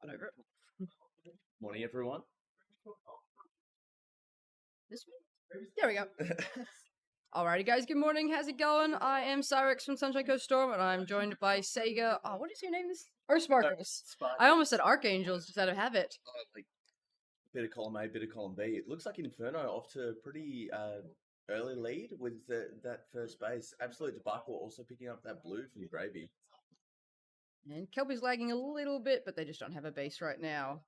Right over it. Morning, everyone. This one? There we go. Alrighty, guys. Good morning. How's it going? I am Cyrex from Sunshine Coast Storm, and I'm joined by Sega. Oh, what is your name? Or Spartans. I almost said Archangels just out of habit. Like bit of column A, bit of column B. It looks like Inferno off to a pretty early lead with that first base. Absolute Debacle also picking up that blue from Gravy. And Kelpies lagging a little bit, but they just don't have a base right now.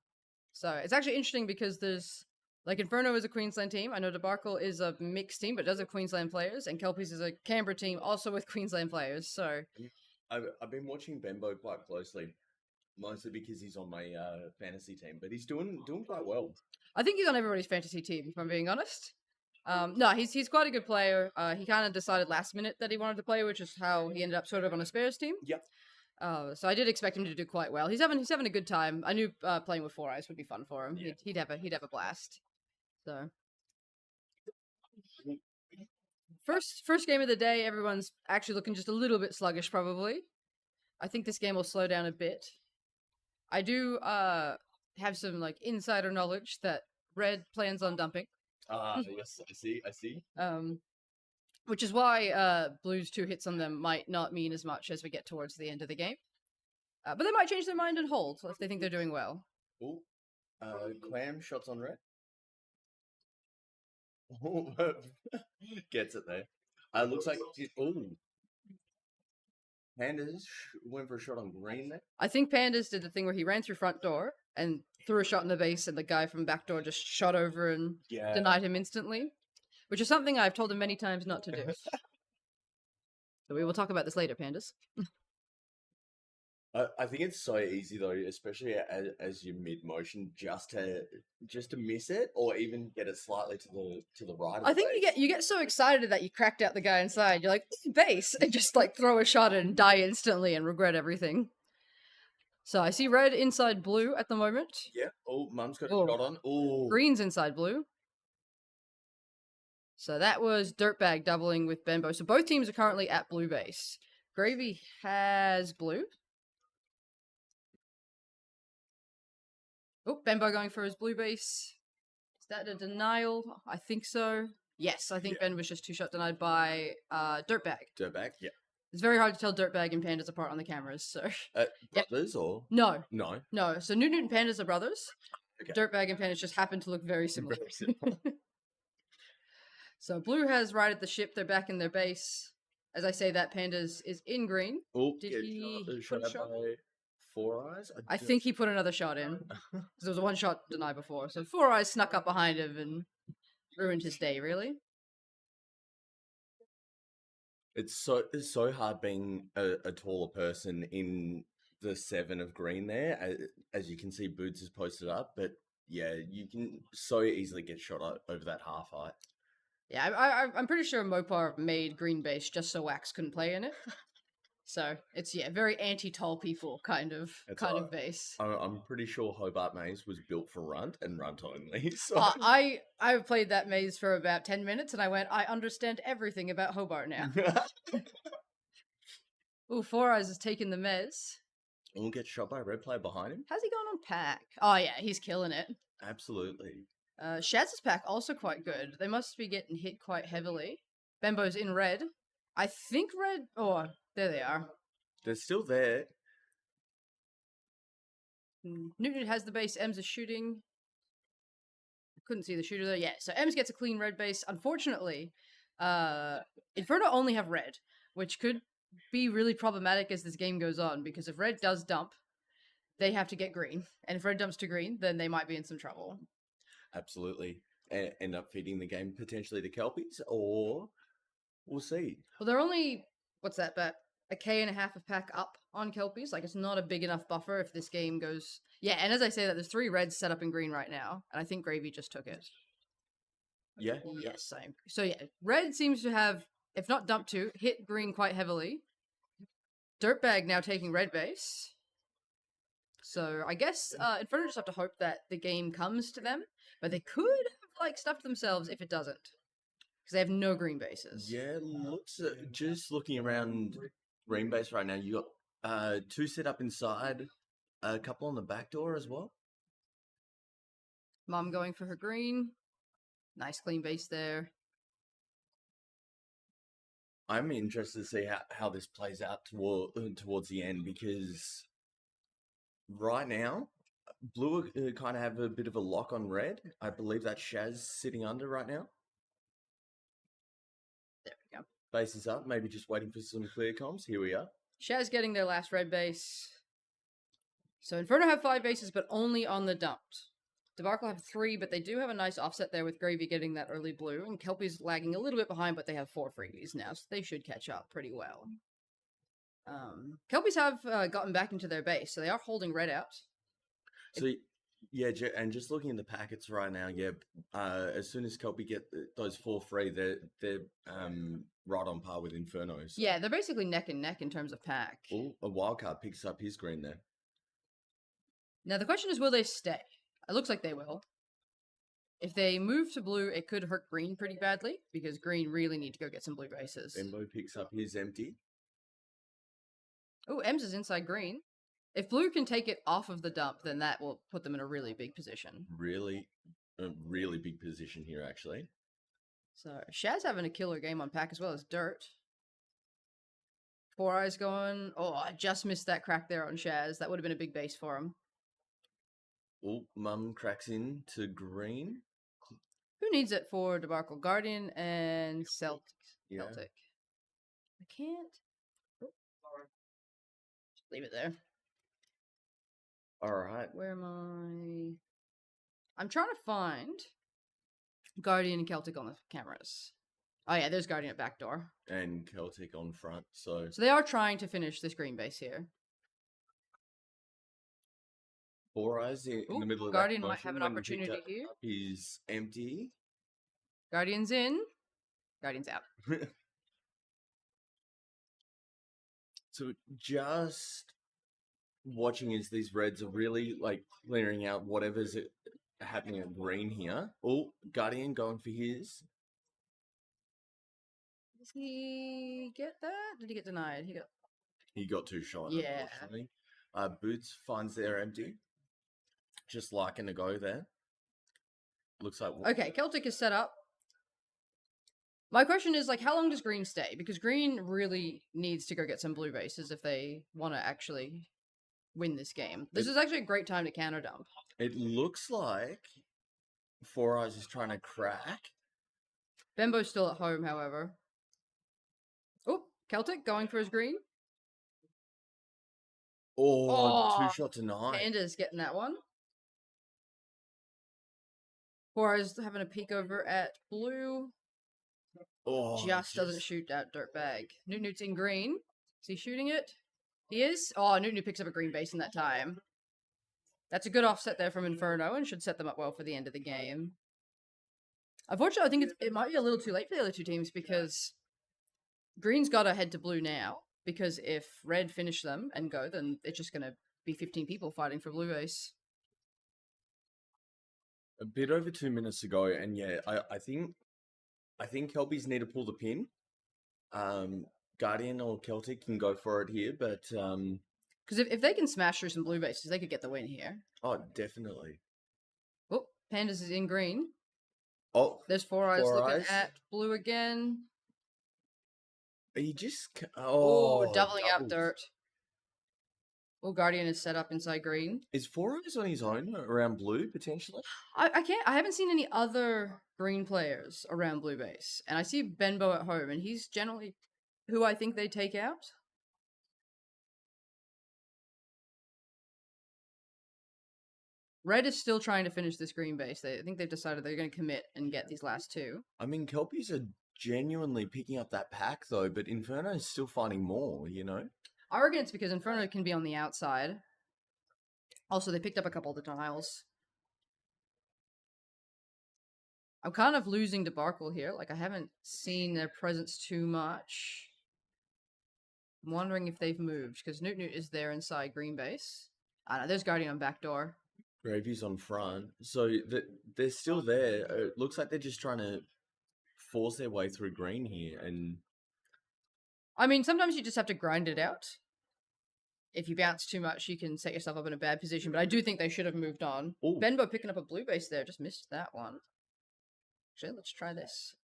So it's actually interesting because there's like Inferno is a Queensland team. I know Debacle is a mixed team, but does have Queensland players, and Kelpies is a Canberra team also with Queensland players. So I've been watching Bembo quite closely, mostly because he's on my fantasy team, but he's doing quite well. I think he's on everybody's fantasy team, if I'm being honest. No, he's quite a good player. He kind of decided last minute that he wanted to play, which is how he ended up sort of on a spares team. Yep. So I did expect him to do quite well. He's having a good time. I knew playing with Four Eyes would be fun for him. Yeah. He'd have a blast. So first game of the day, everyone's actually looking just a little bit sluggish. Probably, I think this game will slow down a bit. I do have some like insider knowledge that Red plans on dumping. Yes, I see. Which is why Blue's 2 hits on them might not mean as much as we get towards the end of the game. But they might change their mind and hold if they think they're doing well. Ooh. Clam shots on Red. Gets it there. Looks like Pandas went for a shot on green there. I think Pandas did the thing where he ran through front door and threw a shot in the base, and the guy from back door just shot over and denied him instantly. Which is something I've told him many times not to do. So we will talk about this later, Pandas. I think it's so easy though, especially as you're mid motion, just to miss it or even get it slightly to the right. I think you get so excited that you cracked out the guy inside. You're like, base, and just like throw a shot and die instantly and regret everything. So I see Red inside Blue at the moment. Yeah. Oh, Mum's got a shot on. Oh, Green's inside Blue. So that was Dirtbag doubling with Bembo. So both teams are currently at Blue base. Gravy has Blue. Oh, Bembo going for his Blue base. Is that a denial? I think so. Yes, I think Ben was just 2-shot denied by Dirtbag. Dirtbag, yeah. It's very hard to tell Dirtbag and Pandas apart on the cameras, so... brothers or? No. No? No, so Newt and Pandas are brothers. Okay. Dirtbag and Pandas just happen to look very similar. So Blue has righted the ship. They're back in their base. As I say that, Pandas is in green. Oh, did he shot put a shot? By Four Eyes? I think he put another shot in. There was a 1-shot deny before. So Four Eyes snuck up behind him and ruined his day, really. It's so hard being a taller person in the 7 of green there. As you can see, Boots is posted up. But yeah, you can so easily get shot over that half height. Yeah, I'm pretty sure Mopar made green base just so Wax couldn't play in it. So it's very anti-tall people kind of base. I'm pretty sure Hobart Maze was built for runt and runt only. So. I played that maze for about 10 minutes and I went, I understand everything about Hobart now. Ooh, Four Eyes is taking the mez. We'll get shot by a red player behind him. How's he going on pack? Oh yeah, he's killing it. Absolutely. Shaz's pack also quite good. They must be getting hit quite heavily. Bembo's in red. I think red... Oh, there they are. They're still there. Newton has the base. Ems is shooting. Couldn't see the shooter there. Yeah, so Ems gets a clean red base. Unfortunately, Inferno only have red, which could be really problematic as this game goes on, because if red does dump, they have to get green. And if red dumps to green, then they might be in some trouble. Absolutely. End up feeding the game potentially to Kelpies, or we'll see. Well, they're only, what's that bet? A K.5 of pack up on Kelpies. Like, it's not a big enough buffer if this game goes... Yeah, and as I say that, there's 3 reds set up in green right now, and I think Gravy just took it. Yeah. Yes, same. So yeah, red seems to have, if not dumped to, hit green quite heavily. Dirtbag now taking red base. So I guess Inferno just have to hope that the game comes to them, but they could have, like, stuffed themselves if it doesn't. Because they have no green bases. Yeah, looks just looking around green base right now, you got 2 set up inside a couple on the back door as well. Mom going for her green. Nice clean base there. I'm interested to see how this plays out towards the end, because right now, blue kind of have a bit of a lock on red. I believe that's Shaz sitting under right now. There we go. Base is up, maybe just waiting for some clear comms. Here we are. Shaz getting their last red base. So Inferno have 5 bases, but only on the dumped. Debacle have 3, but they do have a nice offset there with Gravy getting that early blue, and Kelpies lagging a little bit behind, but they have 4 freebies now, so they should catch up pretty well. Kelpies have gotten back into their base, so they are holding red out. So, yeah, and just looking at the packets right now, yeah, as soon as Kelpie get those 4 free, they're right on par with Inferno. So. Yeah, they're basically neck and neck in terms of pack. Ooh, a wildcard picks up his green there. Now the question is, will they stay? It looks like they will. If they move to blue, it could hurt green pretty badly, because green really need to go get some blue bases. Bembo picks up his empty. Oh, Ems is inside green. If blue can take it off of the dump, then that will put them in a really big position. Really big position here, actually. So Shaz having a killer game on pack as well as Dirt. 4 Eyes going. Oh, I just missed that crack there on Shaz. That would have been a big base for him. Oh, Mum cracks in to green. Who needs it for Debacle? Guardian and Celtic. Yeah. Celtic. I can't. Just leave it there. All right. Where am I? I'm trying to find Guardian and Celtic on the cameras. Oh yeah, there's Guardian at back door. And Celtic on front, so they are trying to finish this green base here. 4 Eyes in the middle of Guardian that might have an opportunity here. He's empty. Guardian's in. Guardian's out. So just watching as these reds are really like clearing out whatever's happening at green here. Oh, Guardian going for his. Does he get that? Did he get denied? He got 2 shot. Yeah. Unfortunately. Boots finds their empty. Just liking to go there. Looks like... Okay, Celtic is set up. My question is, like, how long does green stay? Because green really needs to go get some blue bases if they want to actually win this game. This is actually a great time to counter dump. It looks like 4 Eyes is trying to crack. Bembo's still at home, however. Oh, Celtic going for his green. Oh, 2 shot denied. Panda's getting that one. 4 Eyes having a peek over at blue. Oh, just doesn't shoot that dirtbag. Newt's in green. Is he shooting it? He is. Oh, Newt picks up a green base in that time. That's a good offset there from Inferno and should set them up well for the end of the game. Unfortunately, I think it might be a little too late for the other 2 teams because green's got to head to blue now. Because if red finish them and go, then it's just going to be 15 people fighting for blue base. A bit over 2 minutes to go, and yeah, I think Kelpies need to pull the pin. Guardian or Celtic can go for it here, but because if they can smash through some blue bases, they could get the win here. Oh, definitely. Oh, Pandas is in green. Oh, there's 4 Eyes looking at blue again. He just doubling out Dirt. Oh, Guardian is set up inside green. Is 4 Eyes on his own around blue, potentially? I haven't seen any other green players around blue base. And I see Benbow at home, and he's generally who I think they take out. Red is still trying to finish this green base. I think they've decided they're going to commit and get these last 2. I mean, Kelpies are genuinely picking up that pack, though, but Inferno is still finding more, you know? I reckon it's because Inferno can be on the outside. Also, they picked up a couple of the tiles. I'm kind of losing Debacle here. Like, I haven't seen their presence too much. I'm wondering if they've moved, because Newt is there inside green base. I know, there's Guardian on back door. Gravy's on front. So they're still there. It looks like they're just trying to force their way through green here. And I mean, sometimes you just have to grind it out. if you bounce too much, you can set yourself up in a bad position. But I do think they should have moved on. Ooh. Benbow picking up a blue base there, just missed that one. Actually, let's try this.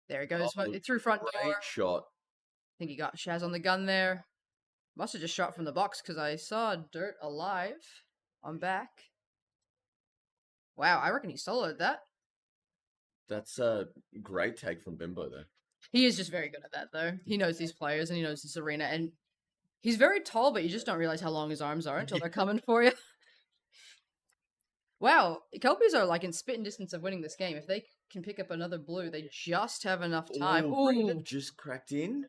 There he goes. Through front door. Great shot. I think he got Shaz on the gun there. Must have just shot from the box because I saw Dirt alive on back. Wow, I reckon he soloed that. That's a great take from Bimbo there. He is just very good at that, though. He knows these players and he knows this arena. And he's very tall, but you just don't realize how long his arms are until they're coming for you. Wow, Kelpies are like in spitting distance of winning this game. If they can pick up another blue, they just have enough time. Ooh. Just cracked in.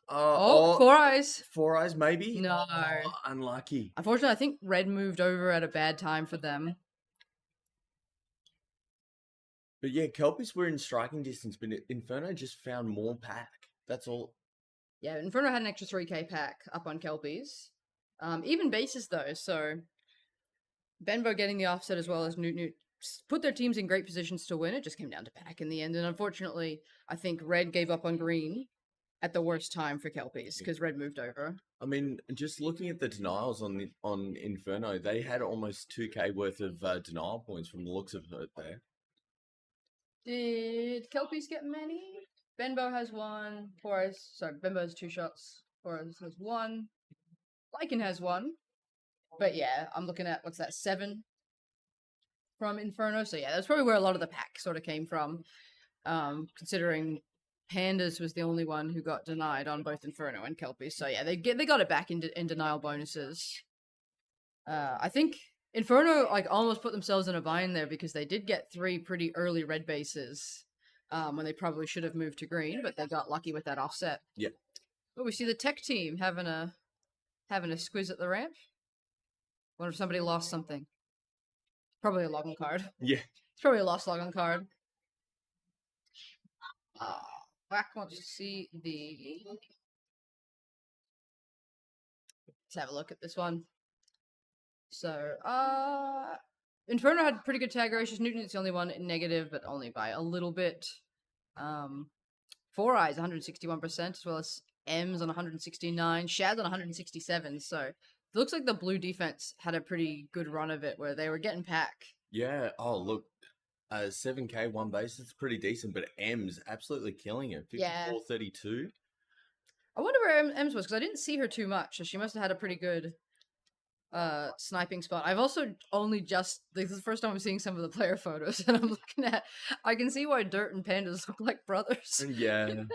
Four eyes. 4 eyes, maybe? No. Oh, unlucky. Unfortunately, I think red moved over at a bad time for them. But yeah, Kelpies were in striking distance, but Inferno just found more pack. That's all. Yeah, Inferno had an extra 3k pack up on Kelpies. Even bases, though, so Benbow getting the offset as well as Newt put their teams in great positions to win. It just came down to pack in the end. And unfortunately, I think red gave up on green at the worst time for Kelpies because red moved over. I mean, just looking at the denials on Inferno, they had almost 2k worth of denial points from the looks of it there. Did Kelpies get many? Benbow has one. Benbow has 2 shots. Forrest has 1. Lycan has 1. But yeah, I'm looking at, 7 from Inferno. So yeah, that's probably where a lot of the pack sort of came from. Considering Pandas was the only one who got denied on both Inferno and Kelpies. So yeah, they got it back in denial bonuses. I think Inferno almost put themselves in a bind there because they did get 3 pretty early red bases when they probably should have moved to green, but they got lucky with that offset. Yeah. But we see the tech team having a squiz at the ramp. Wonder if somebody lost something. Probably a login card. Yeah. It's probably a lost login card. Whack wants to see the... Let's have a look at this one. So, Inferno had pretty good tag ratios. Newton's the only one in negative, but only by a little bit. 4 Eyes, 161%, as well as M's on 169, Shad on 167. So, it looks like the blue defense had a pretty good run of it, where they were getting pack. Yeah. Oh, look. 7k one base, it's pretty decent, but M's absolutely killing it. 54-32. I wonder where M's was, because I didn't see her too much, so she must have had a pretty good sniping spot. I've also only just, this is the first time I'm seeing some of the player photos, and I'm looking at, I can see why Dirt and Pandas look like brothers. Yeah.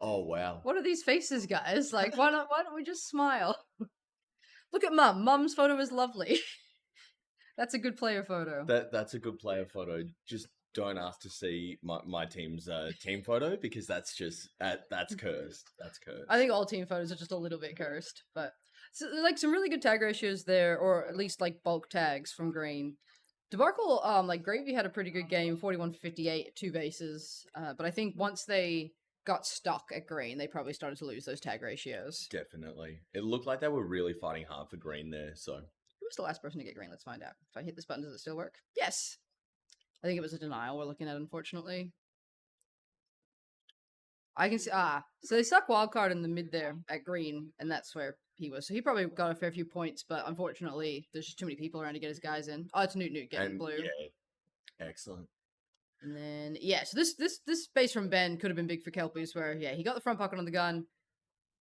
Oh, wow. What are these faces, guys? Why don't we just smile? Look at Mum. Mum's photo is lovely. That's a good player photo. That's a good player photo. Just don't ask to see my team's team photo because that's just that's cursed. That's cursed. I think all team photos are just a little bit cursed, but so, some really good tag ratios there, or at least bulk tags from green. Debacle, Gravy had a pretty good game, 41-58 at 2 bases. But I think once they got stuck at green, they probably started to lose those tag ratios. Definitely. It looked like they were really fighting hard for green there, so. Who was the last person to get green? Let's find out. If I hit this button, does it still work? Yes! I think it was a denial we're looking at, unfortunately. I can see, so they stuck wildcard in the mid there at green, and that's where he was. So he probably got a fair few points, but unfortunately, there's just too many people around to get his guys in. Oh, it's Newt getting blue. Yeah, excellent. And then, yeah, so this base from Ben could have been big for Kelpies, where, yeah, he got the front pocket on the gun.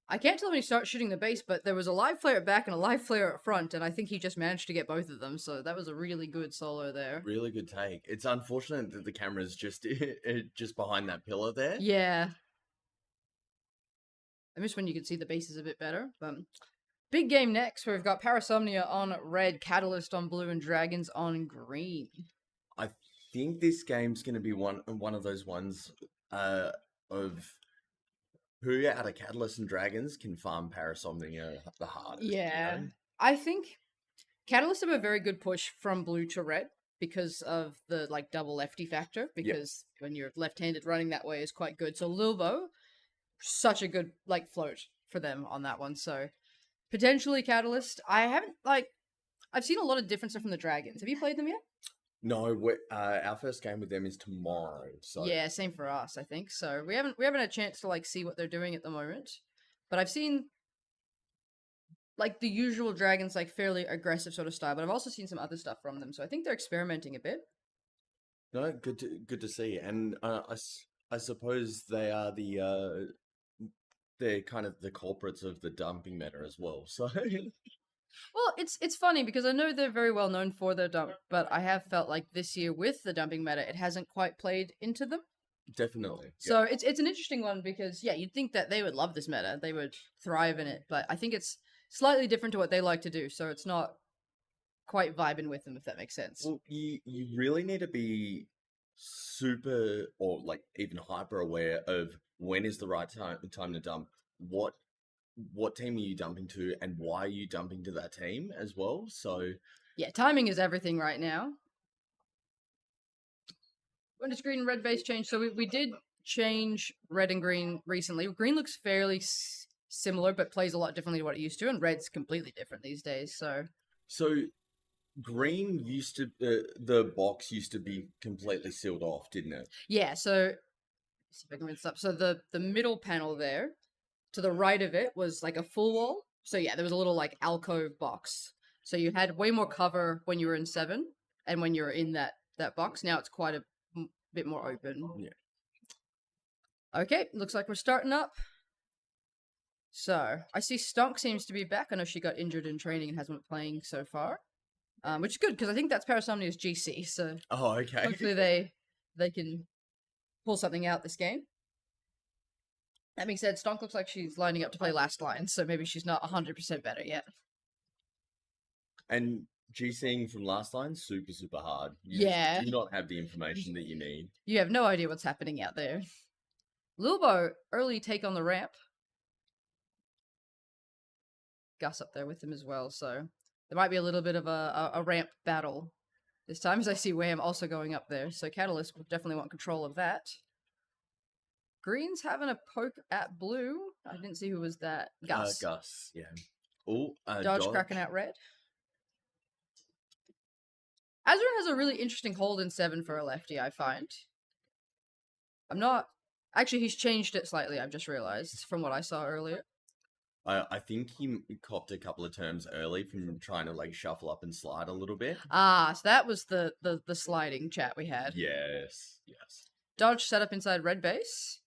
I can't tell when he started shooting the base, but there was a live flare at back and a live flare at front, and I think he just managed to get both of them, so that was a really good solo there. Really good take. It's unfortunate that the camera's just behind that pillar there. Yeah. I miss when you could see the bases a bit better, but... Big game next, where we've got Parasomnia on red, Catalyst on blue, and Dragons on green. I think this game's going to be one of those ones of... who out of Catalyst and Dragons can farm Parasomnia the hardest. Yeah. You know? I think Catalyst have a very good push from blue to red because of the double lefty factor, because when you're left-handed, running that way is quite good. So Lilbo, such a good float for them on that one. So potentially Catalyst. I haven't I've seen a lot of different stuff from the Dragons. Have you played them yet? No, our first game with them is tomorrow. So yeah, same for us, I think. So we haven't had a chance to see what they're doing at the moment. But I've seen like the usual dragons, like fairly aggressive sort of style, but I've also seen some other stuff from them, so I think they're experimenting a bit. No, good to see. And I suppose they are they're kind of the culprits of the dumping meta as well. So Well, it's funny because I know they're very well known for their dump, but I have felt like this year with the dumping meta, it hasn't quite played into them. definitely, yeah. So it's an interesting one because yeah, you'd think that they would love this meta, they would thrive in it, but I think it's slightly different to what they like to do, so it's not quite vibing with them, if that makes sense. Well, you really need to be super or like even hyper aware of when is the right time to dump. What team are you dumping to, and why are you dumping to that team as well? So Yeah, timing is everything right now. When does green and red base change? So we did change red and green recently. Green looks fairly similar, but plays a lot differently to what it used to, and red's completely different these days. so green used to the box used to be completely sealed off, didn't it? yeah, so see if I can rinse up. So the middle panel there, to the right of it was like a full wall. So yeah, there was a little like alcove box. So you had way more cover when you were in 7, and when you were in that box. Now it's quite a bit more open. Yeah. Okay, looks like we're starting up. So I see Stonk seems to be back. I know she got injured in training and hasn't been playing so far, which is good because I think that's Parasomnia's GC. So Oh, okay. hopefully they can pull something out this game. That being said, Stonk looks like she's lining up to play last line, so maybe she's not 100% better yet. And GCing from last line, super hard. You Yeah. do not have the information that you need. You have no idea what's happening out there. Lilbo, early take on the ramp. Gus up there with him as well, so there might be a little bit of a ramp battle this time, as I see Wham also going up there, so Catalyst will definitely want control of that. Green's having a poke at blue. I didn't see who was that. Gus. Gus, yeah. Oh, Dodge cracking out red. Azurin has a really interesting hold in 7 for a lefty, I find. I'm not... Actually, he's changed it slightly, I've just realized, from what I saw earlier. I think he copped a couple of terms early from trying to like shuffle up and slide a little bit. Ah, so that was the sliding chat we had. Yes. Dodge set up inside red base.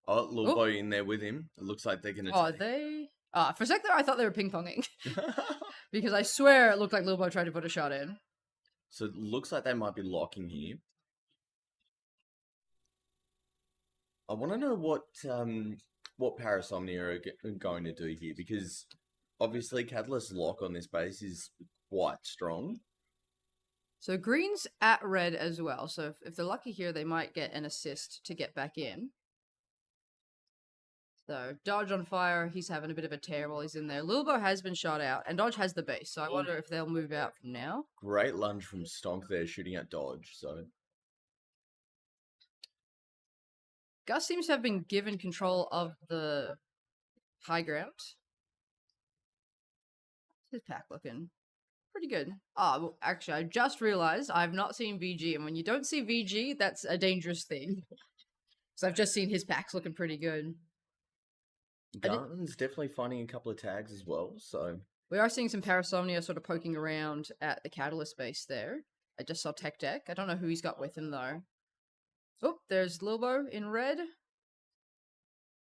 Oh, little boy in there with him. It looks like they're gonna. Oh, they... for a sec there, I thought they were ping-ponging. Because I swear it looked like Lilbo tried to put a shot in. So it looks like they might be locking here. I want to know what Parasomnia are going to do here, because obviously Catalyst's lock on this base is quite strong. So green's at red as well, so if they're lucky here, they might get an assist to get back in. So Dodge on fire, he's having a bit of a tear while he's in there. Lilbo has been shot out, and Dodge has the base, so I wonder if they'll move out from now. Great lunge from Stonk there, shooting at Dodge, so... Gus seems to have been given control of the high ground. His pack looking pretty good. Ah, well, actually, I just realized I've not seen VG, and when you don't see VG, that's a dangerous thing. So I've just seen his packs looking pretty good. Gun's definitely finding a couple of tags as well, so... We are seeing some Parasomnia sort of poking around at the Catalyst base there. I just saw Tech Deck. I don't know who he's got with him, though. Oh, there's Lilbo in red.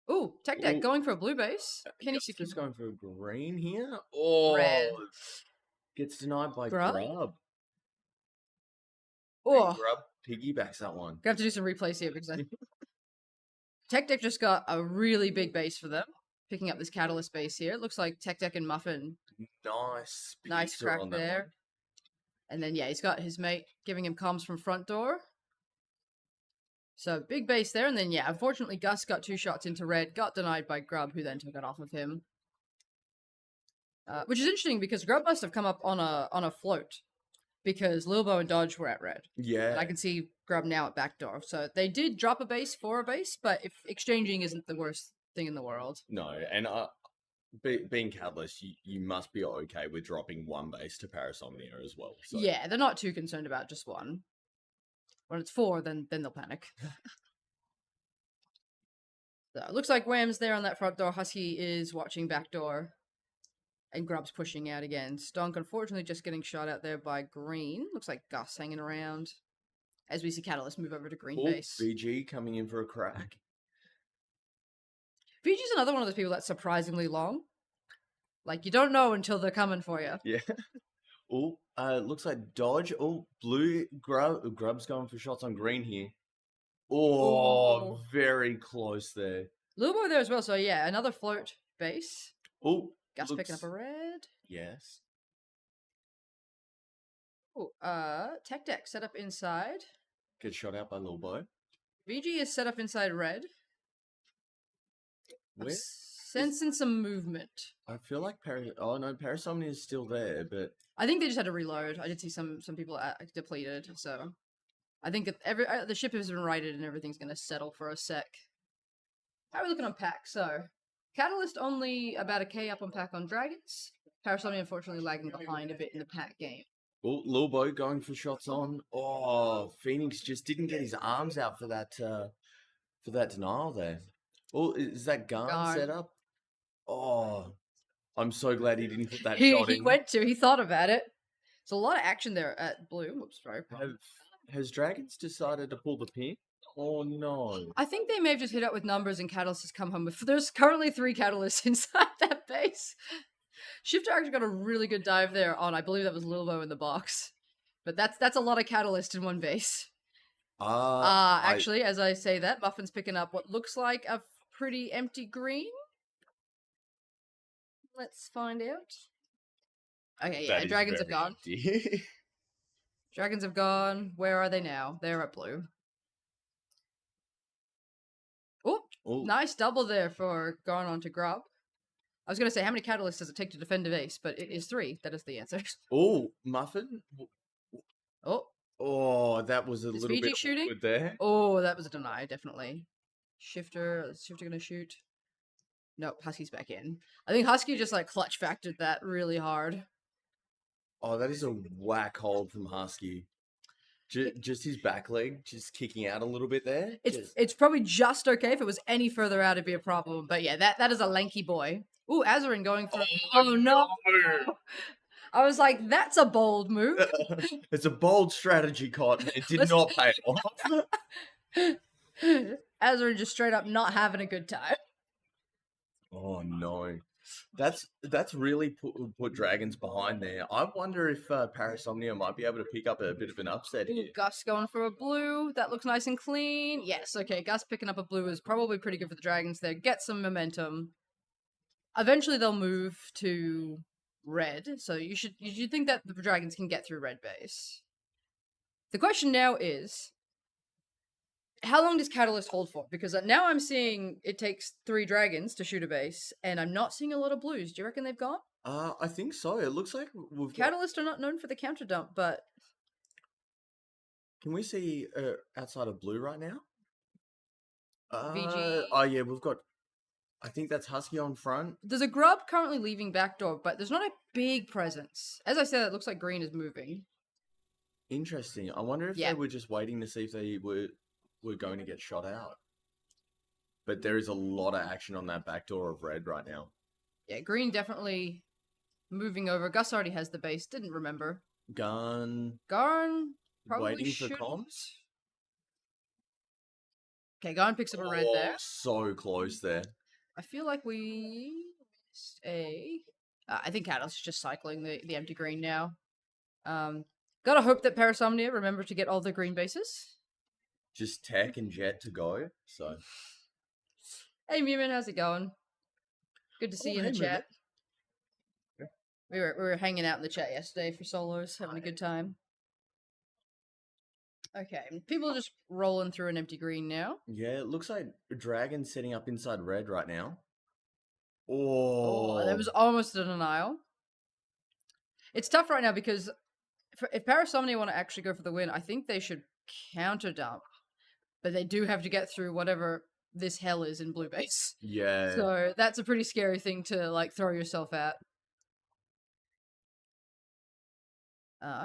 Oh, Tech Deck going for a blue base. Can he see? Just going for a green here. Oh, red. Gets denied by Grub. Oh, Grub piggybacks that one. Gonna have to do some replays here because Tech Deck just got a really big base for them, picking up this Catalyst base here. It looks like Tech Deck and Muffin. Nice crack there. And then yeah, he's got his mate giving him comms from front door. So, big base there, and then, yeah, unfortunately, Gus got 2 shots into red, got denied by Grub, who then took it off of him. Which is interesting, because Grub must have come up on a float, because Lilbo and Dodge were at red. Yeah. And I can see Grub now at backdoor. So, they did drop a base for a base, but if exchanging isn't the worst thing in the world. No, and being Catalyst, you must be okay with dropping 1 base to Parasomnia as well. So. Yeah, they're not too concerned about just 1. When it's 4, then they'll panic. So, it looks like Wham's there on that front door. Husky is watching back door. And Grub's pushing out again. Stonk, unfortunately, just getting shot out there by Green. Looks like Gus hanging around. As we see Catalyst move over to Green base. VG coming in for a crack. VG's another one of those people that's surprisingly long. Like, you don't know until they're coming for you. Yeah. Oh, looks like dodge. Oh, blue Grub's going for shots on Green here. Oh, very close there. Lubo there as well, so yeah, another float base. Oh, Gus picking up a red. Yes. Oh, Tech Deck set up inside. Gets shot out by Lubo. VG is set up inside red. Where? Sensing some movement. I feel like Parasomnia is still there, but I think they just had to reload. I did see some people depleted, so I think if the ship has been righted and everything's gonna settle for a sec. How are we looking on pack? So Catalyst only about a K up on pack on Dragons. Parasomnia unfortunately lagging behind a bit in the pack game. Oh, Lubo going for shots on. Oh, Phoenix just didn't get his arms out for that denial there. Oh, is that Garn set up? Oh, I'm so glad he didn't put that shot in. He thought about it. There's a lot of action there at blue. Whoops, sorry. Has Dragons decided to pull the pin? Oh no. I think they may have just hit out with numbers and Catalyst has come home with. There's currently 3 Catalysts inside that base. Shifter actually got a really good dive there on, I believe that was Lilbo in the box. But that's a lot of Catalyst in one base. Actually, as I say that, Muffin's picking up what looks like a pretty empty green. Let's find out. Okay, yeah, Dragons have gone. Dragons have gone. Where are they now? They're at blue. Oh, nice double there for going on to Grub. I was going to say, how many catalysts does it take to defend a base? But it is 3. That is the answer. Oh, Muffin. Oh, that was a little VG bit shooting awkward there. Oh, that was a deny, definitely. Shifter going to shoot. Nope, Husky's back in. I think Husky just like clutch factored that really hard. Oh, that is a whack hold from Husky. Just his back leg, just kicking out a little bit there. It's probably just okay. If it was any further out, it'd be a problem. But yeah, that is a lanky boy. Ooh, Azarin going for... Oh, no! I was like, that's a bold move. It's a bold strategy, Cotton. It did not pay off. Azarin just straight up not having a good time. Oh, no. That's really put Dragons behind there. I wonder if Parasomnia might be able to pick up a bit of an upset here. Gus going for a blue. That looks nice and clean. Yes, okay. Gus picking up a blue is probably pretty good for the Dragons there. Get some momentum. Eventually they'll move to red. So you should think that the Dragons can get through red base. The question now is, how long does Catalyst hold for? Because now I'm seeing it takes 3 Dragons to shoot a base, and I'm not seeing a lot of blues. Do you reckon they've gone? I think so. It looks like we've Catalyst are not known for the counter dump, but... Can we see outside of blue right now? VG? Oh, yeah, we've got... I think that's Husky on front. There's a Grub currently leaving backdoor, but there's not a big presence. As I said, it looks like green is moving. Interesting. I wonder if they were just waiting to see if they were going to get shot out. But there is a lot of action on that back door of red right now. Yeah, green definitely moving over. Gus already has the base. Didn't remember. Garn probably waiting shouldn't. for comms. Okay, Garn picks up a red there. So close there. I feel like we missed a... I think Catalyst is just cycling the empty green now. Gotta hope that Parasomnia remember to get all the green bases. Just Tech and Jet to go, so... Hey, Mumin, how's it going? Good to see you in the chat. Yeah. We were hanging out in the chat yesterday for solos, having a good time. Okay, people are just rolling through an empty green now. Yeah, it looks like Dragon's setting up inside red right now. Oh, that was almost a denial. It's tough right now because if Parasomnia want to actually go for the win, I think they should counter dump. But they do have to get through whatever this hell is in blue base. Yeah. So that's a pretty scary thing to like throw yourself at.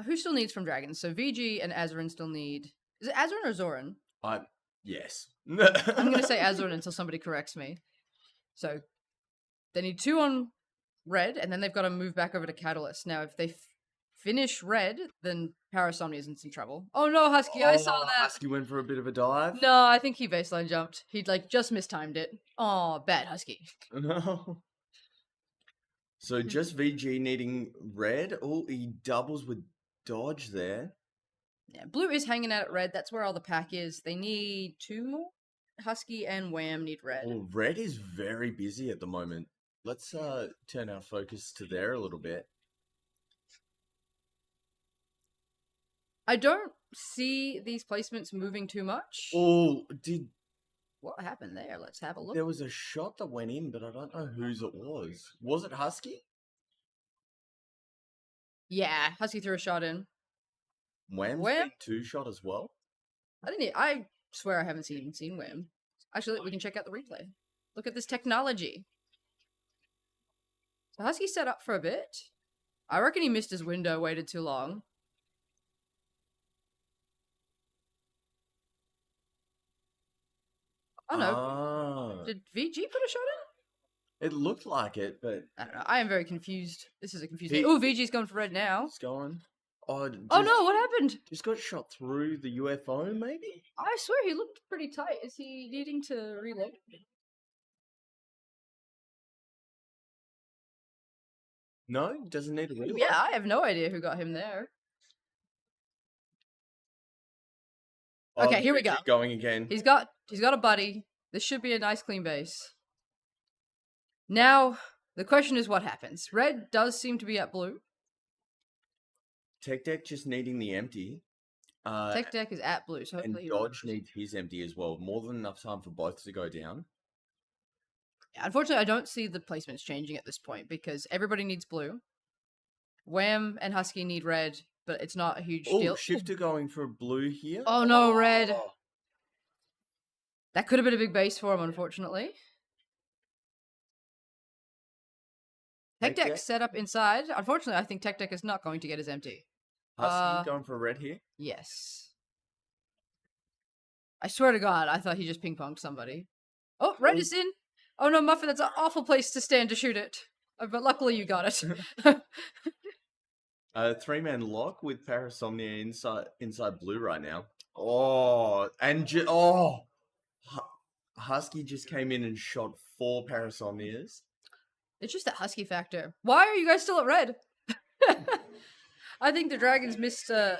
Who still needs from Dragons? So VG and Azarin still need... Is it Azarin or Zoran? Yes. I'm going to say Azarin until somebody corrects me. So they need 2 on red, and then they've got to move back over to Catalyst. Now, if they finish red, then Parasomnia is in some trouble. Oh no, Husky, I saw that. Husky went for a bit of a dive. No, I think he baseline jumped. He'd like just mistimed it. Oh, bad Husky. No. So just VG needing red. Oh, he doubles with dodge there. Yeah, blue is hanging out at red. That's where all the pack is. They need 2 more. Husky and Wham need red. Well, red is very busy at the moment. Let's turn our focus to there a little bit. I don't see these placements moving too much. Oh, What happened there? Let's have a look. there was a shot that went in, but I don't know whose it was. Was it Husky? Yeah, Husky threw a shot in. Wham's Wham? big 2-shot as well. I swear I haven't seen Wham. Actually, we can check out the replay. Look at this technology. So Husky set up for a bit. I reckon he missed his window, waited too long. Oh no. Ah, Did VG put a shot in? it looked like it, but I don't know. I am very confused. This is a confusing. He- Oh, VG's going for red now. it's going. Oh, Oh no, what happened? Just got shot through the UFO, maybe? I swear he looked pretty tight. Is he needing to reload? No, doesn't need a reload. Yeah, I have no idea who got him there. Oh, Okay, here we go. keep going again. He's got a buddy. This should be a nice clean base. Now, the question is what happens. Red does seem to be at blue. Tech Deck just needing the empty. Tech Deck is at blue, so And hopefully he Dodge remembers. needs his empty as well. More than enough time for both to go down. Yeah, unfortunately, I don't see the placements changing at this point because everybody needs blue. Wham and Husky need red, but it's not a huge Oh, deal. Shifter going for blue here. Oh no, red. Oh, That could have been a big base for him, unfortunately. Tech Tech Deck Deck? set up inside. Unfortunately, I think Tech Deck is not going to get his empty. Husky going for red here. Yes. I swear to God, I thought he just ping-ponged somebody. Oh, red is in. Oh no, Muffin, that's an awful place to stand to shoot it. But luckily you got it. 3-man lock with Parasomnia inside blue right now. Oh, and Husky just came in and shot 4 Parasomnias. It's just that Husky factor. Why are you guys still at red? I think the Dragons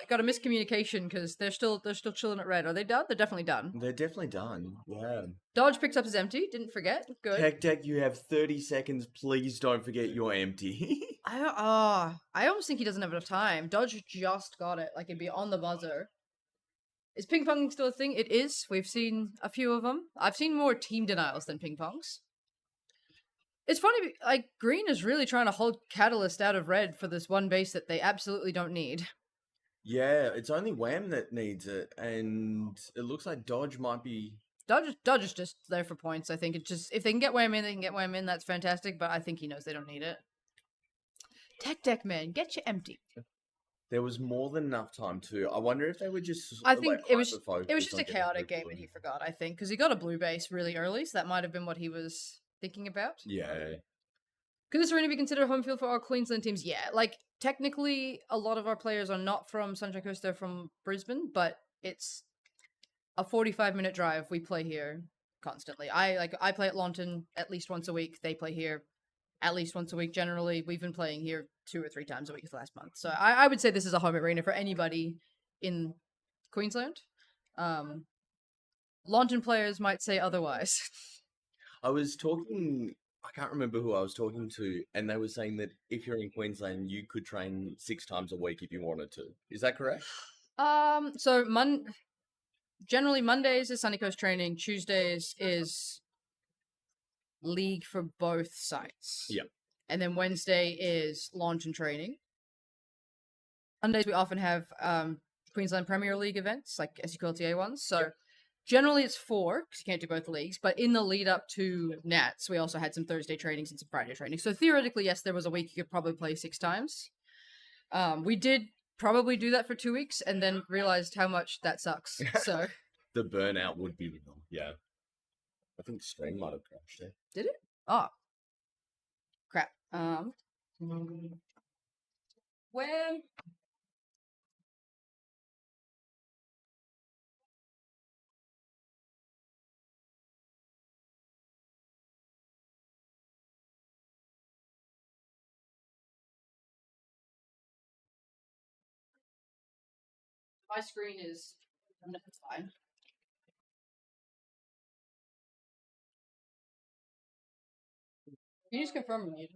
got a miscommunication because they're still chilling at red. Are they done? They're definitely done. They're definitely done. Yeah. Dodge picks up his empty. Didn't forget. Good. Tech Deck, you have 30 seconds. Please don't forget your empty. I almost think he doesn't have enough time. Dodge just got it. Like, it'd be on the buzzer. Is ping pong still a thing? It is. We've seen a few of them. I've seen more team denials than ping pongs. It's funny, like, green is really trying to hold Catalyst out of red for this one base that they absolutely don't need. Yeah, it's only Wham that needs it, and it looks like Dodge might be... Dodge is just there for points, I think. It's just, if they can get Wham in, they can get Wham in, that's fantastic, but I think he knows they don't need it. Tech Deck, man, get you empty. There was more than enough time, too. I wonder if they were just... I think it was hyper-focused just on a getting chaotic blue game and blue. he forgot, I think, because he got a blue base really early, so that might have been what he was thinking about. Yeah. Could this arena be considered home field for our Queensland teams? Yeah, like, technically, a lot of our players are not from Sunshine Coast, they're from Brisbane, but it's a 45-minute drive. We play here constantly. I play at Launton at least once a week. They play here at least once a week, generally. We've been playing here 2 or 3 times a week for the last month. So I would say this is a home arena for anybody in Queensland. Launton players might say otherwise. I was talking... I can't remember who I was talking to, and they were saying that if you're in Queensland, you could train 6 times a week if you wanted to. Is that correct? So generally Mondays is Sunny Coast training, Tuesdays is league for both sites. Yeah. And then Wednesday is launch and training. Sundays we often have Queensland Premier League events, like SQLTA ones. So generally it's 4, because you can't do both leagues, but in the lead up to Nats, we also had some Thursday trainings and some Friday training. So theoretically, yes, there was a week you could probably play 6 times. We did probably do that for 2 weeks and then realized how much that sucks. So The burnout would be real. Yeah. I think stream might have crashed there. did it? Oh. Crap. Um, when my screen is fine. Can you just confirm me?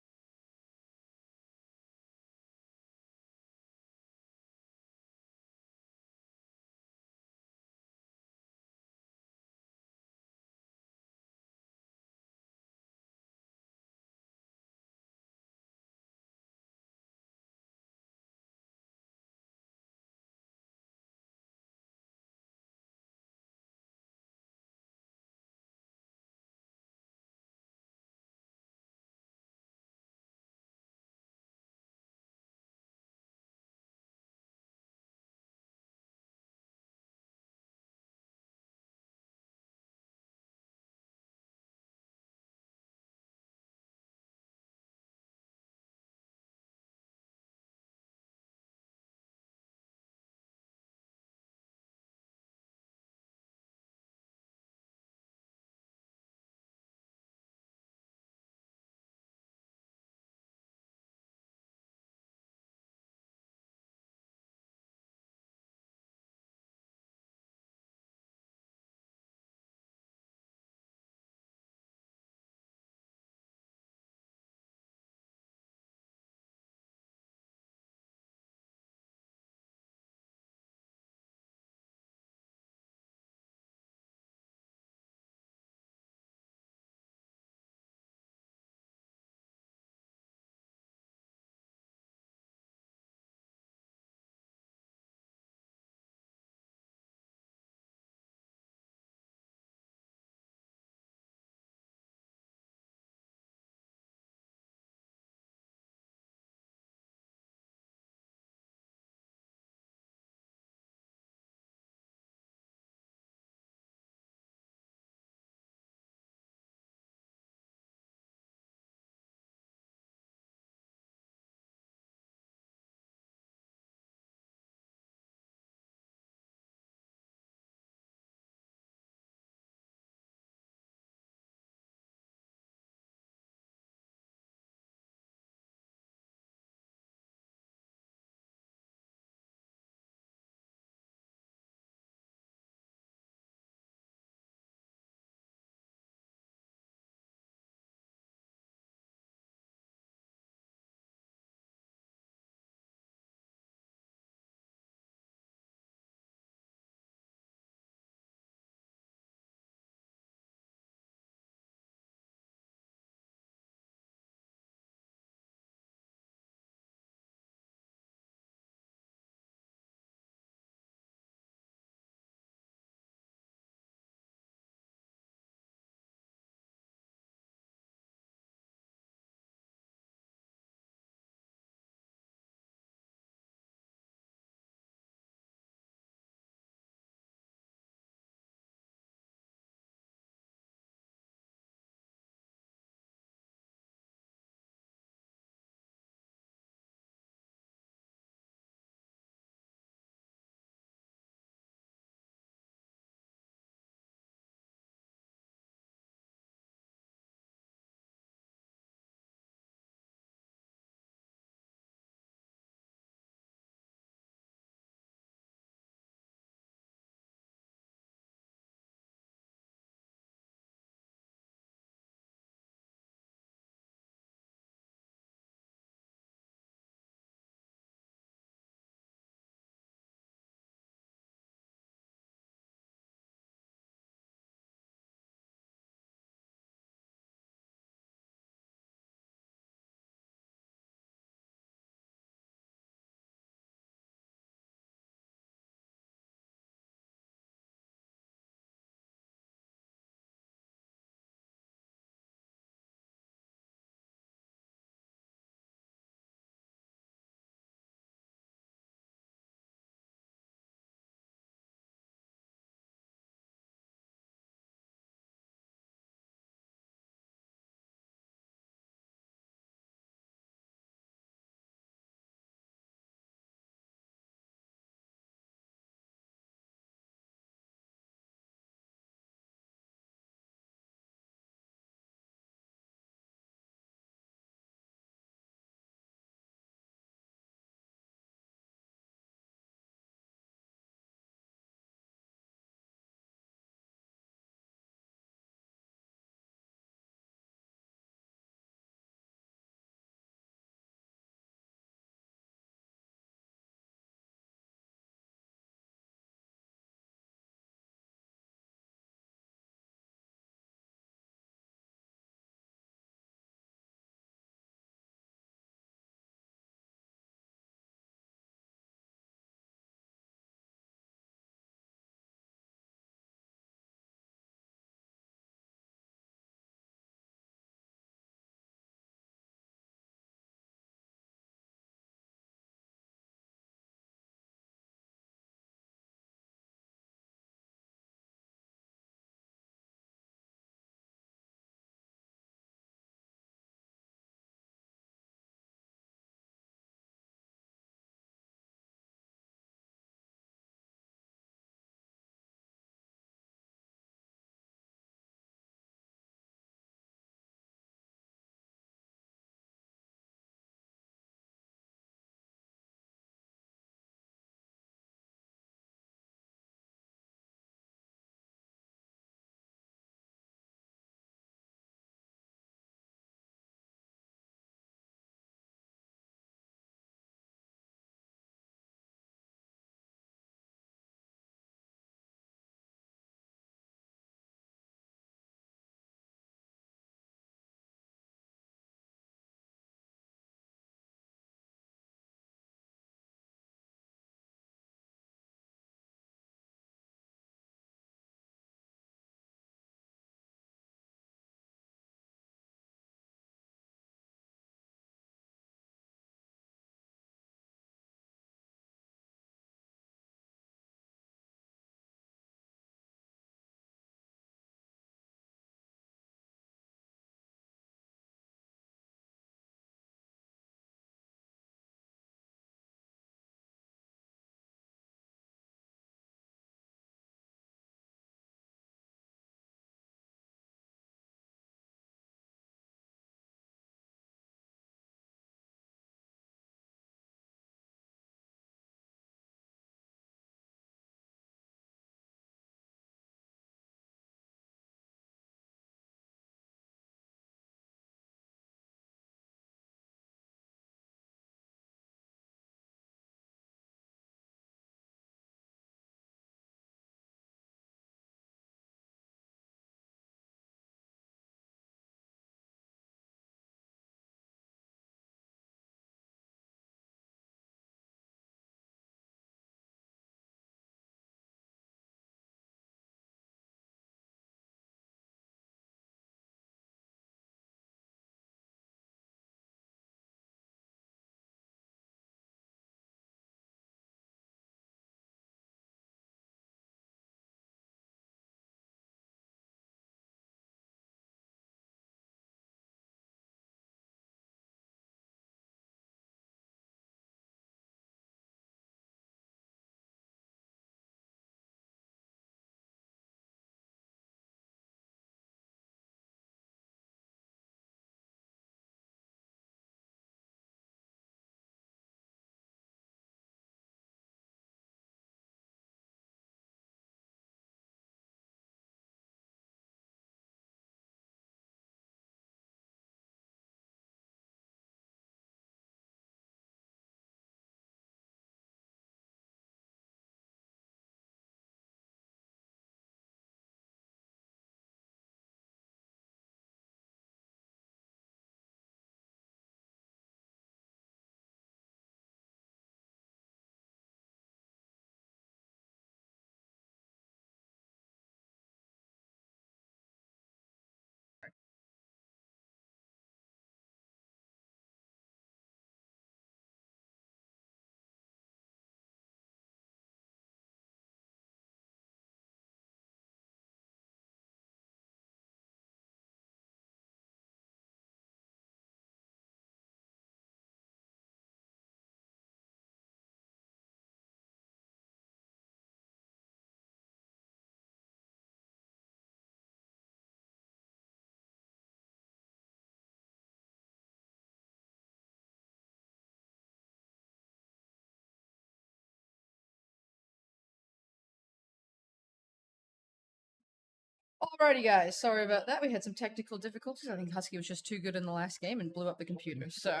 Alrighty, guys. Sorry about that. We had some technical difficulties. I think Husky was just too good in the last game and blew up the computer. So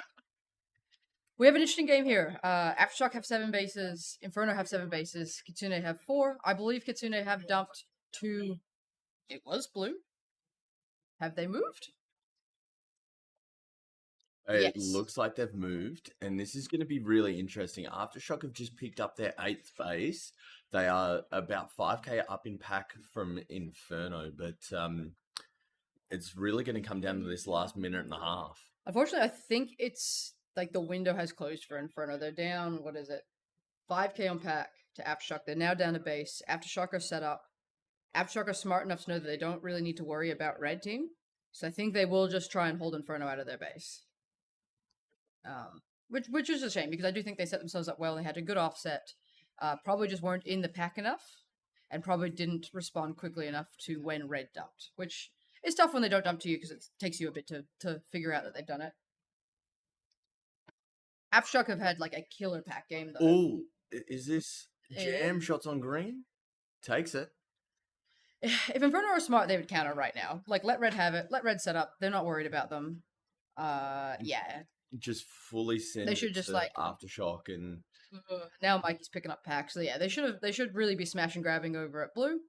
we have an interesting game here. Aftershock have 7 bases. Inferno have 7 bases. Kitsune have 4. I believe Kitsune have dumped 2. It was blue. Have they moved? It Yes. looks like they've moved, and this is going to be really interesting. Aftershock have just picked up their 8th base. They are about 5k up in pack from Inferno, but it's really going to come down to this last minute and a half. Unfortunately, I think it's like the window has closed for Inferno. They're down, what is it? 5k on pack to Aftershock. They're now down to base. Aftershock are set up. Aftershock are smart enough to know that they don't really need to worry about red team. So I think they will just try and hold Inferno out of their base. Which is a shame, because I do think they set themselves up well. They had a good offset. Probably just weren't in the pack enough, and probably didn't respond quickly enough to when red dumped, which is tough when they don't dump to you, because it takes you a bit to figure out that they've done it. Aftershock have had like a killer pack game though. Oh, is this jam shots on green? Takes it. If Inferno are smart, they would counter right now. Like, let red have it. Let red set up. They're not worried about them. Yeah. Just fully send They should just, like- Aftershock and Now Mikey's picking up packs. So yeah, they should really be smash and grabbing over at blue.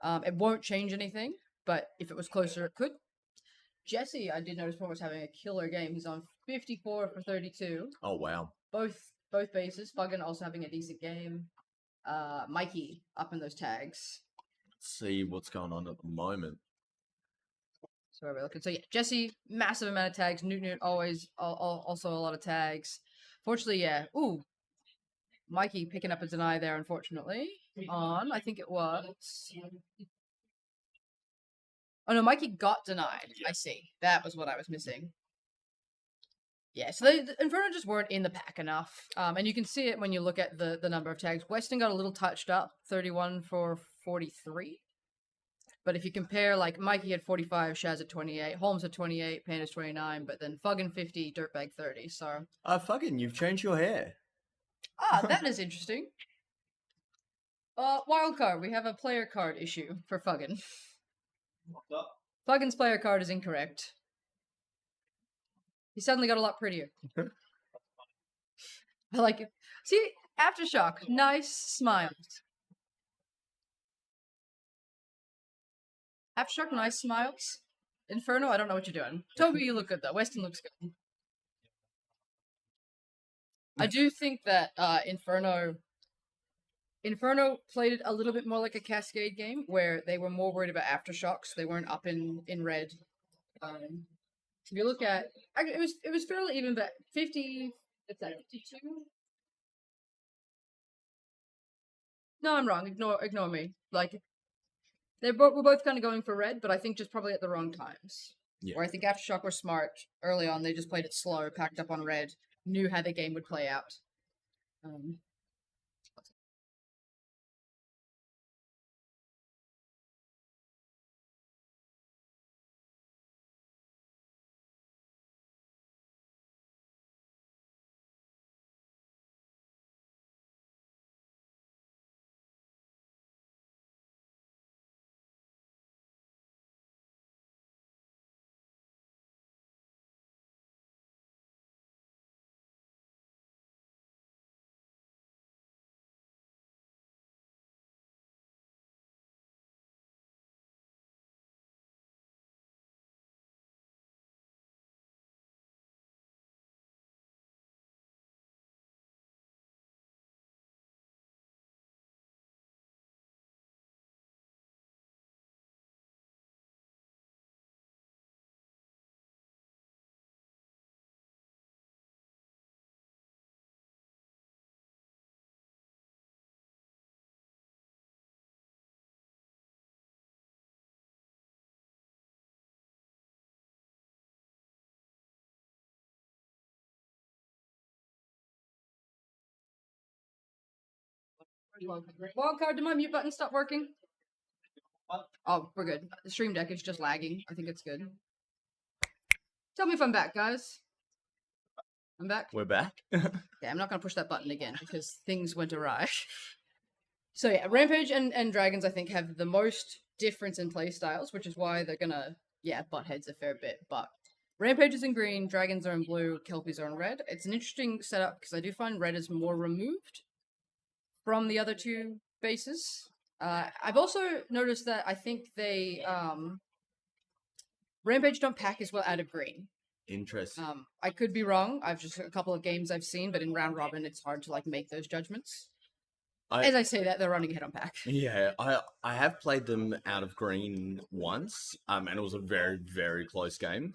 It won't change anything, but if it was closer, it could. Jesse, I did notice, was having a killer game. He's on 54 for 32. oh wow. Both bases. Fuggin also having a decent game. Mikey up in those tags. Let's see what's going on at the moment. So we're looking. So yeah, Jesse, massive amount of tags. Newt always also a lot of tags. Fortunately, yeah. Ooh, Mikey picking up a deny there. Unfortunately, on I think it was. Oh no, Mikey got denied. I see. That was what I was missing. Yeah, so the Inferno just weren't in the pack enough, and you can see it when you look at the number of tags. Weston got a little touched up, 31 for 43. But if you compare, like, Mikey had 45, Shaz at 28, Holmes at 28, Panda's 29, but then Fuggin 50, Dirtbag 30, so... Fuggin, you've changed your hair. Ah, that is interesting. Wild card, we have a player card issue for Fuggin. What's up? Fuggin's player card is incorrect. He suddenly got a lot prettier. I like it. See, Aftershock, nice smiles. Aftershock, nice smiles. Inferno, I don't know what you're doing. Toby, you look good though. Weston looks good. I do think that Inferno played it a little bit more like a Cascade game, where they were more worried about Aftershocks. They weren't up in red. If you look at, it was fairly even, but 50. What's that? 52. No, I'm wrong. Ignore me. Like, we're both kind of going for red, but I think just probably at the wrong times. Yeah. Where I think Aftershock were smart early on. They just played it slow, packed up on red, knew how the game would play out. Wildcard, did my mute button stop working? Oh, we're good. The stream deck is just lagging. I think it's good. Tell me if I'm back, guys. I'm back? We're back. Yeah, I'm not going to push that button again because things went awry. So yeah, Rampage and Dragons, I think, have the most difference in play styles, which is why they're gonna, butt heads a fair bit. But Rampage is in green, Dragons are in blue, Kelpies are in red. It's an interesting setup because I do find red is more removed from the other two bases. I've also noticed that I think they Rampage don't pack as well out of green. Interesting. I could be wrong. I've just a couple of games I've seen, but in round robin, it's hard to like make those judgments. As I say that, they're running ahead on pack. Yeah, I have played them out of green once, and it was a very, very close game.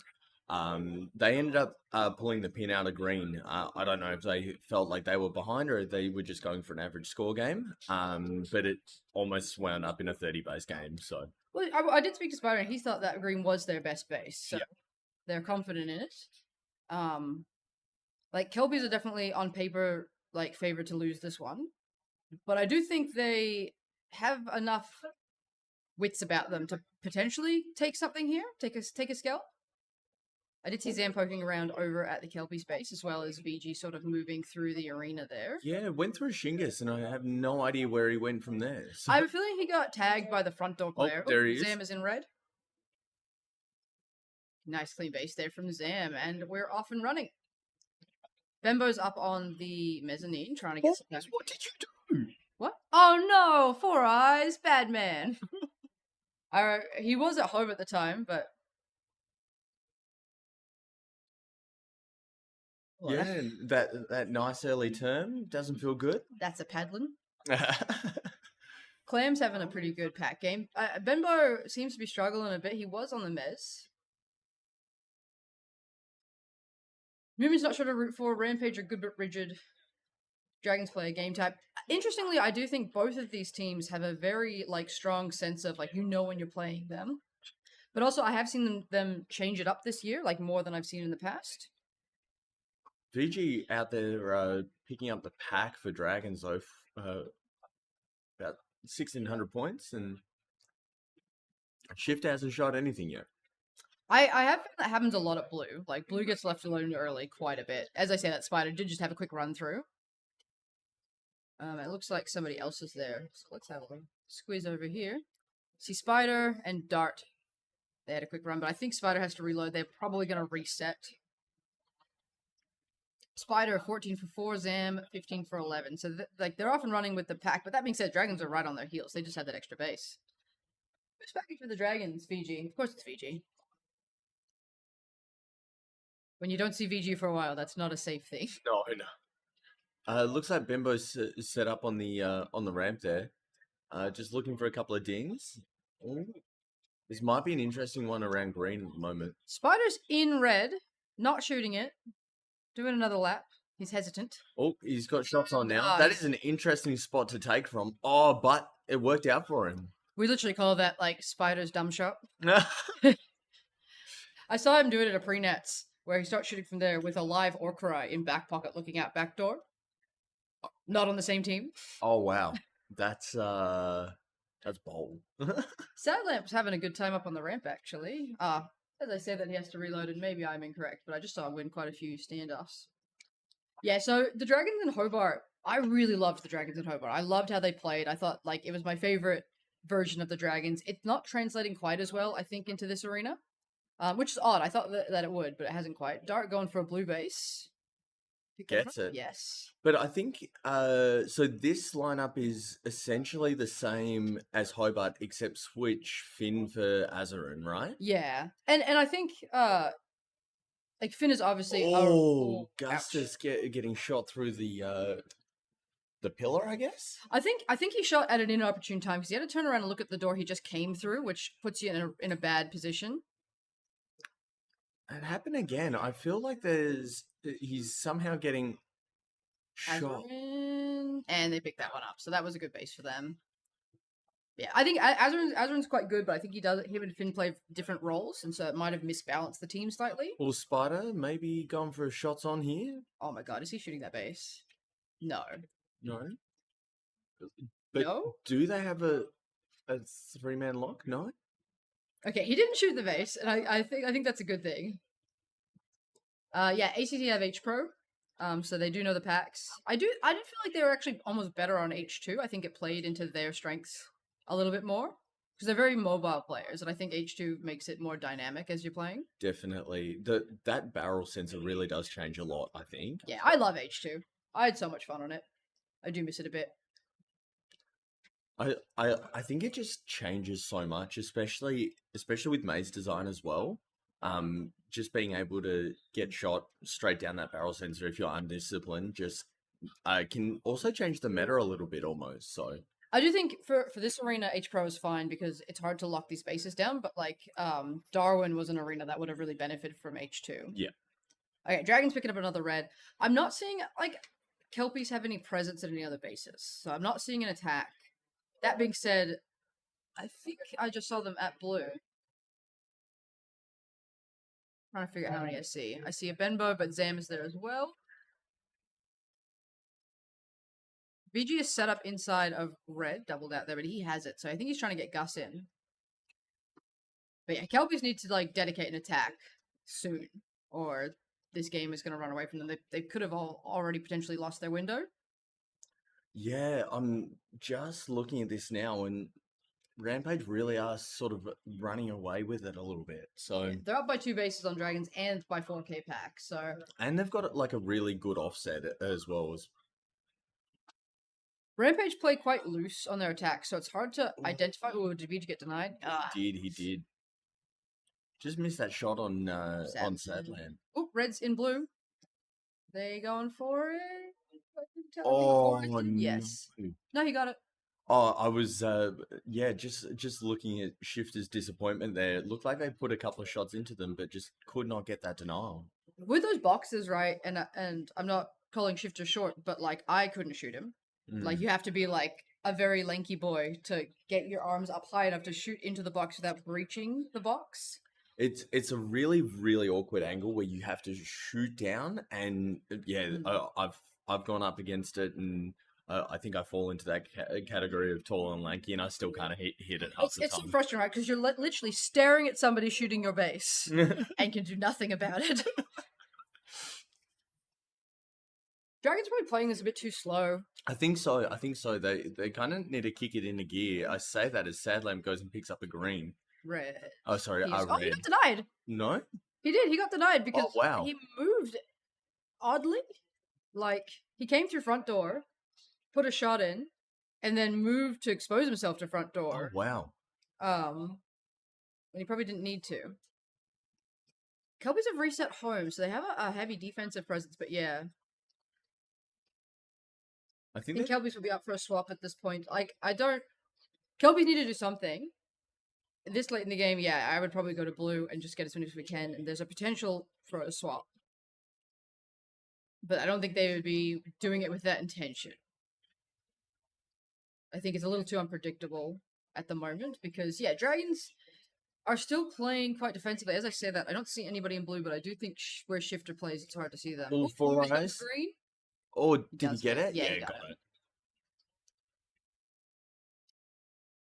They ended up pulling the pin out of green. I don't know if they felt like they were behind or if they were just going for an average score game. But it almost wound up in a 30-base game. So, well, I did speak to Spider, and he thought that green was their best base. So they're confident in it. Like Kelpies are definitely on paper like favored to lose this one, but I do think they have enough wits about them to potentially take something here, take a scalp. I did see Zam poking around over at the Kelpie space, as well as VG sort of moving through the arena there. Yeah, went through Shingus, and I have no idea where he went from there. So... I have a feeling he got tagged by the front door player. Oh, there he is. Zam is in red. Nice clean base there from Zam, and we're off and running. Bembo's up on the mezzanine, trying to get some... What did you do? What? Oh no! Four Eyes! Bad man! He was at home at the time, but... Yeah, that nice early term doesn't feel good. That's a paddling. Clam's having a pretty good pack game. Bembo seems to be struggling a bit. He was on the mez. Moonman's not sure to root for. Rampage are good but rigid. Dragons play a game type. Interestingly, I do think both of these teams have a very strong sense of when you're playing them. But also, I have seen them change it up this year, more than I've seen in the past. VG out there picking up the pack for Dragons, though, about 1,600 points, and Shift hasn't shot anything yet. I have found that happens a lot at Blue. Blue gets left alone early quite a bit. As I say, that Spider did just have a quick run through. It looks like somebody else is there. So let's have a squeeze over here. See Spider and Dart. They had a quick run, but I think Spider has to reload. They're probably going to reset. Spider 14 for 4, Zam 15 for 11. So they're off and running with the pack. But that being said, Dragons are right on their heels. They just had that extra base. Who's backing for the Dragons? VG. Of course it's VG. When you don't see VG for a while, that's not a safe thing. No. Looks like Bembo's set up on the ramp there. Just looking for a couple of dings. Ooh. This might be an interesting one around green at the moment. Spider's in red, not shooting it. Doing another lap. He's hesitant. Oh, he's got shots on now. Oh, that is an interesting spot to take from. Oh, but it worked out for him. We literally call that Spider's dumb shot. I saw him do it at a pre-nats where he starts shooting from there with a live Orcry in back pocket looking out back door. Not on the same team. Oh wow. That's bold. Sadlamp's having a good time up on the ramp actually. As I said that he has to reload, and maybe I'm incorrect, but I just saw him win quite a few standoffs. Yeah, so the Dragons in Hobart, I really loved the Dragons in Hobart. I loved how they played. I thought it was my favorite version of the Dragons. It's not translating quite as well, I think, into this arena, which is odd. I thought that it would, but it hasn't quite. Dart going for a blue base. Gets it. Yes. But I think, so this lineup is essentially the same as Hobart, except switch Finn for Azarin, right? Yeah. And I think, Finn is obviously... Oh, Gustus getting shot through the pillar, I guess? I think he shot at an inopportune time, because he had to turn around and look at the door he just came through, which puts you in a bad position. It happened again. I feel like he's somehow getting shot. And they picked that one up. So that was a good base for them. Yeah, I think Azarin's quite good, but I think him and Finn play different roles, and so it might have misbalanced the team slightly. Well, Spider maybe going for shots on here? Oh my god, is he shooting that base? No. No? But no? Do they have a 3-man lock? No? Okay, he didn't shoot the base, and I think that's a good thing. Yeah, ACT have H Pro, so they do know the packs. I did feel like they were actually almost better on H2. I think it played into their strengths a little bit more, because they're very mobile players, and I think H2 makes it more dynamic as you're playing. Definitely. That barrel sensor really does change a lot, I think. Yeah, I love H2. I had so much fun on it. I do miss it a bit. I think it just changes so much, especially with maze design as well. Just being able to get shot straight down that barrel sensor if you're undisciplined just can also change the meta a little bit almost. So I do think for this arena, H Pro is fine because it's hard to lock these bases down. But like Darwin was an arena that would have really benefited from H2. Yeah. Okay, Dragon's picking up another red. I'm not seeing like Kelpies have any presence at any other bases, so I'm not seeing an attack. That being said, I think I just saw them at blue. Trying to figure out how many I see. I see a Benbow, but Zam is there as well. VG is set up inside of red, doubled out there, but he has it, so I think he's trying to get Gus in. But yeah, Kelpies need to like dedicate an attack soon, or this game is going to run away from them. They could have already potentially lost their window. yeah, I'm just looking at this now, and Rampage really are sort of running away with it a little bit. So Yeah, they're up by 2 bases on Dragons and by 4k pack, so... and they've got like a really good offset as well as Rampage play quite loose on their attack, so it's hard to identify... Oh, did VG get denied? he did. Just missed that shot on Sadland. Oh, red's in blue. They going for it? I can tell. Oh, I think yes. no. No, he got it. Oh, I was just looking at Shifter's disappointment there. It looked like they put a couple of shots into them, but just could not get that denial. With those boxes, right? And I'm not calling Shifter short, but like I couldn't shoot him. Like you have to be like a very lanky boy to get your arms up high enough to shoot into the box without breaching the box. It's a really, really awkward angle where you have to shoot down, and I've gone up against it, and I think I fall into that category of tall and lanky, and I still kind of hit it half the It's time. frustrating, right? Because you're literally staring at somebody shooting your base and can do nothing about it. Dragon's probably playing this a bit too slow. I think so. They kind of need to kick it into gear. I say that as Sadlam goes and picks up a green. Red. Oh, sorry, He red. got denied. No? He did. He got denied because wow. he moved oddly. Like, he came through front door, put a shot in, and then moved to expose himself to front Oh, door. wow. When he probably didn't need to. Kelpies have reset home, so they have a heavy defensive presence, but yeah. I I think think Kelpies will be up for a swap at this point. Like, Kelpies need to do something. This late in the game, yeah, I would probably go to blue and just get as many as we can, and there's a potential for a swap. But I don't think they would be doing it with that intention. I think it's a little too unpredictable at the moment, because, yeah, Dragons are still playing quite defensively. As I say that, I don't see anybody in blue, but I do think where Shifter plays, it's hard to see them. All four he's got eyes. green. Oh, did he does get get it? it. Yeah, he got it.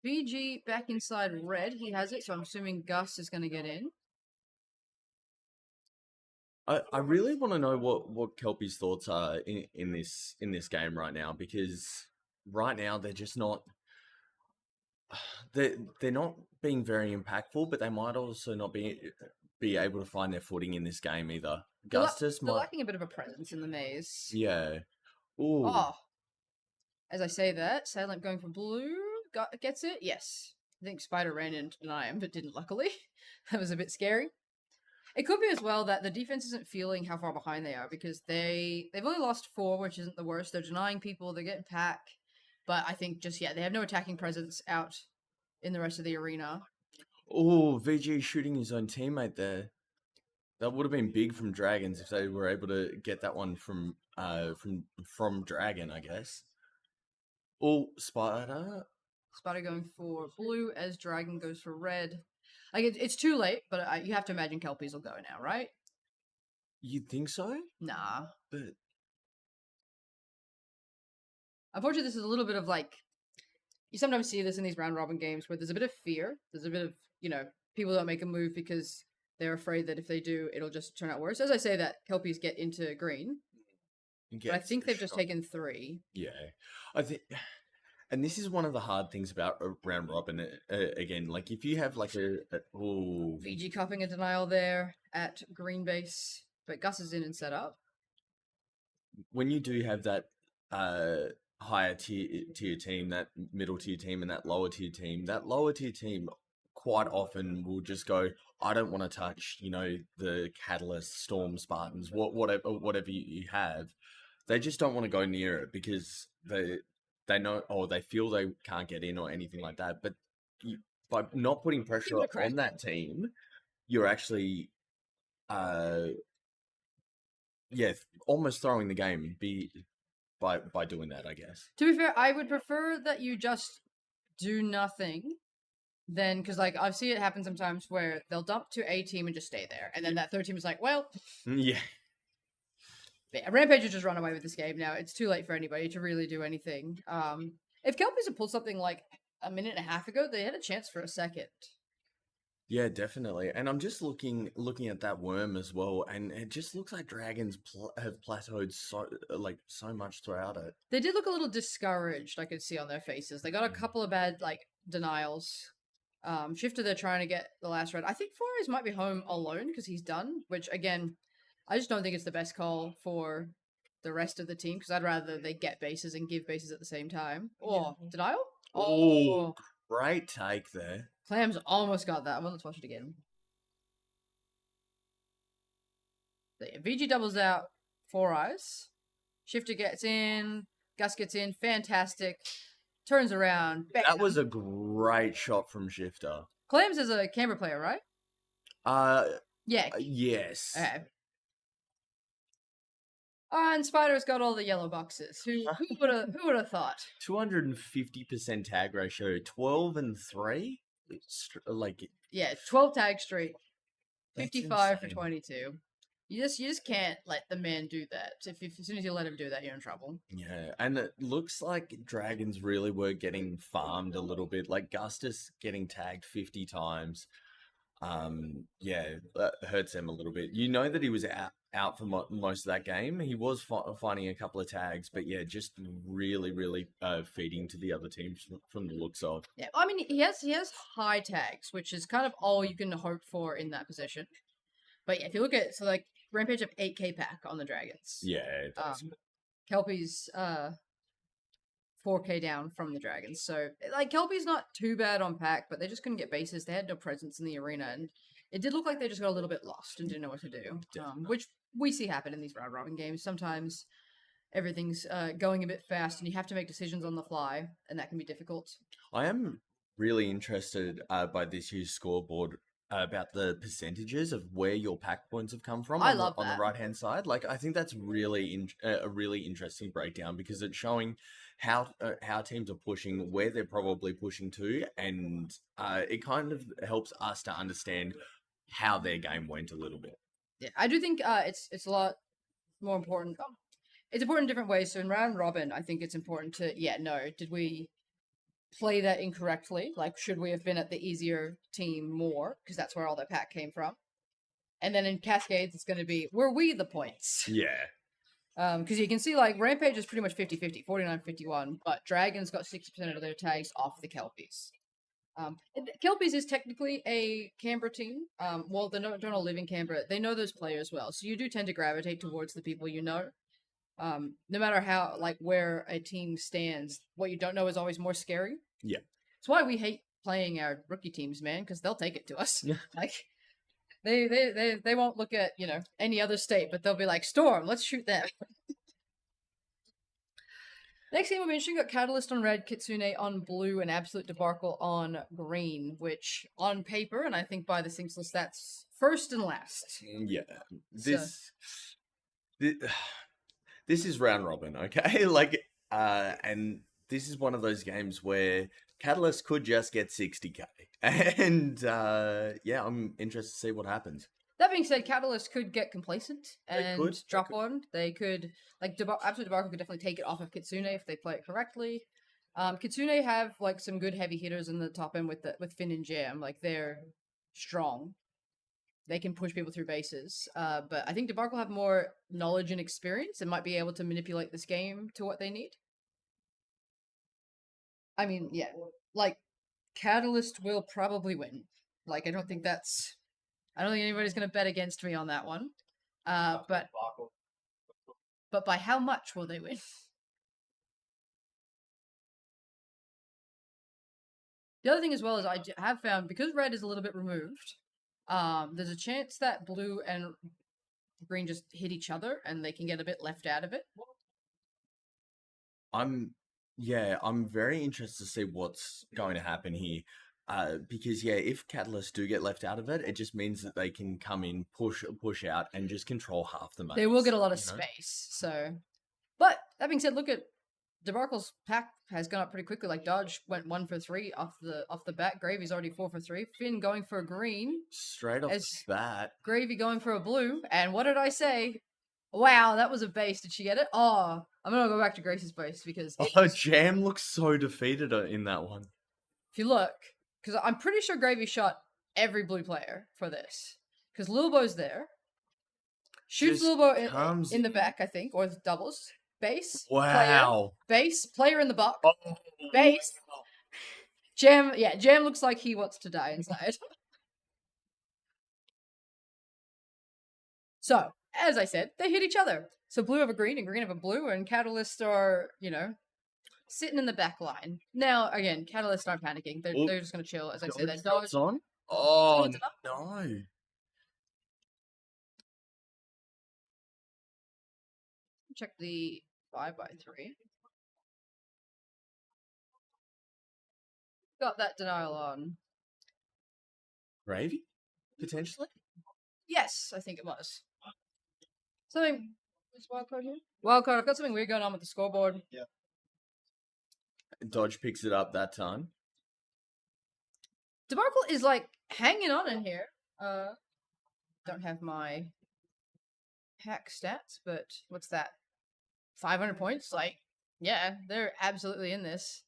BG back inside red. He has it, so I'm assuming Gus is going to get in. I really want to know what Kelpie's thoughts are in this game right now, because right now they're just not they're not being very impactful, but they might also not be able to find their footing in this game either. Gustus They're might, lacking a bit of a presence in the maze. yeah. Ooh. Oh, as I say that, Silent going for blue gets it. Yes, I think Spider ran in to deny him, but didn't. Luckily, that was a bit scary. It could be as well that the defense isn't feeling how far behind they are, because they've only lost 4, which isn't the worst. They're denying people, they're getting pack, but I think just they have no attacking presence out in the rest of the arena. Oh, VG shooting his own teammate there. That would have been big from Dragons if they were able to get that one from Dragon, I guess. Oh, Spider going for blue as Dragon goes for red. Like, it's too late, but you have to imagine Kelpies will go now, right? You'd think so? Nah. But Unfortunately, this is a little bit of, like... You sometimes see this in these round-robin games where there's a bit of fear. There's a bit of, people don't make a move because they're afraid that if they do, it'll just turn out worse. As I say that, Kelpies get into green. But I think they've just taken 3. Yeah. I think... And this is one of the hard things about a round robin. Again, like if you have like ooh, VG cupping a denial there at green base, but Gus is in and set up. when you do have that higher tier team, that middle tier team, and that lower tier team quite often will just go, I don't want to touch, the Catalyst, Storm, Spartans, whatever you have. They just don't want to go near it because they know, or they feel they can't get in or anything like that. But by not putting pressure it a crack. on that team, you're actually, almost throwing the game by doing that, I guess. To be fair, I would prefer that you just do nothing than, because like I've seen it happen sometimes where they'll dump to a team and just stay there, and then that third team is like, well, Yeah. Rampage has just run away with this game now. It's too late for anybody to really do anything. If Kelpies had pulled something like a minute and a half ago, they had a chance for a second. Yeah, definitely. And I'm just looking at that worm as well, and it just looks like dragons have plateaued so much throughout it. They did look a little discouraged, I could see on their faces. They got a couple of bad denials. Shifter, they're trying to get the last red. I think Flores might be home alone because he's done, which again, I just don't think it's the best call for the rest of the team because I'd rather they get bases and give bases at the same time. Or denial? Oh, great take there. Clams almost got that one. Let's watch it again. So, yeah, VG doubles out 4 eyes. Shifter gets in. Gus gets in. Fantastic. Turns around. Bam. That was a great shot from Shifter. Clams is a Canberra player, right? Yeah. Yes. Okay. And Spider's got all the yellow boxes. Who would have thought? 250% tag ratio, 12 and 3. Yeah, 12 tags straight, 55 for insane. 22. You just can't let the man do that. If as soon as you let him do that, you're in trouble. Yeah, and it looks like Dragons really were getting farmed a little bit. Like Gustus getting tagged 50 times. That hurts them a little bit. You know that he was out for most of that game. He was finding a couple of tags, but yeah, just really, really feeding to the other teams from the looks of. Yeah, I mean he has high tags, which is kind of all you can hope for in that position. But yeah, if you look at Rampage have 8k pack on the Dragons. Yeah, it does. Kelpies 4k down from the Dragons. So Kelpies not too bad on pack, but they just couldn't get bases. They had no presence in the arena, and it did look like they just got a little bit lost and didn't know what to do. Which we see happen in these round robin games. Sometimes everything's going a bit fast, and you have to make decisions on the fly, and that can be difficult. I am really interested by this year's scoreboard about the percentages of where your pack points have come from. I on love the that. right hand side. I think that's really a really interesting breakdown because it's showing how teams are pushing, where they're probably pushing to, and it kind of helps us to understand how their game went a little bit. Yeah, I do think it's a lot more important. It's important in different ways. So in round robin, I think it's important to did we play that incorrectly? Like, should we have been at the easier team more? Because that's where all their pack came from. And then in Cascades, it's going to be, were we the points? Yeah. Because you can see, Rampage is pretty much 50-50, 49-51, but Dragons got 60% of their tags off the Kelpies. Kelpies is technically a Canberra team. Well, they don't all live in Canberra. They know those players well, so you do tend to gravitate towards the people you know. No matter how, where a team stands, what you don't know is always more scary. Yeah. That's why we hate playing our rookie teams, man, because they'll take it to us. They won't look at, any other state, but they'll be like, Storm, let's shoot them. Next game will be interesting. Got Catalyst on red, Kitsune on blue, and Absolute Debacle on green, which on paper, and I think by the Sinks list, that's first and last. Yeah. This is round robin, okay? And this is one of those games where Catalyst could just get 60k. And I'm interested to see what happens. That being said, Catalyst could get complacent and drop one. They could, Absolute Debacle could definitely take it off of Kitsune if they play it correctly. Kitsune have some good heavy hitters in the top end with Finn and Jam. They're strong. They can push people through bases. But I think Debacle have more knowledge and experience and might be able to manipulate this game to what they need. I mean, yeah, like Catalyst will probably win. Like, I don't think anybody's gonna bet against me on that one. But by how much will they win? The other thing as well is have found, because red is a little bit removed, there's a chance that blue and green just hit each other and they can get a bit left out of it. I'm very interested to see what's going to happen here. Because if Catalysts do get left out of it, it just means that they can come in, push out, and just control half the maze. They will get a lot of space. So, but that being said, look at Debacle's pack has gone up pretty quickly. Like Dodge went 1 for 3 off the bat. Gravy's already 4 for 3. Finn going for a green straight off the bat. Gravy going for a blue. And what did I say? Wow, that was a base. Did she get it? Oh, I'm gonna go back to Grace's base because Jam looks so defeated in that one. If you look, because I'm pretty sure Gravy shot every blue player for this. Because Lilbo's there. Shoots Lilbo in the back, I think, or doubles. Base. Wow. Player, base. Player in the box. Oh. Base. Jam. Yeah, Jam looks like he wants to die inside. So, as I said, they hit each other. So blue have a green and green have a blue, and Catalyst are, sitting in the back line. Now, again, Catalyst aren't panicking. They're just going to chill. As I said, they're dodged. On? Oh, no. Check the 5x3. Got that denial on. Gravy? Potentially? Yes, I think it was. Something. What's wildcard here? Wildcard, I've got something weird going on with the scoreboard. Yeah. Dodge picks it up that time. Debacle is like hanging on in here. Don't have my hack stats, but what's that? 500 points? Like, yeah, they're absolutely in this.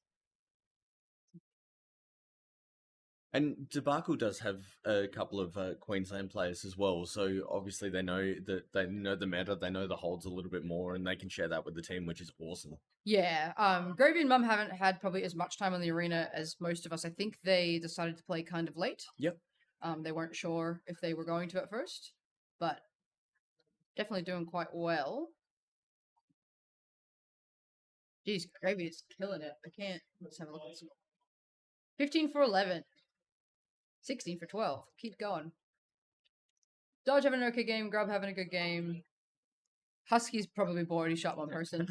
And Debacle does have a couple of Queensland players as well, so obviously they know the meta, they know the holds a little bit more, and they can share that with the team, which is awesome. Yeah, Gravy and Mum haven't had probably as much time on the arena as most of us. I think they decided to play kind of late. Yep. They weren't sure if they were going to at first, but definitely doing quite well. Jeez, Gravy is killing it. I can't. Let's have a look at this. 15 for 11. 16 for 12. Keep going. Dodge having an okay game. Grub having a good game. Husky's probably bored. He shot one person.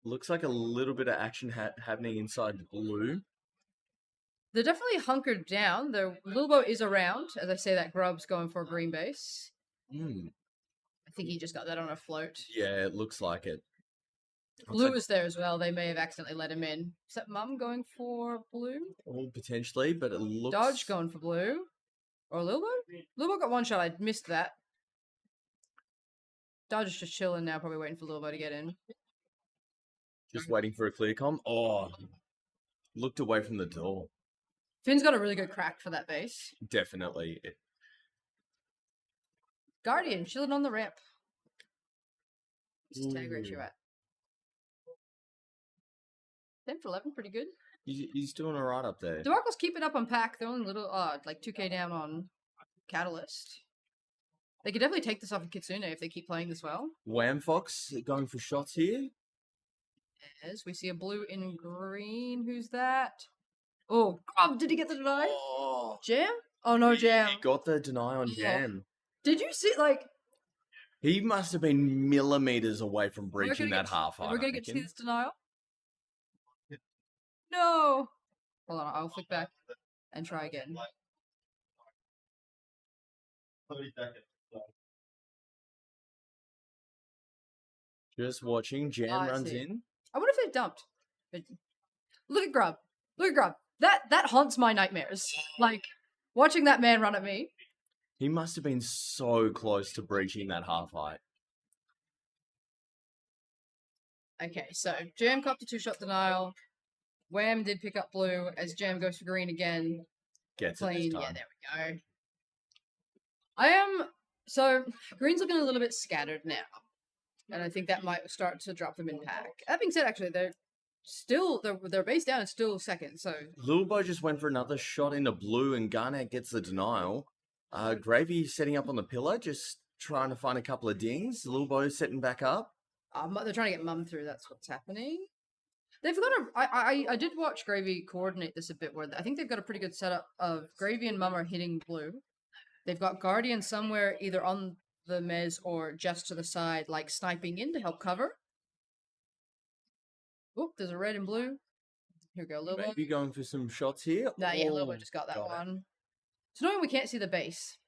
Looks like a little bit of action happening inside blue. They're definitely hunkered down. The Lilbo is around. As I say, that Grub's going for a green base. I think he just got that on a float. Yeah, it looks like it. Blue is there as well. They may have accidentally let him in. Is that Mum going for blue? Oh, potentially, but it looks... Dodge going for blue. Or Lilbo? Lilbo got one shot. I missed that. Dodge is just chilling now, probably waiting for Lilbo to get in. Just waiting for a clear comm. Oh, looked away from the door. Finn's got a really good crack for that base. Definitely. Guardian, chilling on the ramp. What's his tag ratio at? 10 for 11, pretty good. He's doing all right up there. Debacle's keeping up on pack. They're only little, like 2k down on Catalyst. They could definitely take this off of Kitsune if they keep playing this well. Wham Fox going for shots here. Yes, we see a blue in green. Who's that? Oh, did he get the deny? Oh. Jam? Oh, no, Jam. He got the deny on Jam. Did you see, like... He must have been millimeters away from breaching that half height. We're going to get to see this denial? No! Hold on, I'll flick back and try again. 30 seconds. Just watching. Jam runs in. I wonder if they dumped. Look at Grub. Look at Grub. That haunts my nightmares. Like, watching that man run at me. He must have been so close to breaching that half height. Okay, so Jam copped a 2-shot denial. Wham did pick up blue as Jam goes for green again. Gets Clean. it this time. Yeah, there we go. So, green's looking a little bit scattered now. And I think that might start to drop them in pack. That being said, actually, they're Still, their base down is still second. So Lilbo just went for another shot into blue, and Garnet gets the denial. Gravy setting up on the pillar, just trying to find a couple of dings. Lilbo setting back up. they're trying to get Mum through. That's what's happening. They've got a. I did watch Gravy coordinate this a bit. Where I think they've got a pretty good setup of Gravy and Mum are hitting blue. They've got Guardian somewhere either on the mez or just to the side, like sniping in to help cover. Oh, there's a red and blue. Here we go, Lilbo. Maybe going for some shots here. Nah, yeah, Oh, Lilbo just got that got it. one. So knowing we can't see the base.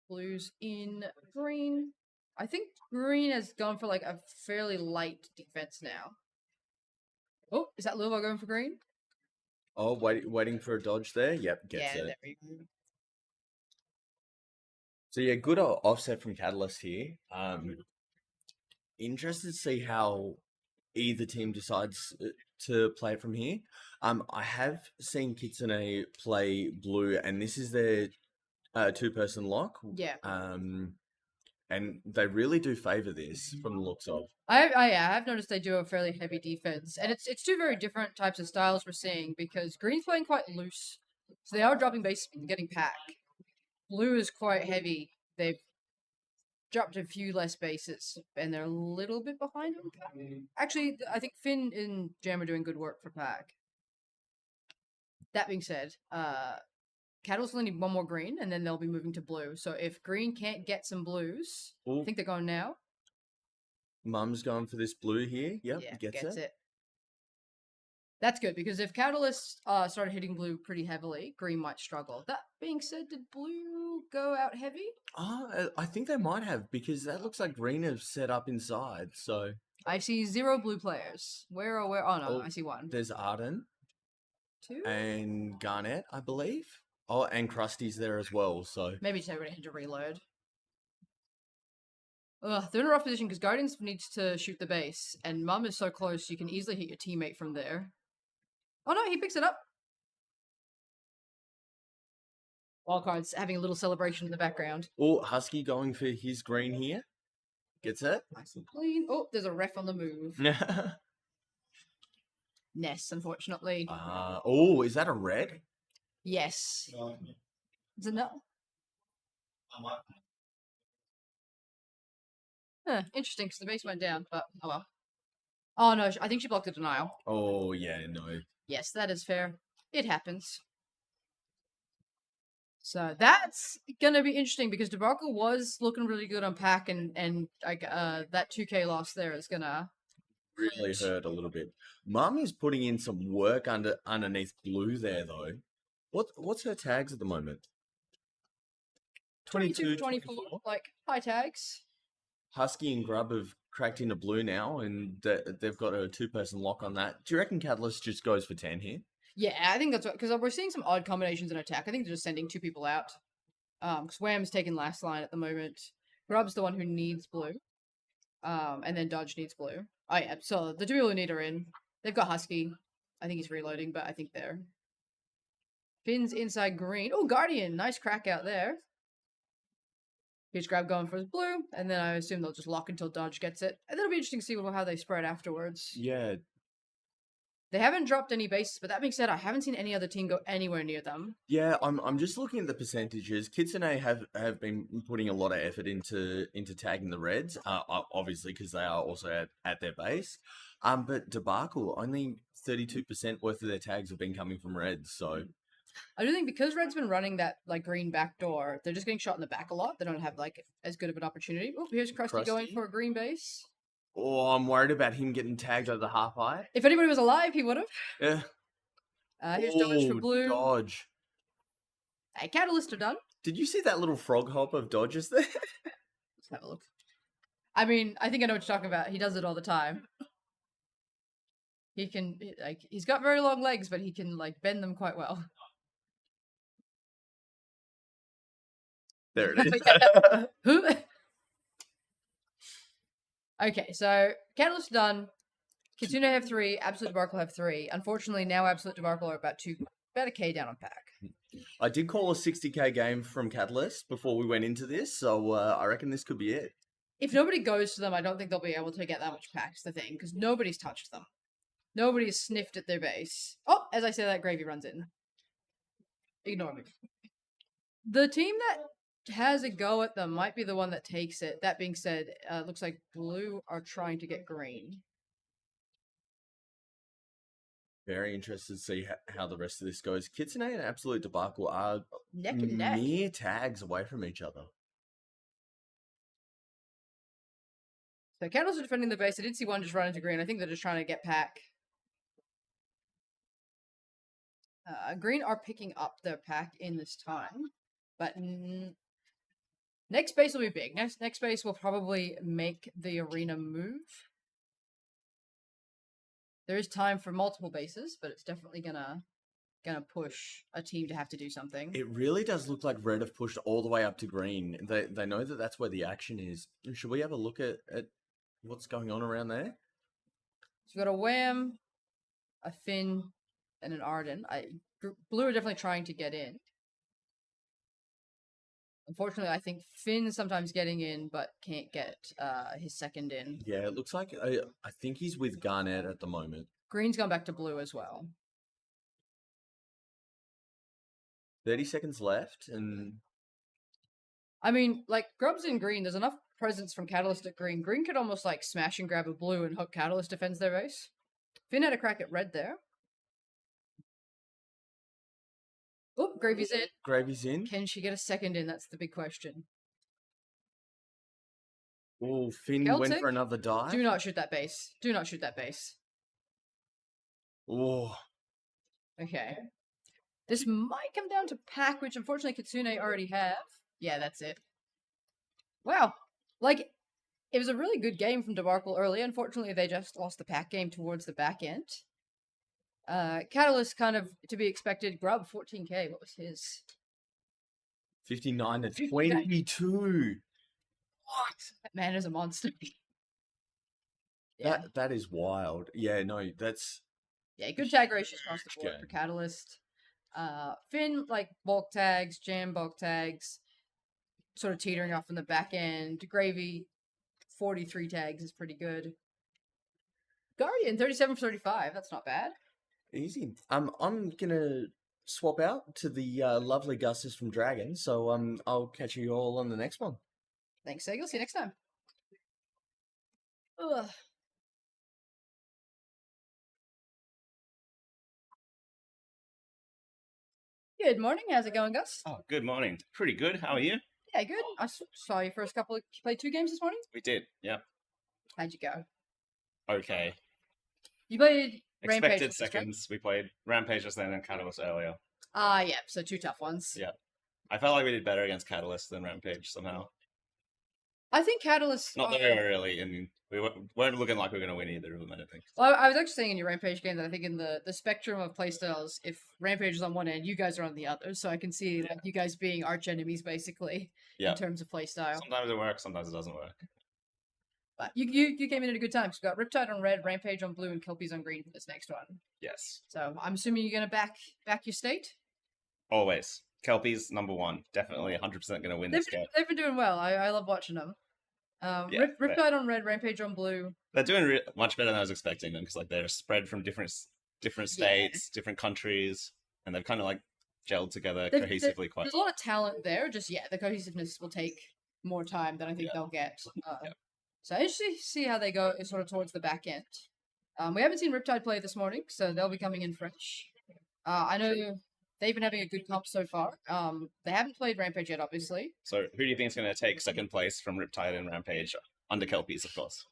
Blues in green. I think green has gone for like a fairly light defense now. Oh, is that Lilbo going for green? Oh, waiting for a dodge there. Yep, gets it. There we go. So yeah, good offset from Catalyst here. Interested to see how either team decides to play it from here. I have seen Kitsune play blue, and this is their two-person lock. Yeah. And they really do favor this from the looks of. I have noticed they do a fairly heavy defense, and it's two very different types of styles we're seeing because green's playing quite loose, so they are dropping base and getting pack. Blue is quite heavy. They've dropped a few less bases, and they're a little bit behind on pack. Actually, I think Finn and Jam are doing good work for pack. That being said, Catalyst only need one more green, and then they'll be moving to blue. So if green can't get some blues, Ooh. I think they're going now. Mum's going for this blue here. Yep, Yeah, gets it. That's good, because if Catalyst started hitting blue pretty heavily, green might struggle. That being said, did blue go out heavy? I think they might have, because that looks like green have set up inside. So I see 0 blue players. Where? Oh, no, I see 1. there's Arden 2? and Garnet, I believe. Oh, and Krusty's there as well. So Maybe just everybody had to reload. Ugh, they're in a rough position because Guardians needs to shoot the base, and Mum is so close you can easily hit your teammate from there. Oh no, he picks it up. Wildcard's having a little celebration in the background. oh, Husky going for his green here. Gets it. Nice and clean. Oh, there's a ref on the move. Ness, unfortunately. Oh, is that a red? Yes. Is it no? Interesting, because the base went down, but oh well. Oh no, I think she blocked the denial. Oh, yeah, no. Yes, that is fair. It happens. So that's gonna be interesting because Debacle was looking really good on pack, and like that 2K loss there is gonna Really hurt a little bit. Mum is putting in some work underneath blue there, though. What's her tags at the moment? 22, 24, 24. like high tags. Husky and Grub have cracked into blue now, and they've got a two-person lock on that. Do you reckon Catalyst just goes for 10 here? Yeah, I think that's what, because we're seeing some odd combinations in attack. I think they're just sending 2 people out. Because Wham's taking last line at the moment. Grub's the one who needs blue. And then Dodge needs blue. Oh yeah, so the 2 people who need are in. They've got Husky. I think he's reloading, but I think they're... Finn's inside green. Oh, Guardian! Nice crack out there. Here's Grab going for his blue, and then I assume they'll just lock until Dodge gets it. And that'll be interesting to see how they spread afterwards. Yeah. They haven't dropped any bases, but that being said, I haven't seen any other team go anywhere near them. Yeah, I'm just looking at the percentages. Kitsune have been putting a lot of effort into tagging the Reds, obviously because they are also at their base. But Debacle, only 32% worth of their tags have been coming from Reds, so... I do think because Red's been running that like green back door, they're just getting shot in the back a lot. They don't have like as good of an opportunity. Oh, here's Krusty going for a green base. Oh, I'm worried about him getting tagged over the half eye. If anybody was alive, he would have. Yeah. Here's Dodge for blue. Dodge. Hey, Catalyst are done. Did you see that little frog hop of Dodges there? Let's have a look. I mean, I think I know what you're talking about. He does it all the time. He can, like, he's got very long legs, but he can, like, bend them quite well. There it is. Okay, so Catalyst done. Kitsune have 3. Absolute Debacle have 3. Unfortunately, now Absolute Debacle are about a K down on pack. I did call a 60k game from Catalyst before we went into this, so I reckon this could be it. if nobody goes to them, I don't think they'll be able to get that much pack's the thing, because nobody's touched them. Nobody's sniffed at their base. Oh, as I say that, Gravy runs in. Ignore me. The team that has a go at them might be the one that takes it. That being said, looks like blue are trying to get green. Very interested to see how the rest of this goes. Kitsune and Absolute Debacle are Neck and neck. mere tags away from each other. So Candles are defending the base. I did see one just run into green. I think they're just trying to get pack. Green are picking up their pack in this time. But next base will be big. Next base will probably make the arena move. There is time for multiple bases, but it's definitely gonna push a team to have to do something. It really does look like red have pushed all the way up to green. They know that that's where the action is. Should we have a look at what's going on around there? So we've got a Wham, a Finn, and an Arden. Blue are definitely trying to get in. Unfortunately, I think Finn's sometimes getting in, but can't get his second in. Yeah, it looks like I think he's with Garnet at the moment. Green's gone back to blue as well. 30 seconds left, and I mean, like, Grub's in green. There's enough presence from Catalyst at green. Green could almost, like, smash and grab a blue and hope Catalyst defends their base. Finn had a crack at red there. Oh, Gravy's in. Gravy's in. Can she get a second in? That's the big question. Oh, Finn Celtic? went for another dive. Do not shoot that base. Do not shoot that base. Oh, Okay. This might come down to pack, which unfortunately Kitsune already have. Yeah, that's it. Wow. Like, it was a really good game from Debacle early. Unfortunately, they just lost the pack game towards the back end. Catalyst kind of to be expected. Grub 14k. What was his? 59 to 59. 22. What? That man is a monster. Yeah, That is wild. Yeah, no, that's yeah. Good tag ratios across the board game. for Catalyst. Finn like bulk tags, jam bulk tags, sort of teetering off in the back end. Gravy, 43 tags is pretty good. Guardian 37 for 35. That's not bad. easy. I'm gonna swap out to the lovely Gustus from Dragon. So I'll catch you all on the next one. Thanks, Sagel. See you next time. Ugh. Good morning. How's it going, Gus? Oh, good morning. Pretty good. How are you? Yeah, good. I saw you first couple of played 2 games this morning. We did. Yep. How'd you go? Okay. You played Rampage. Expected this week, right? seconds. We played Rampage just then and Catalyst earlier. Yeah. So 2 tough ones. Yeah. I felt like we did better against Catalyst than Rampage somehow. I think Catalyst. Not that we were really, and we weren't looking like we were going to win either of them, I don't think. Well, I was actually saying in your Rampage game that I think in the spectrum of playstyles, if Rampage is on one end, you guys are on the other. So I can see like, you guys being arch enemies basically Yeah. in terms of playstyle. Sometimes it works, sometimes it doesn't work. But you came in at a good time. So we got Riptide on red, Rampage on blue, and Kelpies on green for this next one. Yes. So I'm assuming you're gonna back your state. Always. Kelpies, number 1. Definitely 100% going to win this game. They've been doing well. I love watching them. Yeah, Riptide on red, Rampage on blue. They're doing much better than I was expecting them because like they're spread from different states, different countries, and they've kind of like gelled together cohesively quite. There's a lot of talent there. Just the cohesiveness will take more time than I think they'll get. So interesting to see how they go sort of towards the back end. We haven't seen Riptide play this morning, so they'll be coming in fresh. I know they've been having a good comp so far. They haven't played Rampage yet, obviously. So who do you think is going to take second place from Riptide and Rampage under Kelpies, of course?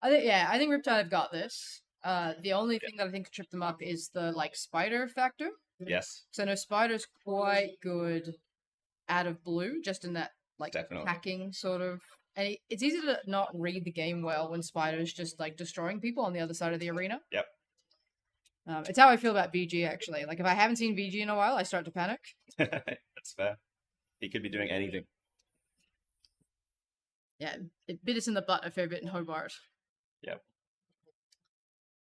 I think Riptide have got this. The only thing that I think could trip them up is the like spider factor. Yes. So I know Spider's quite good out of blue, just in that like Definitely. hacking sort of. And it's easy to not read the game well when Spider's just like destroying people on the other side of the arena. Yep. It's how I feel about VG actually. Like if I haven't seen VG in a while, I start to panic. That's fair. He could be doing anything. Yeah, it bit us in the butt a fair bit in Hobart. Yep.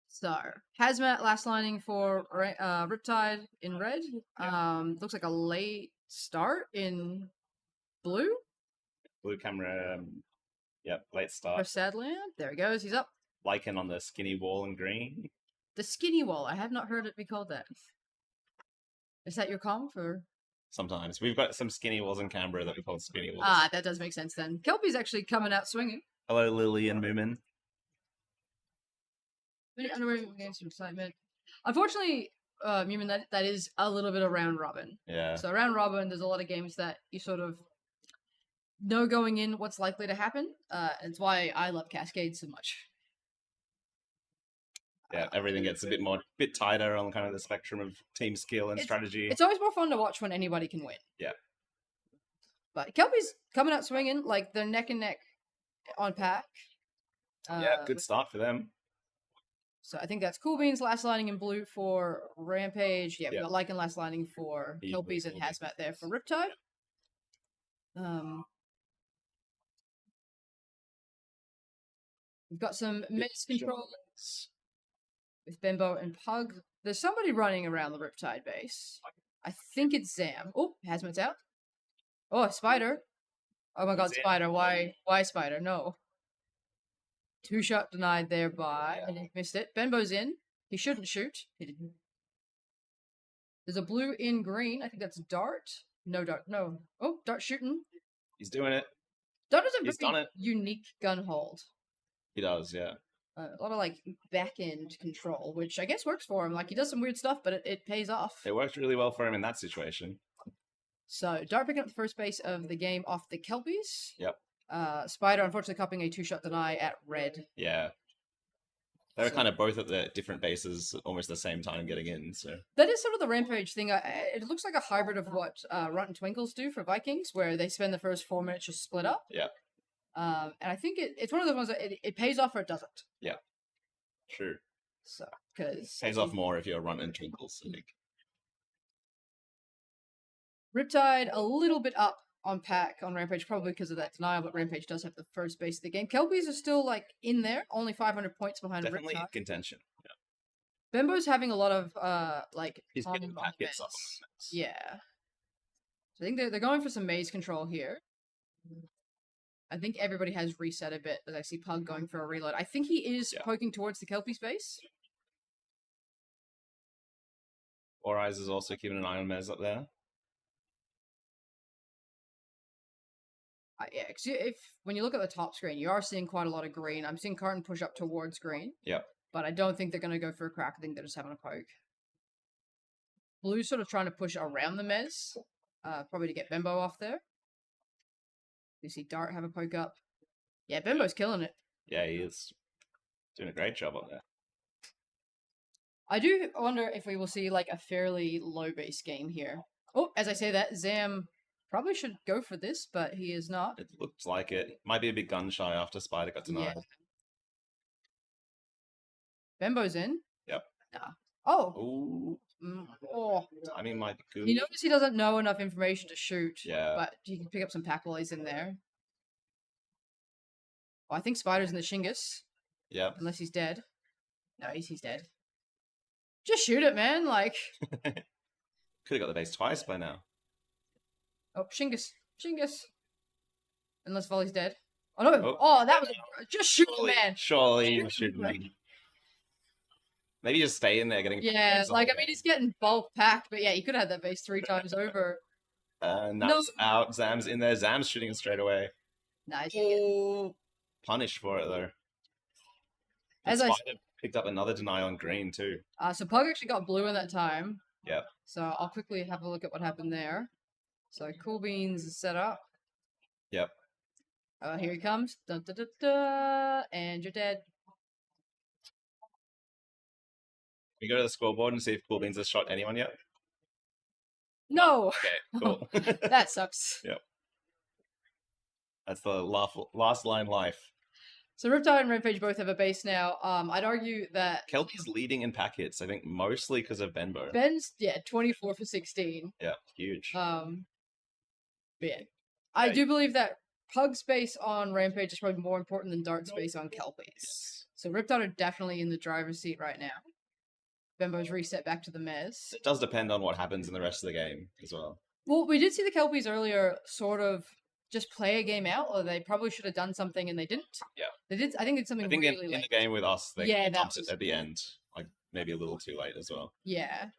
So, Hazmat last lining for Riptide in red. Yeah. Looks like a late start in blue. Blue camera. Yep, late For start. Sadland. There he goes. He's up. Lycan on the skinny wall in green. The skinny wall. I have not heard it be called that. Is that your comp or? Sometimes we've got some skinny walls in Canberra that we call skinny walls. Ah, that does make sense then. Kelpie's actually coming out swinging. Hello, Lily and Moomin. Many underrated games some excitement. Unfortunately, Mumin, that is a little bit of round robin. Yeah. So round robin, there's a lot of games that you sort of know going in what's likely to happen. It's why I love Cascade so much. Yeah, everything gets a bit tighter on kind of the spectrum of team skill and strategy. It's always more fun to watch when anybody can win. Yeah. But Kelpies coming out swinging, like they're neck and neck on pack. Yeah, good start for them. So I think that's Cool Beans last lining in blue for Rampage. Yeah, we got Lycan last lining for Kelpies and Hazmat there for Riptide. We've got some mix controls with Bembo and Pug. There's somebody running around the Riptide base. I think it's Zam. Oh, Hazmat's out. Oh, Spider. Oh my god, Spider. Why Spider? No. 2-shot denied there by... and he missed it. Benbo's in. He shouldn't shoot. He didn't. There's a blue in green. I think that's Dart. No, Dart. No. Oh, Dart shooting. He's doing it. Dart has a very unique gun hold. He does, yeah. A lot of, like, back-end control, which I guess works for him. Like, he does some weird stuff, but it pays off. It worked really well for him in that situation. So, Dart picking up the first base of the game off the Kelpies. Yep. Spider, unfortunately, copying a 2-shot deny at red. Yeah. They were kind of both at the different bases almost the same time getting in, so... That is sort of the Rampage thing. It looks like a hybrid of what Runt and Twinkles do for Vikings, where they spend the first 4 minutes just split up. Yeah. And I think it's one of those ones that it pays off or it doesn't. Yeah. True. So, because... Pays off more if you're Runt and Twinkles, I think. Riptide a little bit up on pack on Rampage, probably because of that denial, but Rampage does have the first base of the game. Kelpies are still, like, in there, only 500 points behind Definitely Riptide. in contention. Yeah. Bembo's having a lot of, like... He's getting packets up. Yeah. So I think they're going for some maze control here. I think everybody has reset a bit, as I see Pug going for a reload. I think he is poking towards the Kelpie space. Four Eyes is also keeping an eye on Mez up there. Yeah, because when you look at the top screen, you are seeing quite a lot of green. I'm seeing Carton push up towards green. Yep. But I don't think they're going to go for a crack. I think they're just having a poke. Blue's sort of trying to push around the Mez, probably to get Bembo off there. You see Dart have a poke up. Yeah, Bembo's killing it. Yeah, he is doing a great job up there. I do wonder if we will see like a fairly low base game here. Oh, as I say that, Zam probably should go for this, but he is not. It looks like it. Might be a bit gun shy after Spider got denied. Yeah. Bembo's in. Yep. Nah. Oh. Ooh. Oh. Timing might be good. You notice he doesn't know enough information to shoot. Yeah. But he can pick up some pack while he's in there. Oh, I think Spider's in the Shingus. Yep. Unless he's dead. No, he's dead. Just shoot it, man. Like. Could have got the base twice by now. Oh, Shingus. Unless Volley's dead. Oh, no. Oh, that was... Just shoot it, man. Surely he was shooting me. Maybe just stay in there getting... Yeah, like, I mean, he's getting bulk packed, but yeah, he could have had that base 3 times over. Nuts out. Zam's in there. Zam's shooting him straight away. Nice. Oh, punished for it, though. And Spider picked up another deny on green, too. So Pug actually got blue in that time. Yep. So I'll quickly have a look at what happened there. So Cool Beans is set up. Yep. Here he comes. Dun, dun, dun, dun, and you're dead. We go to the scoreboard and see if Cool Beans has shot anyone yet. No. Okay, cool. That sucks. Yep. That's the last line life. So Riptide and Rampage both have a base now. I'd argue that Kelpie's leading in pack hits, I think mostly because of Benbo. Ben's 24 for 16. Yeah, huge. But yeah. I do believe that Pug space on Rampage is probably more important than Dart space on Kelpies. So Riptide are definitely in the driver's seat right now. Bembo's reset back to the Mez. It does depend on what happens in the rest of the game as well. Well, we did see the Kelpies earlier sort of just play a game out, or they probably should have done something and they didn't. Yeah. They did. I think it's something I think really in late. the game with us, they Yeah, that dumped was- it at the end, like maybe a little too late as well. Yeah.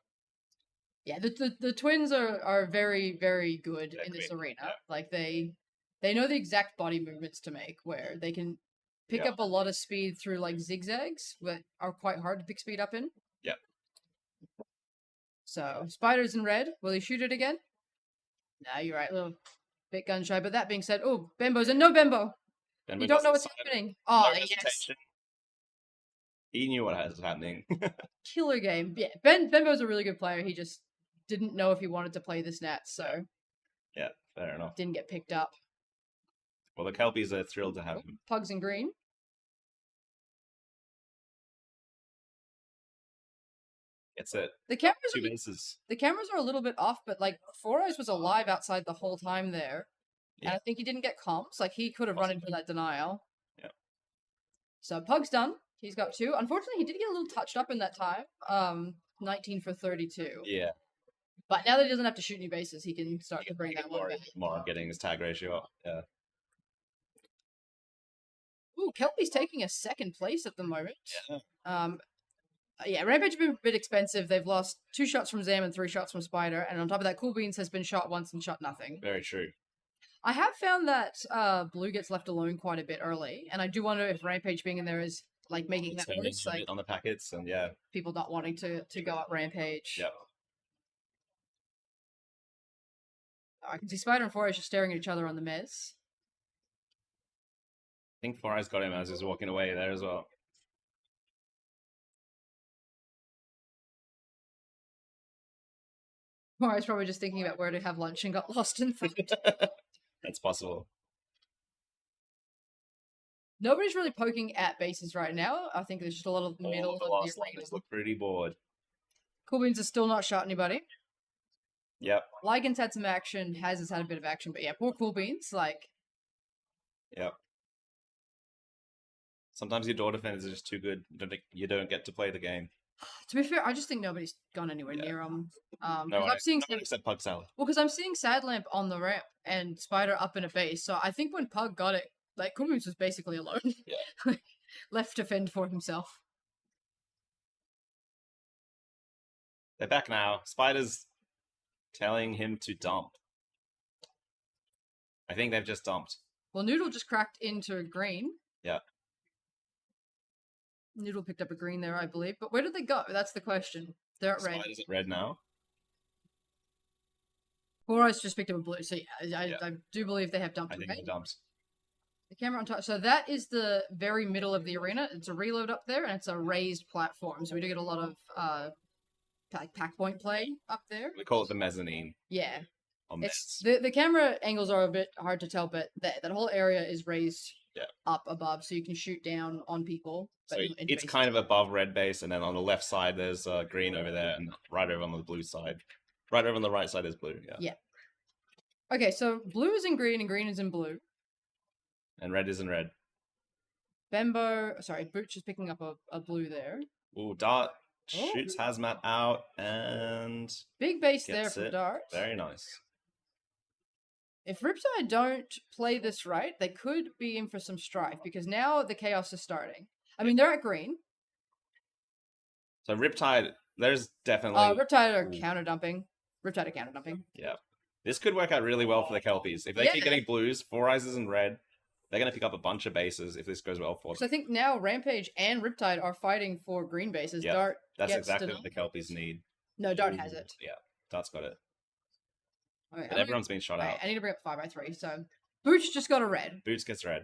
Yeah, the twins are very, very good They're in this quick, arena. yeah. Like they know the exact body movements to make, where they can pick Yeah. up a lot of speed through like zigzags that are quite hard to pick speed up in. Yeah. So Spider's in red. Will he shoot it again? Nah, you're right. A little bit gun shy. But that being said, oh, Bembo's in. No Bembo. Then You we don't got know what's Simon. happening. No Oh, yes. hesitation. He knew what was happening. Killer game. Yeah, Bembo's a really good player. He just didn't know if he wanted to play this Nats, so Yeah, fair enough. didn't get picked up. Well, the Kelpies are thrilled to have him. Pugs in green. It's it. The cameras, Two are, bases. the cameras are a little bit off, but like Four Eyes was alive outside the whole time there, and Yeah. I think he didn't get comps. Like he could have run into that denial. Yeah. So Pug's done. He's got 2. Unfortunately, he did get a little touched up in that time. 19 for 32. Yeah. But now that he doesn't have to shoot any bases, he can start He to can bring make that it one more, back. more on getting his tag ratio up. Yeah. Ooh, Kelpie's taking a second place at the moment. Yeah. Yeah, Rampage have been a bit expensive. They've lost 2 shots from Zam and 3 shots from Spider, and on top of that, Cool Beans has been shot once and shot nothing. Very true. I have found that Blue gets left alone quite a bit early, and I do wonder if Rampage being in there is like making that Turning worse, a like bit on the packets, and yeah. people not wanting to go up Rampage. Yep. I can see Spider and Four Eyes just staring at each other on the mez. I think Four Eyes got him as he was walking away there as well. Four Eyes probably just thinking about where to have lunch and got lost in front. That's possible. Nobody's really poking at bases right now. I think there's just a lot of All middle of the of last the arena. liners look pretty bored. Cool Beans has still not shot anybody. Yep. Lycan's had some action, has had a bit of action, but yeah, poor Cool Beans, like, Yep. Sometimes your door defenders are just too good. You don't get to play the game. to be fair, I just think nobody's gone anywhere Yeah. near them. No one, I'm seeing no one except Pug Salad. well, because I'm seeing Sad Lamp on the ramp and Spider up in a base, so I think when Pug got it, like, Cool Beans was basically alone. Yeah. Left to fend for himself. They're back now. Spider's telling him to dump. I think they've just dumped. Well, Noodle just cracked into green. Yeah. Noodle picked up a green there, I believe. But where did they go? That's the question. They're at red. Spider's at red now. Four Eyes just picked up a blue. So yeah, Yeah. I do believe they have dumped I think red. they dumped. The camera on top. So that is the very middle of the arena. It's a reload up there, and it's a raised platform. So we do get a lot of pack point play up there. We call it the mezzanine. Yeah. On It's Mez. the camera angles are a bit hard to tell, but that whole area is raised Yeah. up above, so you can shoot down on people. So but in it's bases. kind of above red base, and then on the left side there's green over there, and right over on the blue side. Right over on the right side is blue, yeah. Okay, so blue is in green and green is in blue. And red is in red. Booch is picking up a blue there. Ooh, Dart Oh. shoots Hazmat out, and Big base there Gets for it. Dart. very nice. If Riptide don't play this right, they could be in for some strife, because now the chaos is starting. I mean, they're at green. So Riptide, there's definitely... Riptide are Ooh. counter dumping. Riptide are counter dumping. Yeah. This could work out really well for the Kelpies. If they keep Yeah. getting blues, Four Eyes is in red, they're going to pick up a bunch of bases if this goes well for So them. I think now Rampage and Riptide are fighting for green bases. Yeah, Dart That's gets exactly denied. what the Kelpies need. No, Dart has it. Yeah, Dart's got it. Okay, But everyone's been shot out. I need to bring up 5x3. So Booch just got a red. Boots gets red.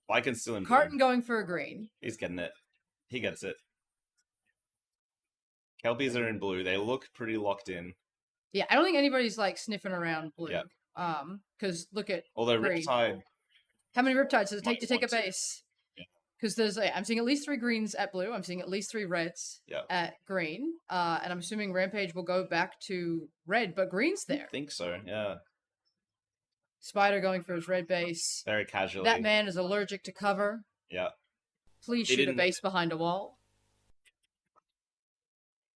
Lycan's still in blue. Carton going for a green. He's getting it. He gets it. Kelpies are in blue. They look pretty locked in. Yeah, I don't think anybody's like sniffing around blue. Yeah. Because look at Although Green. Riptide, how many Riptides does it take Might to take a want to. base? Yeah. Because I'm seeing at least 3 greens at blue. I'm seeing at least 3 reds Yeah. at green. And I'm assuming Rampage will go back to red, but green's I there. think so, yeah. Spider going for his red base. Very casually. That man is allergic to cover. Yeah. Please He shoot a didn't- base behind a wall.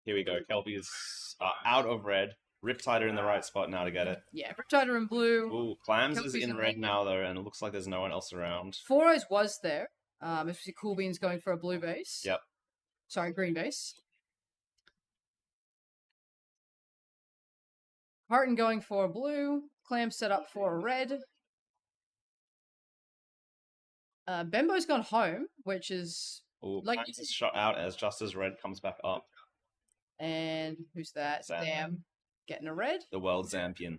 Here we go. Kelpies are out of red. Riptide are in the right spot now to get it. Yeah, Riptide are in blue. Ooh, Clams is Kelpies in in red red. now though, and it looks like there's no one else around. Four Eyes was there. If we see Cool Beans going for a blue base. Yep. Sorry, green base. Hearton going for blue. Clam set up for red. Bembo's gone home, which is Ooh, like- Clams is shot out as just as red comes back up. and who's that? Zam. Damn, getting a red. The world champion.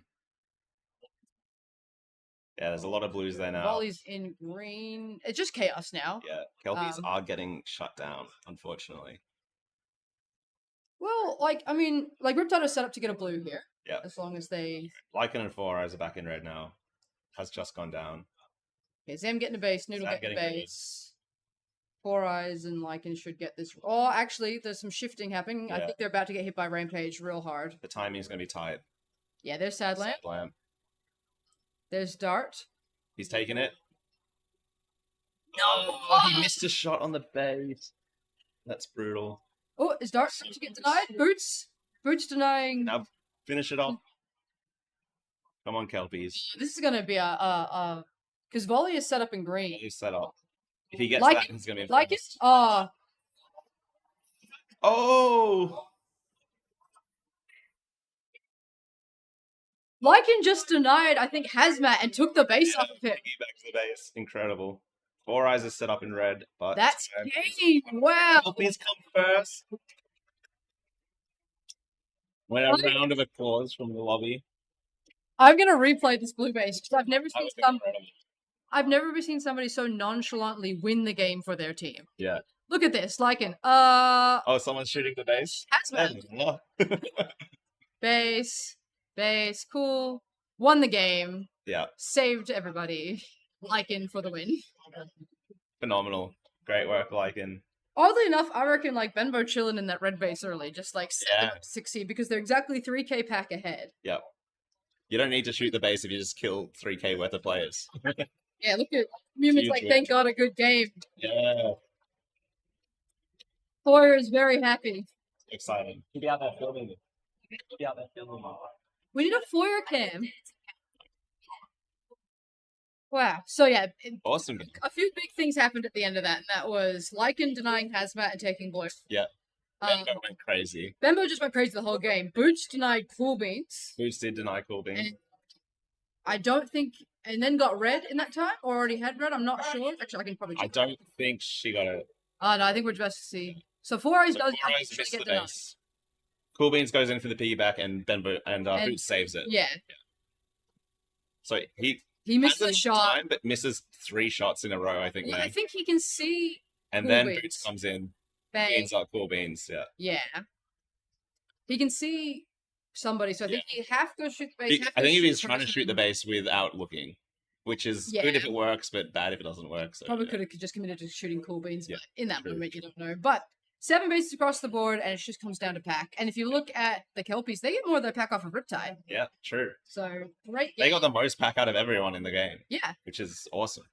Yeah, there's a lot of blues there now. Volley's in green. It's just chaos now. Yeah, Kelpies Um, are getting shut down, unfortunately. Well, like I mean, like Riptide is set up to get a blue here. Yeah. As long as they. Lycan and Four Eyes are back in red now. Has just gone down. Okay, Zam getting a base. Noodle Zam getting a getting a base. Four Eyes and Lycan should get this. Oh, actually, there's some shifting happening. I Yeah. think they're about to get hit by Rampage real hard. The timing is going to be tight. Yeah, there's Sadlamp. Lamp. There's Dart. He's taking it. No! Oh, he missed a shot on the base. That's brutal. Oh, is Dart to get denied? Boots? Boots denying. Now finish it off. Come on, Kelpies. This is going to be a because Volley is set up in green. He's set up. If he gets Like that, it- he's going to be Like it? Oh, Oh! Lycan just denied, I think, Hazmat and took the base off of him. Back to the base. Incredible. Four Eyes is set up in red, but That's game. Wow. Kelpies come first. When a Like- round of applause from the lobby. I'm gonna replay this blue base because I've never That seen was somebody. incredible. I've never seen somebody so nonchalantly win the game for their team. Yeah. Look at this, Lycan. Oh, someone's shooting the base? Hazmat. Base, cool. Won the game. Yeah, Saved everybody. Lycan for the win. phenomenal. Great work, Lycan. Oddly enough, I reckon like Benbow chilling in that red base early, just like set them Yeah. up to succeed because they're exactly 3k pack ahead. You don't need to shoot the base if you just kill 3k worth of players. Yeah, look at Mumin's Huge like, win. thank God, a good game. Yeah, Foyer is very happy. exciting. Be out there filming it. Be out there filming it. We need a Foyer cam. Wow. So yeah, Awesome. a few big things happened at the end of that, and that was Lycan denying Hazmat and taking blue. Yeah. Um, Benbo went crazy. Bembo just went crazy the whole game. Boots denied Cool Beans. Boots did deny Cool Bean. And I don't think, and then got red in that time, or already had red. I'm not sure. Actually, I can probably I check. don't think she got it. Oh no, I think we're just to see. So Four Eyes So does Four Eyes actually missed the get denied. base. Cool Beans goes in for the piggyback, and Benbo and And- Boots saves it. Yeah, So he he missed the has shot. time, but misses 3 shots in a row. I think. Yeah, now. I think he can see. And Cool then Beans. Boots comes in, Bang. beans up Cool Beans. Yeah. Yeah. He can see somebody, so I think he have to shoot the base. have I think if shoot he's trying to shoot the person. base without looking, which is good if Yeah. it works, but bad if it doesn't work. So Probably yeah. could have just committed to shooting Cool Beans, Yeah, but in that true. moment you don't know. But 7 bases across the board, and it just comes down to pack. And if you look at the Kelpies, they get more of their pack off of Riptide. Yeah, true. So great. They got the most pack out of everyone in the game, Yeah. which is awesome.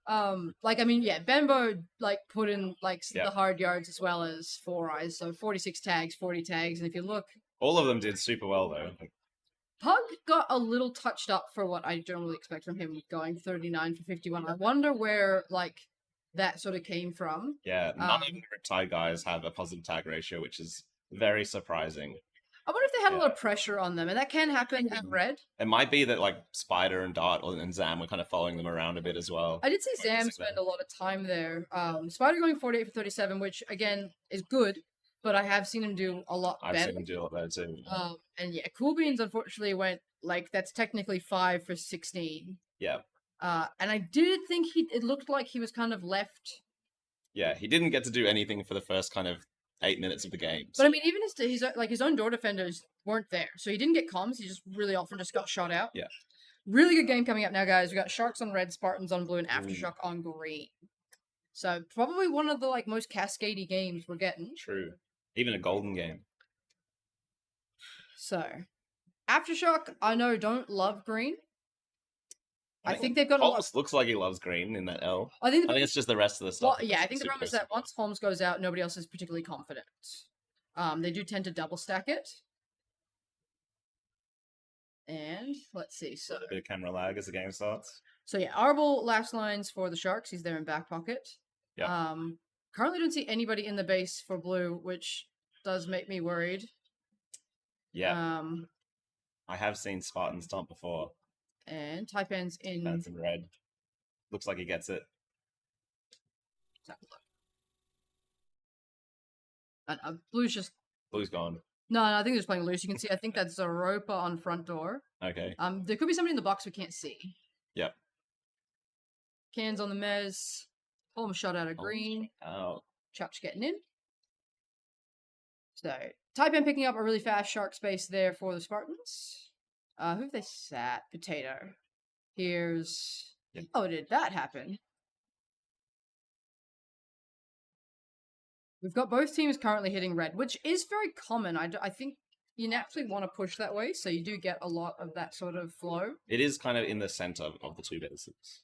Like I mean, yeah, Benbow like put in like Yeah. the hard yards as well as Four Eyes. So 46 tags, 40 tags, and if you look, All of them did super well though. Like, Pug got a little touched up for what I generally expect from him, going 39 for 51. I wonder where like that sort of came from. yeah, none Um, of the Riptide guys have a positive tag ratio, which is very surprising. I wonder if they had a Yeah. lot of pressure on them, and that can happen at red. It might be that like Spider and Dart and Zam were kind of following them around a bit as well. I did see Like, Zam missing spend them. a lot of time there. Spider going 48 for 37, which again is good, but I have seen him do a lot I've better. seen them do a lot better too. And yeah, Cool Beans unfortunately went like that's technically 5 for 16. Yeah. And I did think it looked like he was kind of left. Yeah, he didn't get to do anything for the first kind of 8 minutes of the game. But I mean, even his own door defenders weren't there, so he didn't get comms. He just really often just got shot out. Yeah. Really good game coming up now, guys. We got Sharks on red, Spartans on blue, and Aftershock on green. So probably one of the like most cascadey games we're getting. True. Even a golden game. So Aftershock, I know don't love green. I think they've got a lot. Holmes looks like he loves green in that L. I think I think it's just the rest of the stuff. well, yeah, I that's think the super problem is that simple. once Holmes goes out, nobody else is particularly confident. They do tend to double stack it. And let's see. So, A bit of camera lag as the game starts. yeah, Arbol last lines for the Sharks. He's there in back pocket. Yeah. Currently don't see anybody in the base for blue, which does make me worried. Yeah. I have seen Spartans stomp before. And Taipan's in. That's in red. Looks like he gets it. Blue's just. Blue's gone. No, I think they're just playing loose. You can see, I think that's Zeropa on front door. Okay. There could be somebody in the box we can't see. Yep. Cans on the mez. Holmes shot out of green. Oh. Chuck's getting in. So, Taipan picking up a really fast shark space there for the Spartans. Who have they sat? Potato. Here's... Yep. Oh, did that happen? We've got both teams currently hitting red, which is very common. I think you naturally want to push that way, so you do get a lot of that sort of flow. It is kind of in the center of the two bases.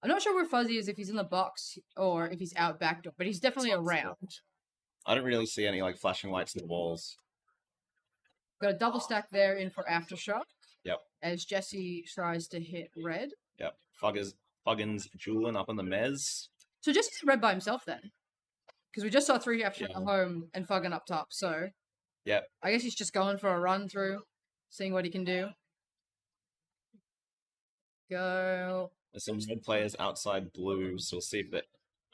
I'm not sure where Fuzzy is, if he's in the box or if he's out back door, but he's definitely around. I don't really see any like flashing lights in the walls. Got a double stack there in for Aftershock. Yep. As Jesse tries to hit red. Yep. Fuggins Julian up on the mez. So Jesse's red by himself then. Because we just saw 3 Aftershock at home and Fuggin up top, so... Yep. I guess he's just going for a run through, seeing what he can do. Go. There's some red players outside blue, so we'll see if that...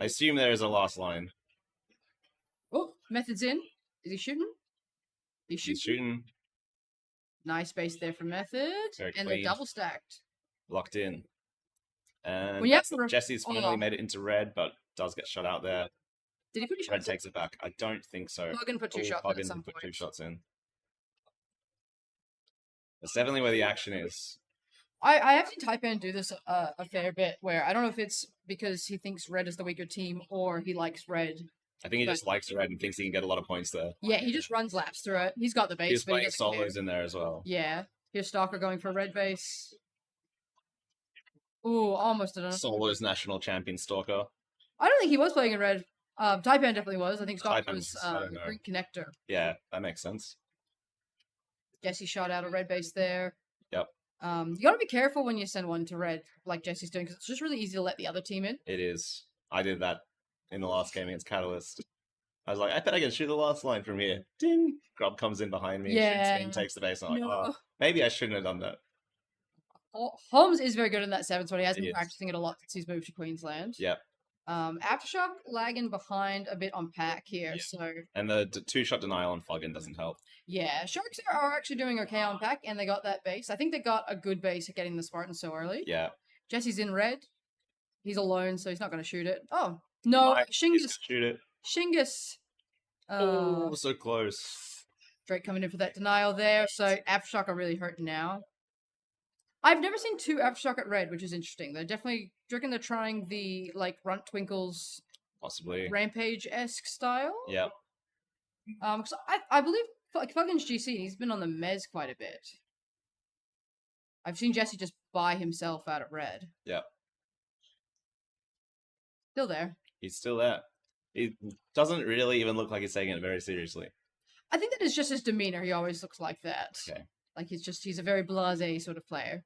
I assume there is a last line. Oh, Method's in. Is he shooting? He's He's shooting. shooting. Nice base there for Method. Very and clean. they're double stacked. Locked in. And Well, you have to Jesse's finally oh. made it into red, but does get shot out there. Did he put his Red shots in? takes it back. I don't think so. Fuggin put 2 Oh, shots in at Fuggin some put point. 2 shots in. That's definitely where the action is. I have seen Taipan do this a fair bit, where I don't know if it's because he thinks red is the weaker team or he likes red. I think he But- just likes red and thinks he can get a lot of points there. Yeah, he just runs laps through it. He's got the base, He's but he playing doesn't care. solos in there as well. Yeah. Here's Stalker going for red base. Ooh, almost did it. Solos national champion Stalker. I don't think he was playing in red. Taipan definitely was. I think Stalker Taipan was was, I don't know. green connector. Yeah, that makes sense. Jesse shot out a red base there. Yep. You gotta be careful when you send one to red, like Jesse's doing, because it's just really easy to let the other team in. It is. I did that in the last game against Catalyst. I was like, I bet I can shoot the last line from here. Ding! Grub comes in behind me, Yeah. shoots me, and takes the base. I'm like, No. oh, maybe I shouldn't have done that. Holmes is very good in that 7 spot. He has He been is. practicing it a lot since he's moved to Queensland. Yep. Aftershock lagging behind a bit on pack here, Yeah. so And the 2-shot denial on Fuggin doesn't help. yeah, Sharks are actually doing okay on pack, and they got that base. I think they got a good base at getting the Spartans so early. Yeah. Jesse's in red. He's alone, so he's not going to shoot it. Oh, no, He's gonna Shingus. shoot it. Shingus. Oh, so close. Drake coming in for that denial there, so Aftershock are really hurt now. I've never seen 2 Aftershock at red, which is interesting. They're definitely, do you reckon they're trying the, like, Runt Twinkles Possibly. Rampage-esque style? Yep. Because I believe Fuggin's GC, he's been on the mez quite a bit. I've seen Jesse just buy himself out at red. Yep. Still there. He's still there. He doesn't really even look like he's taking it very seriously. I think that is just his demeanor. He always looks like that. Okay. Like he's a very blasé sort of player.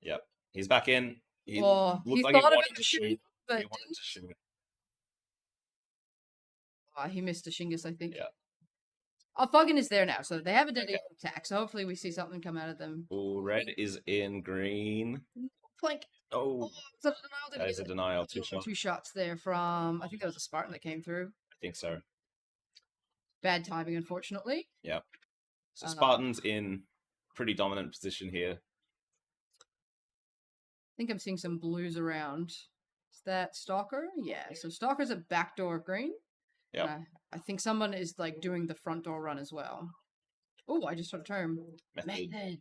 He's back in. He Oh, looked he like he thought about wanted to shoot. But He wanted to shoot. he missed a Shingus, I think. Yeah. Oh, Fuggin is there now, so they have a dead attack. So hopefully we see something come out of them. Oh, red is in green. Plank. Oh, Oh, is that a denial? Did that he is a get it? denial. 2-shot. 2 shots there from, I think that was a Spartan that came through. I think so. Bad timing, unfortunately. So Spartans in pretty dominant position here. I think I'm seeing some blues around. Is that Stalker? Yeah, so Stalker's a backdoor of green. Yep. I think someone is like doing the front door run as well. Oh, I just heard a term. Method. Method.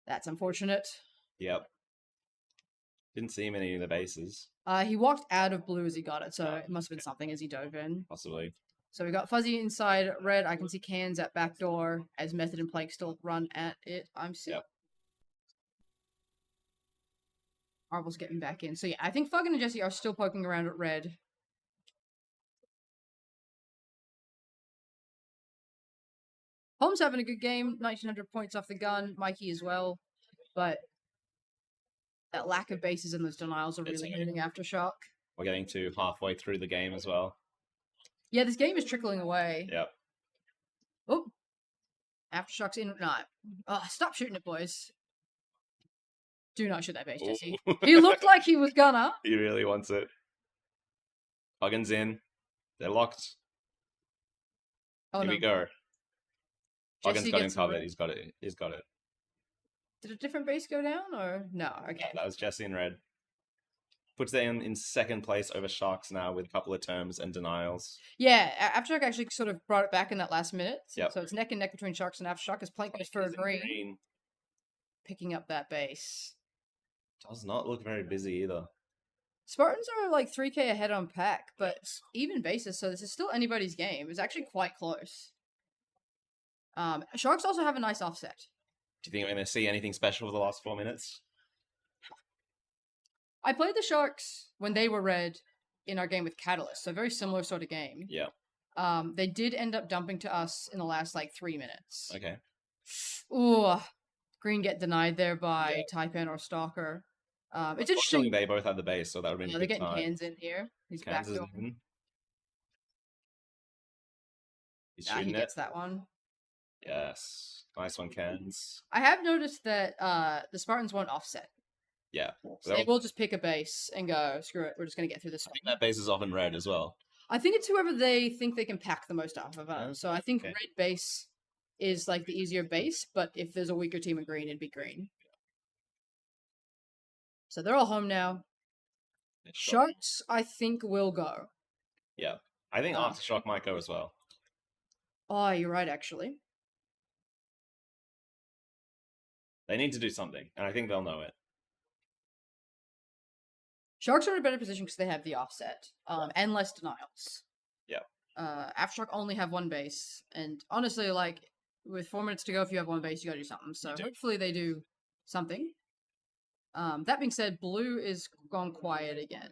That's unfortunate. Yep. Didn't see him in any of the bases, He walked out of blue as he got it, so Oh, it must have been something as he dove in. possibly. So we got Fuzzy inside red. I can see Cans at back door as Method and Plank still run at it. I'm sick. Yep. Marvel's getting back in. So yeah, I think Fuggin and Jesse are still poking around at red. Holmes having a good game, 1900 points off the gun, Mikey as well, but that lack of bases in those denials are It's really hurting. hurting Aftershock. We're getting to halfway through the game as well. Yeah, this game is trickling away. Yep. Oh, Aftershock's in. No, stop shooting it, boys. Do not shoot that base, Jesse. Ooh. He looked like he was gonna. He really wants it. Huggins in. They're locked. Oh Here no. we go. Huggins Jesse got him gets covered. red. He's got it. He's got it. Did a different base go down or no? Okay. That was Jesse in red. Puts them in second place over Sharks now with a couple of terms and denials. Yeah, Aftershock actually sort of brought it back in that last minute. Yep. So it's neck and neck between Sharks and Aftershock as Plank goes for a He's in green, picking up that base. Does not look very busy either. Spartans are like 3k ahead on pack, but even bases, so this is still anybody's game. It's actually quite close. Sharks also have a nice offset. Do you think we're going to see anything special for the last 4 minutes? I played the Sharks when they were red in our game with Catalyst, so very similar sort of game. Yeah. They did end up dumping to us in the last like 3 minutes. Okay. Ooh, green get denied there by Taipan or Stalker. It's Unfortunately, interesting. they both had the base, so that would have been Yeah, a they're good getting time. hands in here. He's Cans back is to in. He's he shooting it. gets that one. Yes. Nice one, Cans. I have noticed that the Spartans won't offset. Yeah. So they will just pick a base and go, screw it, we're just going to get through this I one. think that base is often red as well. I think it's whoever they think they can pack the most off of. Oh, So I think okay. red base is like the easier base, but if there's a weaker team in green, it'd be green. So they're all home now. Sharks, I think, will go. Yeah. I think Oh. Aftershock might go as well. Oh, you're right, actually. They need to do something, and I think they'll know it. Sharks are in a better position because they have the offset and less denials. Yeah. Aftershock only have one base, and honestly, like with 4 minutes to go, if you have one base, you gotta do something. So do. hopefully they do something. That being said, blue is gone quiet again.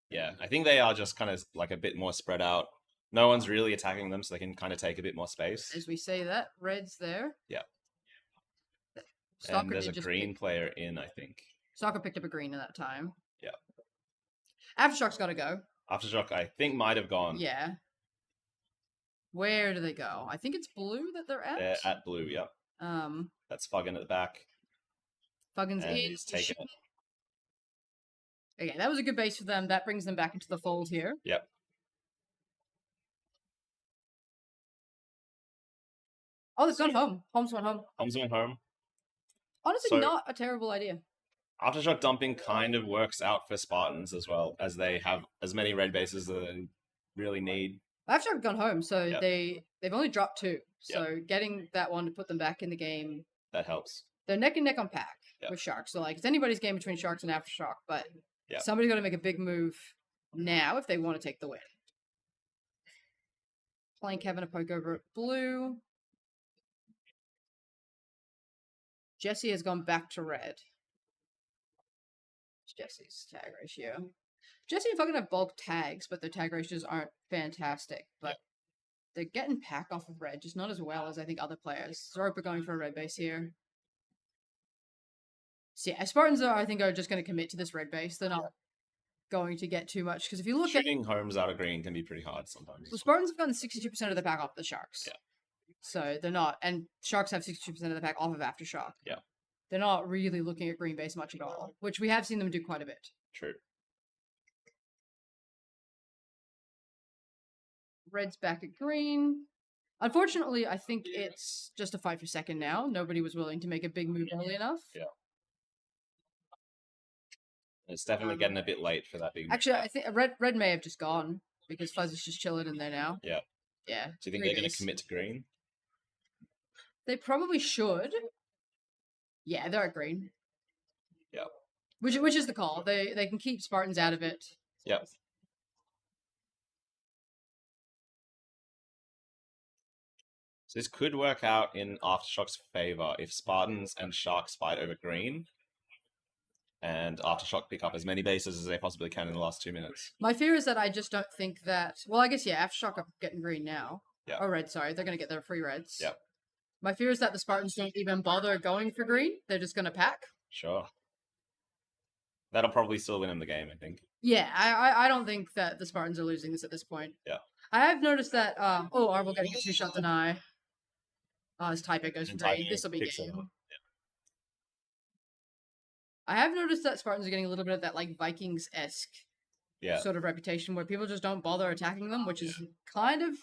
Yeah, I think they are just kind of like a bit more spread out. No one's really attacking them, so they can kind of take a bit more space. As we say that, red's there. Yeah. And Stalker there's a did just green pick- player in, I think. Stalker picked up a green in that time. Yeah. Aftershock's got to go. Aftershock, I think, might have gone. Yeah. Where do they go? I think it's blue that they're at. They're at blue, yeah. That's Fuggin at the back. Fuggins And in. he's taking it. Okay, that was a good base for them. That brings them back into the fold here. Yep. Oh, it's gone home. Holmes went home. Holmes went home. Honestly, So- not a terrible idea. Aftershock dumping kind of works out for Spartans as well, as they have as many red bases as they really need. Aftershock have gone home, so Yep. they've only dropped 2. So getting that one to put them back in the game, That helps. they're neck and neck on pack Yep. with Sharks. So like it's anybody's game between Sharks and Aftershock, but Yep. somebody's got to make a big move now if they want to take the win. Playing Kevin a poke over at blue. Jesse has gone back to red. It's Jesse's tag ratio. Jesse and fucking have bulk tags, but their tag ratios aren't fantastic. But they're getting pack off of red, just not as well as I think other players. Zoropa going for a red base here. So yeah, Spartans are, I think, are just going to commit to this red base. They're not going to get too much because if you look at Shooting homes out of green can be pretty hard sometimes. the Spartans have gotten 62% of the pack off the Sharks. Yeah. So they're not, and Sharks have 62% of the pack off of Aftershock. Yeah. They're not really looking at green base much at all, which we have seen them do quite a bit. True. Red's back at green. Unfortunately, I think it's just a fight for second now. Nobody was willing to make a big move early enough. Yeah. It's definitely getting a bit late for that big. Actually, I think red may have just gone because Fuzz is just chilling in there now. Yeah. Yeah. Do you think green they're going base. to commit to green? They probably should. Yeah, they're at green. Yeah. Which is the call. They can keep Spartans out of it. Yep. So this could work out in Aftershock's favor if Spartans and Sharks fight over green, and Aftershock pick up as many bases as they possibly can in the last 2 minutes. My fear is that I just don't think that. Well, I guess yeah, Aftershock are getting green now. Yeah. Or red, sorry. They're going to get their free reds. Yep. My fear is that the Spartans don't even bother going for green. They're just going to pack. Sure. That'll probably still win him the game, I think. Yeah, I don't think that the Spartans are losing this at this point. Yeah. I have noticed that, Arbol getting a 2-shot deny. His type goes for And 3. Type This will be picks game. him. I have noticed that Spartans are getting a little bit of that, like, Vikings-esque Yeah. sort of reputation where people just don't bother attacking them, which is kind of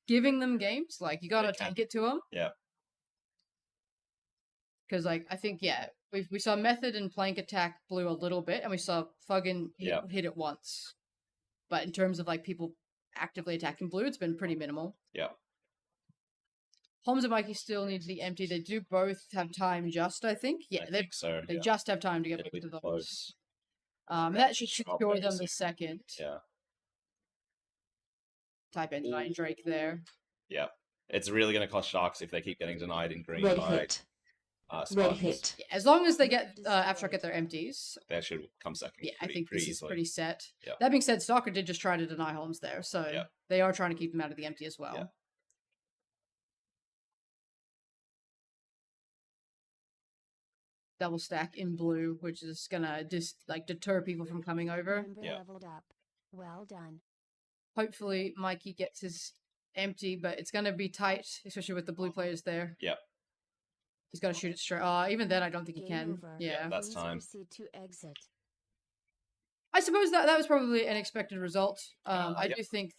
giving them games. Like, you gotta tank it to them. Yeah. Because, like, I think, we saw Method and Plank attack blue a little bit, and we saw Fuggin hit it once. But in terms of, like, people actively attacking blue, it's been pretty minimal. Yeah. Holmes and Mikey still need to be empty. They do both have time just, I think. Yeah, I think so. they yeah. just have time to get It'll both be of those. close. That should Shot secure them base. the second. Yeah. Type in Giant Drake there. Yeah. It's really going to cost Sharks if they keep getting denied in green Red by hit. Red Spartans. hit. Yeah, as long as they get Aftershock get their empties, That should come second. yeah, I think this is easily. pretty set. Yeah. That being said, Stalker did just try to deny Holmes there, so Yeah. they are trying to keep him out of the empty as well. Yeah. Double stack in blue, which is gonna just like deter people from coming over. Member Yeah. leveled up. Well done. Hopefully, Mikey gets his empty, but it's gonna be tight, especially with the blue players there. Yeah. He's got to shoot it straight. Even then, I don't think he Game can. over. Yeah. That's Please time. proceed to exit. I suppose that was probably an expected result. I yeah. do think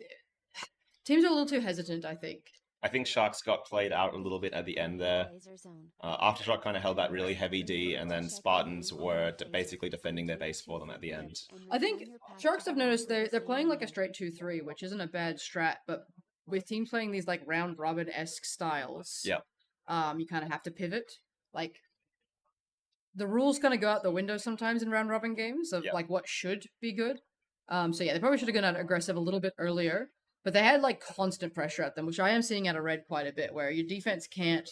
teams are a little too hesitant, I think. I think Sharks got played out a little bit at the end there. Laser zone. Aftershock kind of held that really heavy D, and then Spartans were basically defending their base for them at the end. I think Sharks, I've noticed they're playing like a straight 2-3, which isn't a bad strat, but with teams playing these like round robin-esque styles, Yeah. you kind of have to pivot. Like, the rules kind of go out the window sometimes in round robin games of Yeah. like what should be good. So yeah, they probably should have gone out aggressive a little bit earlier, but they had like constant pressure at them, which I am seeing out of red quite a bit, where your defense can't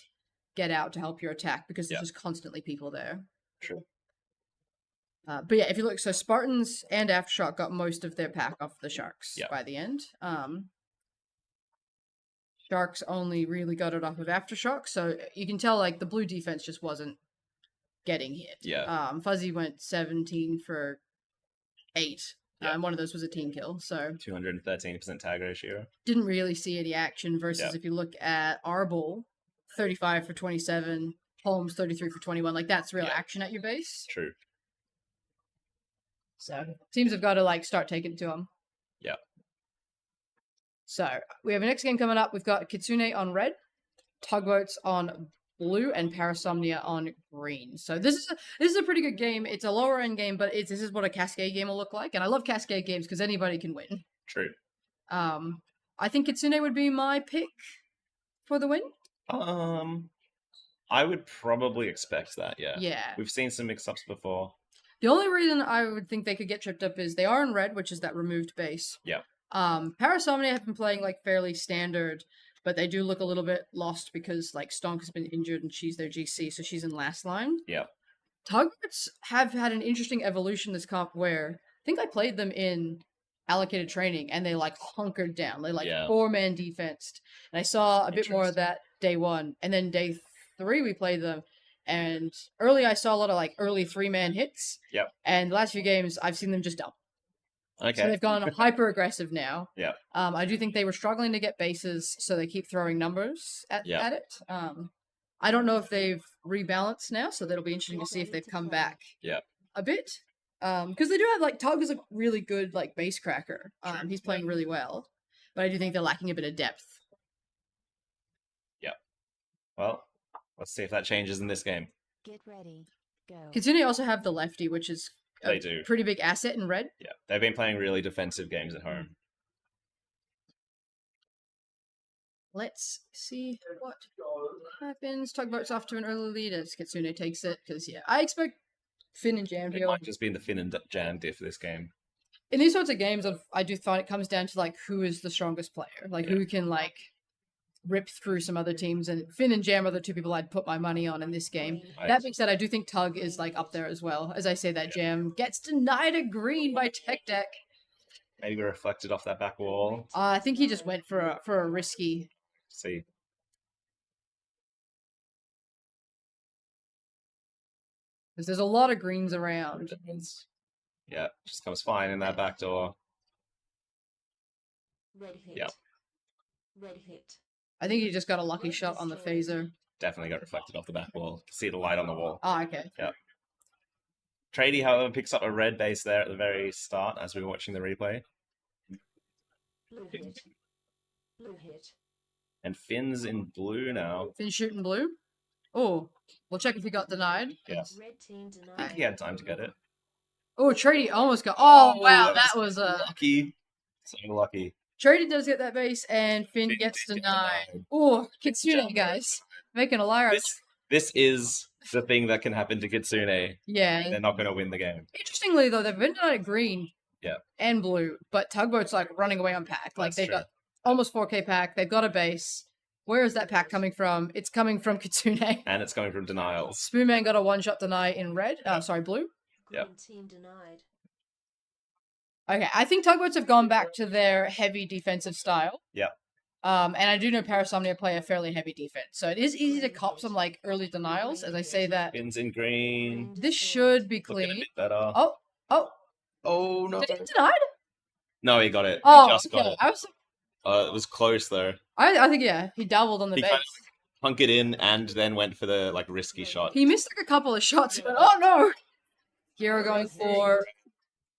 get out to help your attack because there's Yeah. just constantly people there. True. But yeah, if you look, so Spartans and Aftershock got most of their pack off the Sharks Yeah. by the end. Sharks only really got it off of Aftershock, so you can tell like the blue defense just wasn't getting hit. Yeah. Fuzzy went 17 for 8. Yeah. And one of those was a team kill, so 213% tag ratio. didn't really see any action. Versus Yeah. if you look at Arbol, 35 for 27, Holmes 33 for 21. Like that's real Yeah. action at your base. True. So teams have got to like start taking it to them. Yeah. So we have a next game coming up. We've got Kitsune on red, Tugboats on blue, and Parasomnia on green. So this is a pretty good game. It's a lower end game, but this is what a Cascade game will look like. And I love Cascade games because anybody can win. True. I think Kitsune would be my pick for the win. I would probably expect that, yeah. Yeah. We've seen some mix-ups before. The only reason I would think they could get tripped up is they are in red, which is that removed base. Yeah. Parasomnia have been playing like fairly standard, but they do look a little bit lost because like Stonk has been injured and she's their GC, so she's in last line. Yeah. Tugboats have had an interesting evolution this comp where I think I played them in allocated training and they like hunkered down. They like Yeah. 4-man defensed. And I saw a bit more of that day 1. And then day 3 we played them. And early I saw a lot of like early 3-man hits. Yep. And the last few games I've seen them just dump. Okay. So they've gone hyper aggressive now. Yeah. I do think they were struggling to get bases, so they keep throwing numbers at Yeah. it. I don't know if they've rebalanced now, so that'll be interesting to see if they've come back Yeah. a bit. Because they do have like Tug is a really good like base cracker. Sure. He's playing really well, but I do think they're lacking a bit of depth. Well, let's see if that changes in this game. Get ready. Go. Kitsune also have the lefty, which is a They do. pretty big asset in red. Yeah. They've been playing really defensive games at home. Let's see what happens. Tugboats off to an early lead as Kitsune takes it, because yeah, I expect Finn and Jam to It go. might just be in the Finn and Jam diff this game. In these sorts of games, I do find it comes down to like who is the strongest player, like who can like rip through some other teams. And Finn and Jam are the two people I'd put my money on in this game. That being said, I do think Tug is like up there as well. As I say that, Jam gets denied a green by Tech Deck. Maybe reflected off that back wall. I think he just went for a risky See. Because there's a lot of greens around. Yeah, just comes fine in that back door. Red hit. Yep. Red hit. I think he just got a lucky shot on the phaser. Definitely got reflected off the back wall. See the light on the wall. Oh, okay. Trady, however, picks up a red base there at the very start as we were watching the replay. Blue hit. Blue hit. And Finn's in blue now. Finn shooting blue. Oh, we'll check if he got denied. Yeah. Red team I think denied. he had time to get it. Oh, Trady almost got. Oh, Oh, wow, that that was Lucky. So lucky. Trady does get that base, and Finn Finn gets did get denied. denied. Oh, Kitsune, job. guys. Making a liar. This is the thing that can happen to Kitsune. Yeah. They're not going to win the game. Interestingly, though, they've been denied green Yeah. and blue, but Tugboat's like running away on pack. Like, That's they've true. got almost 4K pack. They've got a base. Where is that pack coming from? It's coming from Kitsune. And it's coming from denials. Spoonman got a one-shot deny in red. Sorry, blue. Yep. Green team denied. Okay, I think Tugboats have gone back to their heavy defensive style. Yep. And I do know Parasomnia play a fairly heavy defense, so it is easy to cop some like early denials. As I say that, Finn's in green. this should be Looking a clean. bit better. Oh, Oh, no. did he get denied? No, he got it. Oh, He just got okay. it. I was, It was close, though. I think yeah, he doubled on the He base. kind of hunk it in and then went for the like risky shot. He missed like a couple of shots, but oh no! Hero going for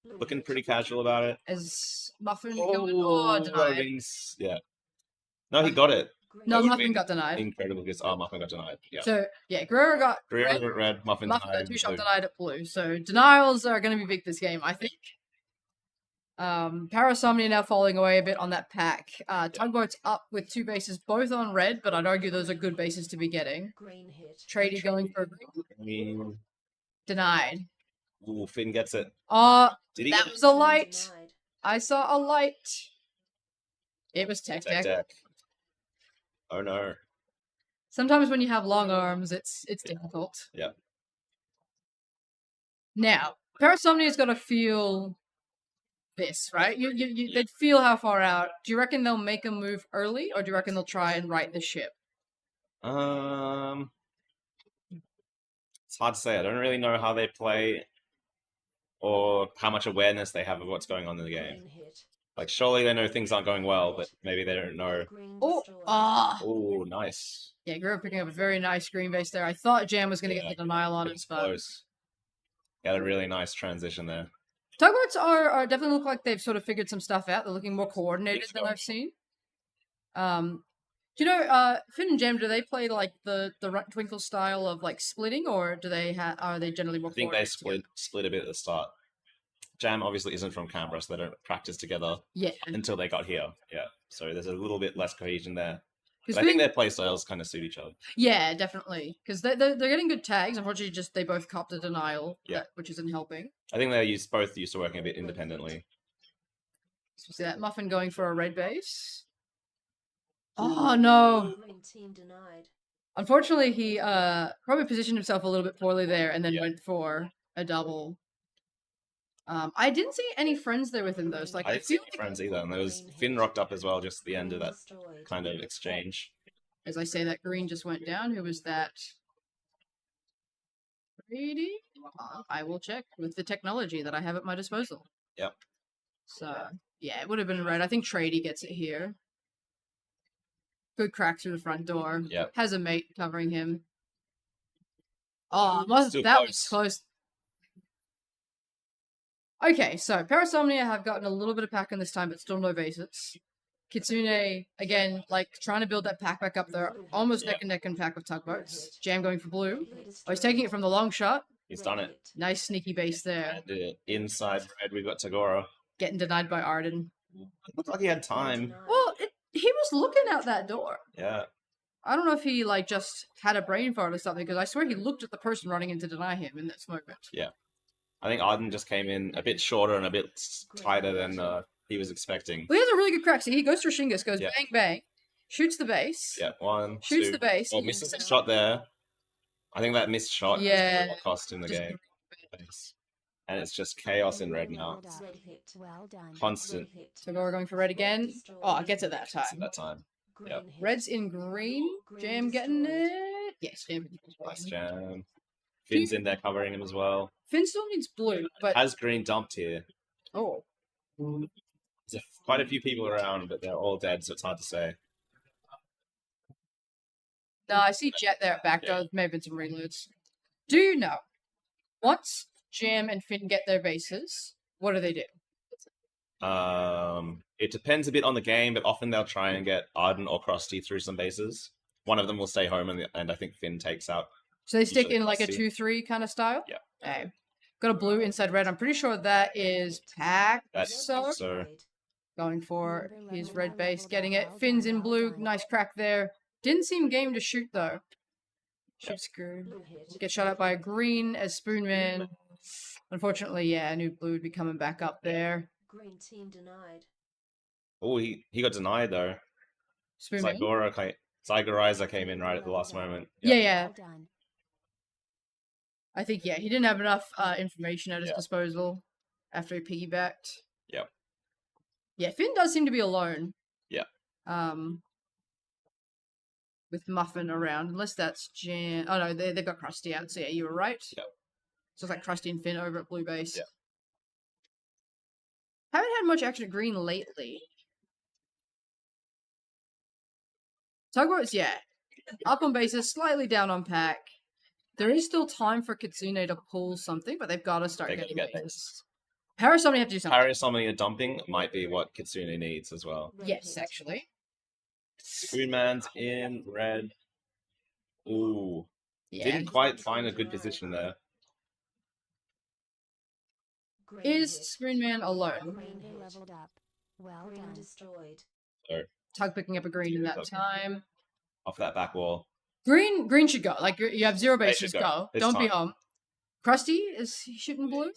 Blue Looking hit. pretty casual about it. as Muffin going. Oh, denied. Yeah. No, he got it. Green No, That would've Muffin been got denied. Incredible because Muffin got denied. Yeah. So yeah, Guerrero got Guerrero red. got red, Muffin Muffin denied. got two shot blue. denied at blue. So denials are going to be big this game, I think. Parasomnia now falling away a bit on that pack. Tugboats up with two bases, both on red, but I'd argue those are good bases to be getting. Green hit. Trady going for I mean, denied. ooh, Finn gets it. Did he That get was it? a Team light. denied. I saw a light. It was tech Tech deck. deck. Oh no. Sometimes when you have long arms, it's difficult. Yeah. Now, Parasomnia's got to feel this, right? They'd feel how far out. Do you reckon they'll make a move early, or do you reckon they'll try and right the ship? It's hard to say. I don't really know how they play or how much awareness they have of what's going on in the game. Green hit. Like, surely they know things aren't going well, but maybe they don't know. Green Oh, destroyed. Oh, nice. Yeah, Guerrero picking up a very nice green base there. I thought Jam was going to Yeah, get the denial on It's us, but close. Got a really nice transition there. Tugboats are definitely look like they've sort of figured some stuff out. They're looking more coordinated Yes, than go. I've seen. Do you know, Finn and Jam, do they play like the Twinkle style of like splitting, or do they are they generally more I think they coordinated together? split a bit at the start. Jam obviously isn't from Canberra, so they don't practice together Yeah, until they got here. Yeah, so there's a little bit less cohesion there. But because I think their play styles kind of suit each other. yeah, definitely, because they're getting good tags. Unfortunately, just they both copped a denial, Yeah. which isn't helping. I think they're both used to working a bit independently. So see that Muffin going for a red base. Oh no! Green team denied. Unfortunately, he probably positioned himself a little bit poorly there, and then Yeah. went for a double. I didn't see any friends there with him though. So, like I I didn't see feel any like, friends either, and there was Finn rocked up as well just at the end of Green that destroyed. kind of exchange. as I say, that green just went down. Who was that? Brady? I will check with the technology that I have at my disposal. Yep. So yeah, it would have been red. I think Trady gets it here. Good crack through the front door. Yep. Has a mate covering him. Oh, that Still was close. close. Okay, so Parasomnia have gotten a little bit of pack in this time, but still no bases. Kitsune, again, like trying to build that pack back up there, almost neck and neck in pack with Tugboats. Jam going for blue. Blue Oh, he's taking it from the long shot. He's done it. Nice sneaky base there. And inside red, we've got Tagora. Getting denied by Arden. It looked like he had time. Well, he was looking out that door. Yeah. I don't know if he like just had a brain fart or something, because I swear he looked at the person running in to deny him in this moment. I think Arden just came in a bit shorter and a bit tighter than he was expecting. Well, he has a really good crack. See, he goes for Shingus, goes Yeah. bang bang, shoots the base, Yeah, one, shoots two. the base. Oh, misses the shot there. I think that missed shot Yeah. what cost in the Just- game. And it's just chaos in red now. Well done. Constant. Red hit. So we're going for red again. Oh, it gets it that At time. that time. Green Yep. hit. Red's in green. Green Jam getting destroyed. it. Yes, Jam. Nice jam. Finn's in there covering him as well. Finn still needs blue, but Has green dumped here. oh, There's quite a few people around, but they're all dead, so it's hard to say. no, I see Jet there at back door. May have been some reloads. Do you know? Once Jam and Finn get their bases, what do they do? It depends a bit on the game, but often they'll try and get Arden or Krusty through some bases. One of them will stay home, and I think Finn takes out. So they stick Usually in like a Krusty. 2-3 kind of style? Yeah. Okay. Got a blue inside red. I'm pretty sure that is Pack. That's So so. going for his red base, getting it. Finn's in blue. Nice crack there. Didn't seem game to shoot though. Shoot screwed. Blue hit. Get shot up by a green as Spoonman. Unfortunately, yeah, I knew blue would be coming back up there. Green team denied. Oh, he got denied though. Spoonman. Zygorizer came in right at the last moment. Yeah. Well done. I think, yeah, he didn't have enough information at his Yeah. disposal after he piggybacked. Yep. Yeah, Finn does seem to be alone. Yeah. With Muffin around, unless that's Jan. Oh no, they've got Krusty out. So yeah, you were right. Yep. So it's like Krusty and Finn over at blue base. Yeah. Haven't had much action at green lately. Tugboats, yeah. Up on bases, slightly down on pack. There is still time for Kitsune to pull something, but they've got to start They gotta getting get bases. Parasomnia have to do something. Parasomnia dumping might be what Kitsune needs as well. Red Yes, hit. actually. Spoonman's in red. Ooh. Yeah. Didn't quite find a good position there. Green Is hit. Spoonman alone? Green hit. Leveled up. Well Green done. destroyed. Tug picking up a green in that Okay. time. Off that back wall. Green should go. Like you have zero They bases. should Go. go. It's Don't be time. home. Krusty, is he shooting blue?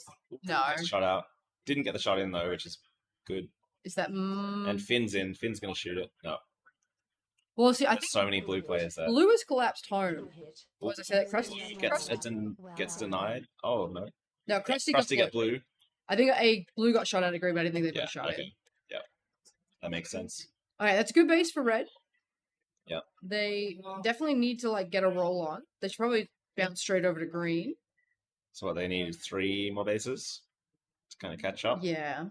No. Nice shot out. Didn't get the shot in though, which is good. Is that? And Finn's in. Finn's gonna shoot it. No. Well, see, I There's think so many blue players there. blue has collapsed Blue home. hit. What was I say? That Krusty Gets denied. Oh no. No, Krusty Krusty got get blue. I think a blue got shot at a green, but I didn't think they got Yeah. shot Okay. in. Yeah. That makes sense. Okay, that's a good base for red. Yep. They definitely need to like get a roll on. They should probably bounce straight over to green. So what they need 3 more bases to kind of catch up. Yeah.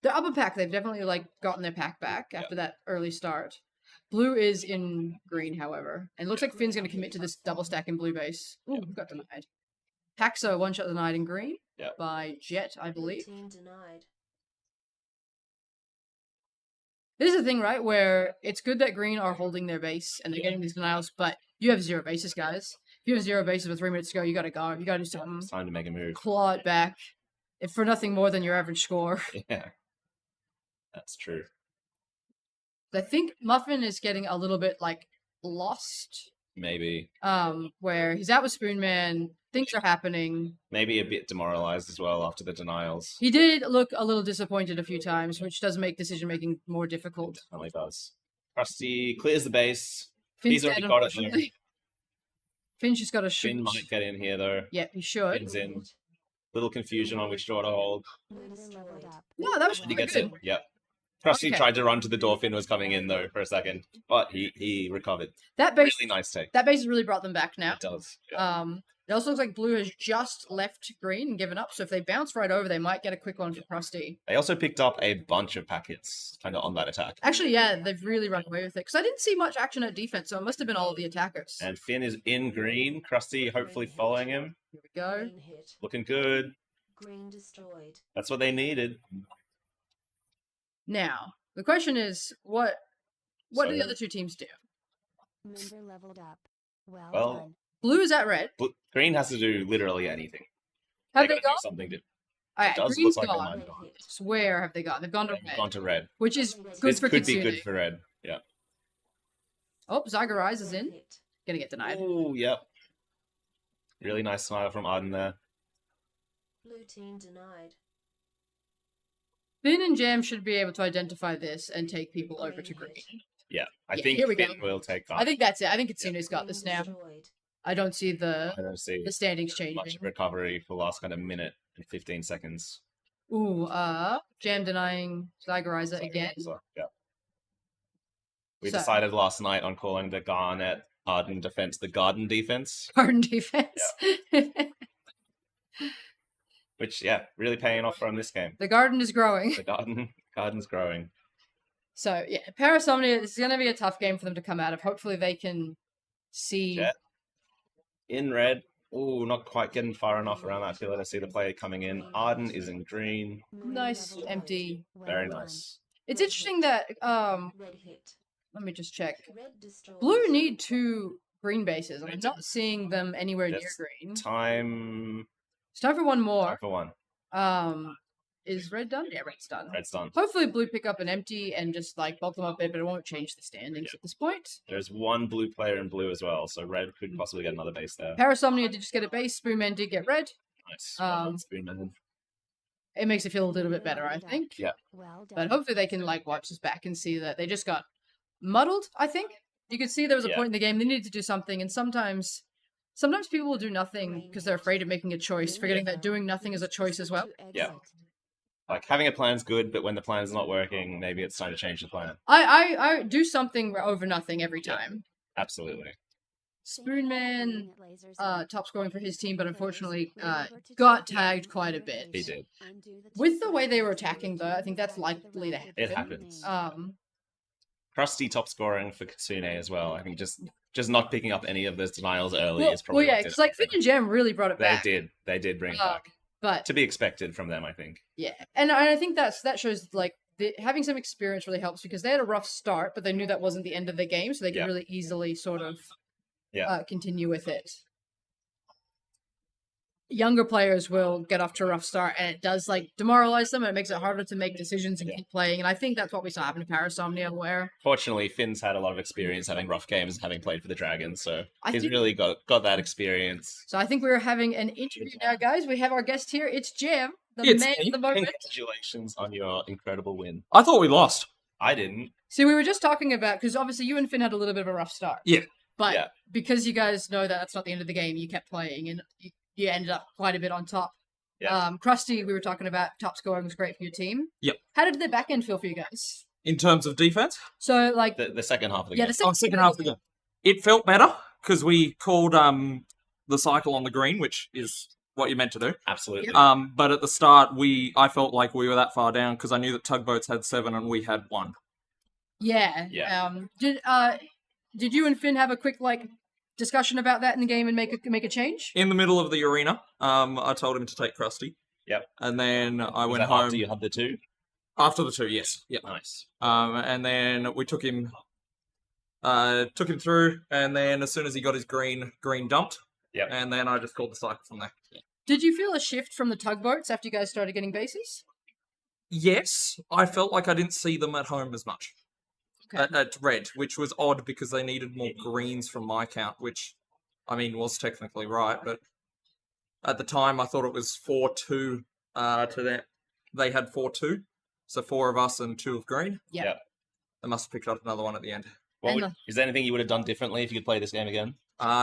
The upper pack, they've definitely like gotten their pack back Yeah. after that early start. Blue is in green, however. And it looks like Finn's going to commit to this double stack in blue base. Ooh, got denied. Paxo one shot denied in green Yeah. by Jet, I Blue believe. team denied. This is the thing, right? Where it's good that green are holding their base and they're getting these denials, but you have zero bases, guys. If you have zero bases with 3 minutes to go, you gotta go. You gotta do something. It's time to make a move. Claw it back. If for nothing more than your average score. Yeah. That's true. I think Muffin is getting a little bit like lost. Maybe. Where he's out with Spoonman, things are happening. Maybe a bit demoralized as well after the denials. He did look a little disappointed a few times, which does make decision making more difficult. Definitely does. Krusty clears the base. Finn's He's already dead, got it though. unfortunately. Finn's just got to shoot. Finn might get in here though. Yeah, he should. Finn's in. Little confusion on which door to hold. Blue leveled up. No, that was He pretty gets good. in. Yep. Krusty Okay. tried to run to the door. Finn was coming in though for a second, but he recovered. That base, Really nice take. that base has really brought them back now. It does. Yeah. It also looks like blue has just left green and given up. So if they bounce right over, they might get a quick one for Krusty. They also picked up a bunch of packets kind of on that attack. Actually, yeah, they've really run away with it because I didn't see much action at defense, so it must have been all of the attackers. And Finn is in green. Krusty hopefully following him. Here we go. Green hit. Looking good. Green destroyed. That's what they needed. Now the question is, what do the So- other two teams do? Member leveled up. Well, Well, done. Blue is at red. Green has to do literally anything. Have They they gotta do gone? something to Alright, does green's look like they gone. might have gone. So where have they gone? They've gone to red, Gone to red. which is good This for could be Kitsune. good for red. Yeah. Oh, Zygorize is Green in. hit. Gonna get denied. Oh, yep. Really nice smile from Arden there. Blue team denied. Finn and Jam should be able to identify this and take people over to green. Yeah. I Yeah, think here we go. Finn will take that. I think that's it. I think Kitsune's got this Green now. destroyed. I don't see I don't see the standings much changing. recovery for the last kind of minute and 15 seconds. Ooh, Jam denying Zygorizer again. So, yeah. We So- decided last night on calling the Garden defense the Garden defense, Garden defense. which, yeah, really paying off from this game. The garden is growing. The Garden's growing. So yeah, Parasomnia, this is going to be a tough game for them to come out of. Hopefully they can see. Jet. In red. Ooh, not quite getting far enough around that pillar to see the player coming in. Arden is in green. Nice, empty. Very nice. It's interesting that, Red hit. let me just check. Red destroyed. Blue need 2 green bases, and I'm not seeing them anywhere near That's green. Time It's time for one more. for one. Is red done? Yeah, red's done. Red's done. Hopefully blue pick up an empty and just like bulk them up a bit, but it won't change the standings at this point. There's one blue player in blue as well, so red could possibly get another base there. Parasomnia did just get a base, Spoonman did get red. Nice. Um, It makes it feel a little bit better, I think. Yeah. Well done. But hopefully they can like watch this back and see that they just got muddled, I think. You could see there was a Yeah. point in the game they needed to do something, and sometimes people will do nothing because they're afraid of making a choice, forgetting that doing nothing is a choice as well. Yeah. Like, having a plan's good, but when the plan's not working, maybe it's time to change the plan. I do something over nothing every Yeah. time. Absolutely. Spoonman, top scoring for his team, but unfortunately got tagged quite a bit. He did. With the way they were attacking, though, I think that's likely to happen. It happens. Um, Krusty top scoring for Kitsune as well. I think just not picking up any of those denials early well, is probably yeah, what did because like it. Finn and Jam really brought it They back. did. They did bring it Um, back. But To be expected from them, I think. yeah, and I think that shows like having some experience really helps because they had a rough start, but they knew that wasn't the end of the game, so they could Yeah. really easily sort of Yeah. continue with it. Younger players will get off to a rough start, and it does like demoralize them, and it makes it harder to make decisions and keep playing. And I think that's what we saw happen to Parasomnia, where Fortunately, Finn's had a lot of experience having rough games, having played for the Dragons, so I he's think- really got that experience. So I think we're having an interview now, guys. We have our guest here. It's Jam, the It's man me. of the moment. Congratulations on your incredible win. I thought we lost. I didn't. See, we were just talking about because obviously you and Finn had a little bit of a rough start. Yeah. But Yeah. because you guys know that that's not the end of the game, you kept playing and you ended up quite a bit on top. Yeah. Krusty, we were talking about top scoring was great for your team. Yep. How did the back end feel for you guys? In terms of defense, So like The second half of the yeah, game. the second half of the game, it felt better because we called the cycle on the green, which is what you're meant to do. Absolutely. But at the start, I felt like we were that far down because I knew that Tugboats had 7 and we had 1. Yeah. Yeah. Did you and Finn have a quick like discussion about that in the game and make a change? In the middle of the arena, I told him to take Krusty. Yep. And then I Was went that home after you had the 2? after the 2. Yes. Yep. Nice. And then we took him through, and then as soon as he got his green dumped. Yep. And then I just called the cycle from there. Did you feel a shift from the tugboats after you guys started getting bases? Yes, I felt like I didn't see them at home as much. Okay. At red, which was odd because they needed more greens from my count, which, I mean, was technically right, but at the time I thought it was 4-2 to them. They had 4-2, so 4 of us and 2 of green. Yeah. Yep. They must have picked up another one at the end. Is there anything you would have done differently if you could play this game again?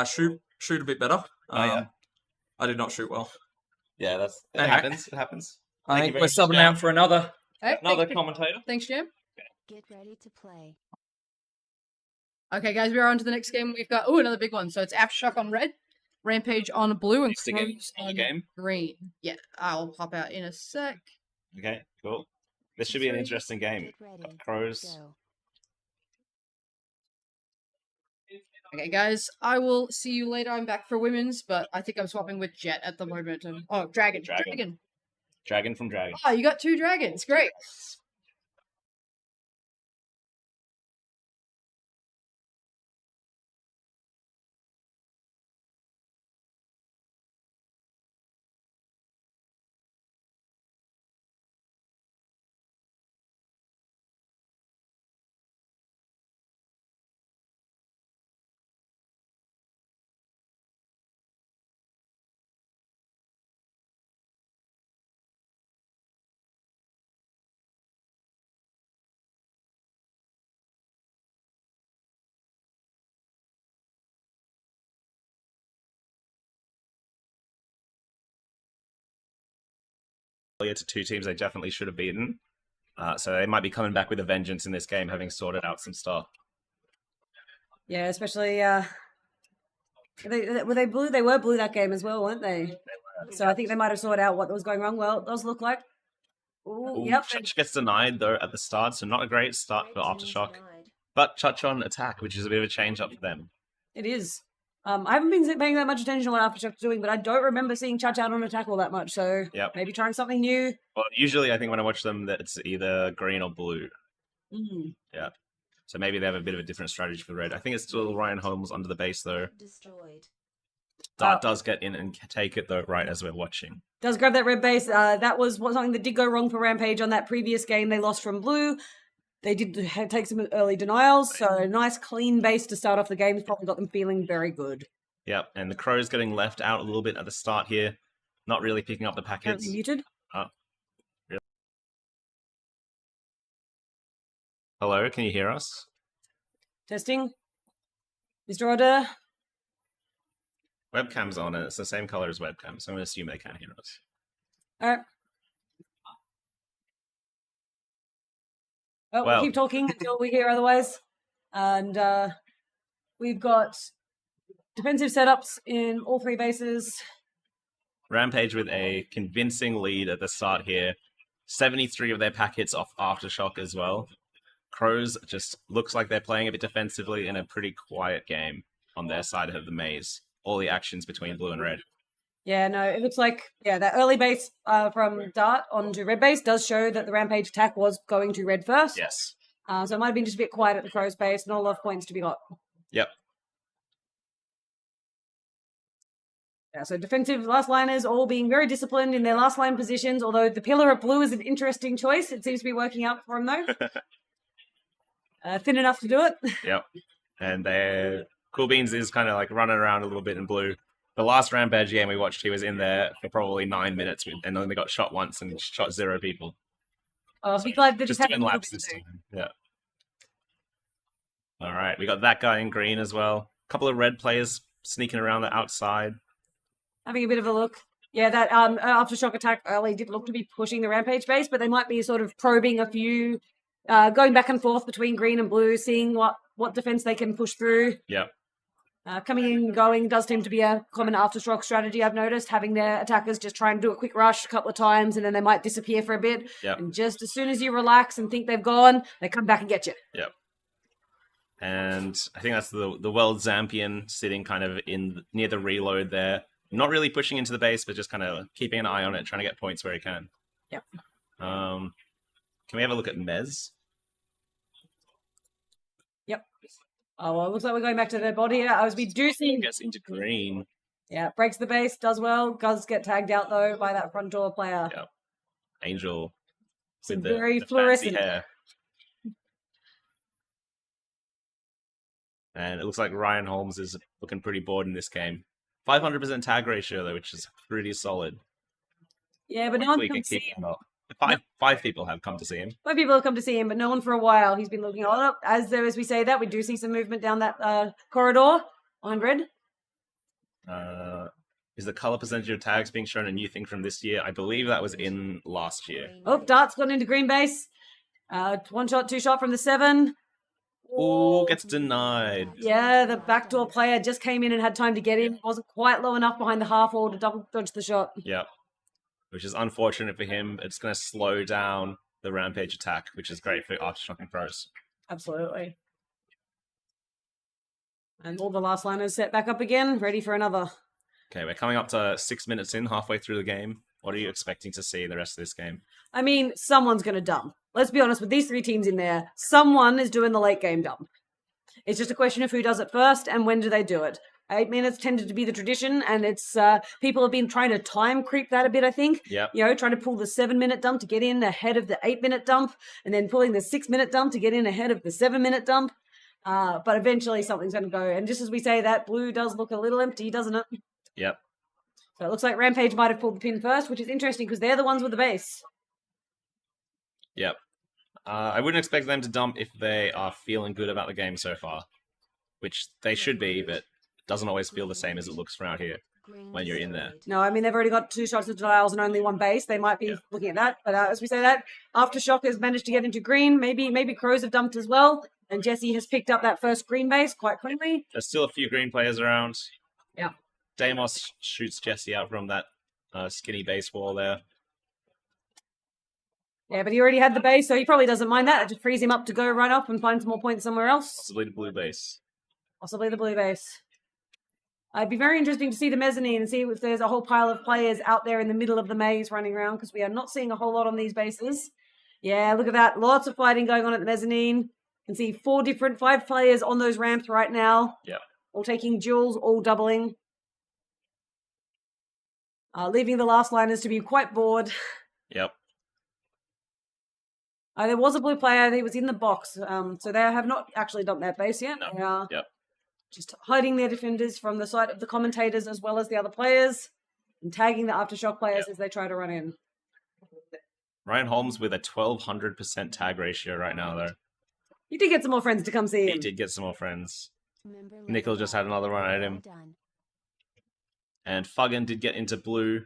Shoot a bit better. Yeah. I did not shoot well. Yeah, it And- happens. It happens. I Thank think you we're very much, subbing Jam. out for another Hey, thanks, commentator. thanks, Jam. Get ready to play. Okay, guys, we're on to the next game. We've got another big one. So it's Aftershock on red, Rampage on blue, and Next again, Crows on the on game. green. Yeah, I'll pop out in a sec. Okay, cool. This should be an interesting game. Get ready. Crows. Go. Okay, guys, I will see you later. I'm back for women's, but I think I'm swapping with Jet at the moment. Oh, Dragon. Dragon. Dragon from Dragon. Oh, you got 2 dragons. Great. To 2 teams they definitely should have beaten. So they might be coming back with a vengeance in this game, having sorted out some stuff. Yeah, especially they blue. They were blue that game as well, weren't they? So I think they might have sorted out what was going wrong. Well, it does look like. Ooh, yep. Chach gets denied though at the start, so not a great start for Red team Aftershock. denied. But Chach on attack, which is a bit of a change up for them. It is. I haven't been paying that much attention to what Aftershock's doing, but I don't remember seeing Chach out on attack all that much. So Yep. maybe trying something new. Well, usually I think when I watch them, that it's either green or blue. Mm. Yeah. So maybe they have a bit of a different strategy for red. I think it's still Ryan Holmes under the base though. Destroyed. Dart does get in and take it though, right as we're watching. Does grab that red base. That was something that did go wrong for Rampage on that previous game. They lost from blue. They did take some early denials, so a nice clean base to start off the game has probably got them feeling very good. Yep, and the Crow's getting left out a little bit at the start here. Not really picking up the packets. Currently muted. Hello, can you hear us? Testing. Mr. Order. Webcam's on and it's the same color as webcam, so I'm going to assume they can't hear us. All right. Well, Well. we'll keep talking until we hear otherwise. And we've got defensive setups in all three bases. Rampage with a convincing lead at the start here. 73 of their packets off Aftershock as well. Crows just looks like they're playing a bit defensively in a pretty quiet game on their side of the maze. All the actions between blue and red. Yeah, no, it looks like, that early base from Dart onto red base does show that the Rampage attack was going to red first. Yes. So it might have been just a bit quiet at the Crows base, not a lot of points to be got. Yep. Yeah, so defensive last liners all being very disciplined in their last line positions, although the pillar of blue is an interesting choice. It seems to be working out for them, though. Thin enough to do it. Yep. And Cool Beans is kind of like running around a little bit in blue. The last Rampage game we watched, he was in there for probably 9 minutes and only got shot once and shot 0 people. Oh, I'll be glad that Just he's had doing a little laps bit this to do. time. Yeah. All right, we got that guy in green as well. A couple of red players sneaking around the outside. Having a bit of a look. Yeah, that Aftershock attack early did look to be pushing the Rampage base, but they might be sort of probing a few, going back and forth between green and blue, seeing what defense they can push through. Yep. Coming in and going does seem to be a common Aftershock strategy, I've noticed, having their attackers just try and do a quick rush a couple of times and then they might disappear for a bit. Yep. And just as soon as you relax and think they've gone, they come back and get you. Yep. And I think that's the World Zampian sitting kind of near the reload there. Not really pushing into the base, but just kind of keeping an eye on it, trying to get points where he can. Yep. Can we have a look at Mez? Yep. Oh, well, it looks like we're going back to their body here. As we do see... Gets into green. Yeah, breaks the base, does well. Does get tagged out, though, by that front door player. Yep. Angel. Some With very the fluorescent. fancy hair. And it looks like Ryan Holmes is looking pretty bored in this game. 500% tag ratio, though, which is pretty solid. Yeah, but no one Hopefully can he see can keep him. that up. Five people have come to see him. 5 people have come to see him, but no one for a while. He's been looking all up. As we say that, we do see some movement down that corridor on red. Is the color percentage of tags being shown a new thing from this year? I believe that was in last year. Oh, Dart's gone into green base. 1 shot, 2 shot from the 7. Ooh, gets denied. Yeah, the backdoor player just came in and had time to get in. Wasn't quite low enough behind the half wall to double dodge the shot. Yep. Which is unfortunate for him. It's going to slow down the Rampage attack, which is great for Aftershock and Pros. Absolutely. And all the last liners set back up again, ready for another. Okay, we're coming up to 6 minutes in, halfway through the game. What are you expecting to see in the rest of this game? I mean, someone's going to dump. Let's be honest, with these 3 teams in there, someone is doing the late game dump. It's just a question of who does it first and when do they do it. 8 minutes tended to be the tradition, and it's people have been trying to time creep that a bit, I think. Yep. You know, trying to pull the 7-minute dump to get in ahead of the 8-minute dump, and then pulling the 6-minute dump to get in ahead of the 7-minute dump. But eventually something's going to go. And just as we say that, blue does look a little empty, doesn't it? Yep. So it looks like Rampage might have pulled the pin first, which is interesting because they're the ones with the base. Yep. I wouldn't expect them to dump if they are feeling good about the game so far, which they should be, but it doesn't always feel the same as it looks from out here. when you're in there. No, I mean, they've already got 2 shots of denials and only 1 base. They might be looking at that. But as we say that, Aftershock has managed to get into green. Maybe Crows have dumped as well. And Jesse has picked up that first green base quite cleanly. There's still a few green players around. Yeah. Deimos shoots Jesse out from that skinny base wall there. Yeah, but he already had the base, so he probably doesn't mind that. It just frees him up to go right up and find some more points somewhere else. Possibly the blue base. Possibly the blue base. It'd be very interesting to see the mezzanine and see if there's a whole pile of players out there in the middle of the maze running around, because we are not seeing a whole lot on these bases. Yeah, look at that. Lots of fighting going on at the mezzanine. You can see 5 players on those ramps right now. Yep. All taking duels, all doubling. Leaving the last liners to be quite bored. Yep. There was a blue player. He was in the box. So they have not actually dumped their base yet. No. They are Yep. just hiding their defenders from the sight of the commentators as well as the other players, and tagging the Aftershock players as they try to run in. Ryan Holmes with a 1200% tag ratio right now, though. You did get some more friends to come see him. He did get some more friends. Nickel just had another run at him. And Fuggin did get into blue,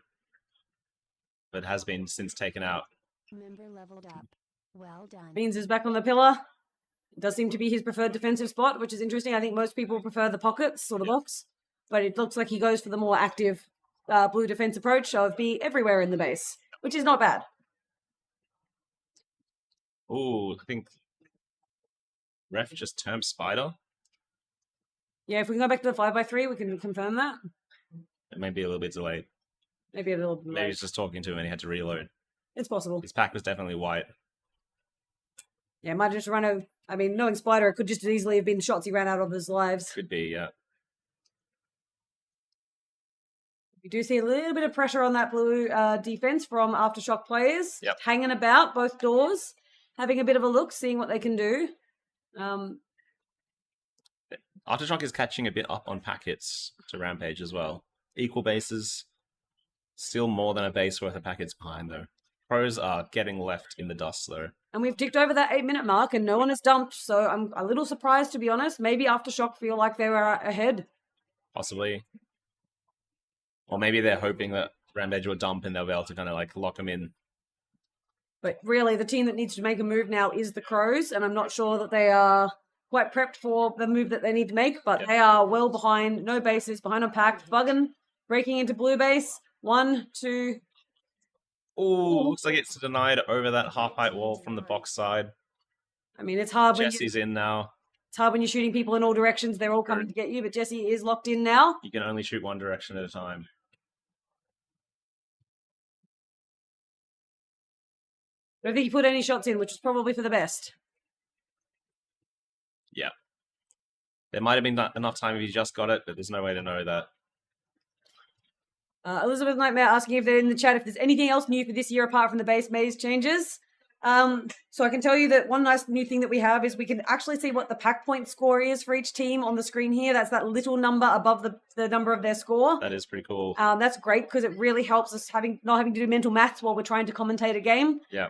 but has been since taken out. Member leveled up. Well done. Beans is back on the pillar. It does seem to be his preferred defensive spot, which is interesting. I think most people prefer the pockets or the box, but it looks like he goes for the more active blue defense approach of be everywhere in the base, which is not bad. Ooh, I think Ref just termed Spider. Yeah, if we can go back to the 5x3, we can confirm that. It may be a little bit delayed. Maybe a little bit. Maybe he's just talking to him and he had to reload. It's possible. His pack was definitely white. Yeah, might just run out. I mean, knowing Spider, it could just as easily have been shots he ran out of his lives. Could be, yeah. You do see a little bit of pressure on that blue defense from Aftershock players. Yep. Hanging about both doors, having a bit of a look, seeing what they can do. Aftershock is catching a bit up on packets to Rampage as well. Equal bases. Still more than a base worth of packets behind, though. Pros are getting left in the dust, though. And we've ticked over that 8-minute mark and no one has dumped, so I'm a little surprised, to be honest. Maybe Aftershock feel like they were ahead. Possibly. Or maybe they're hoping that Rampage will dump and they'll be able to kind of like lock them in. But really, the team that needs to make a move now is the Crows, and I'm not sure that they are quite prepped for the move that they need to make, but Yep. they are well behind, no bases, behind on packed. Buggin breaking into blue base. 1, 2. Ooh, looks like it's denied over that half-height wall from the box side. I mean, it's hard when Jesse's in now. it's hard when you're shooting people in all directions. They're all coming to get you, but Jesse is locked in now. You can only shoot one direction at a time. I don't think he put any shots in, which is probably for the best. Yeah. There might have been enough time if you just got it, but there's no way to know that. Elizabeth Nightmare asking if they're in the chat if there's anything else new for this year apart from the base maze changes. So I can tell you that one nice new thing that we have is we can actually see what the pack point score is for each team on the screen here. That's that little number above the number of their score. That is pretty cool. That's great because it really helps us not having to do mental maths while we're trying to commentate a game. Yeah.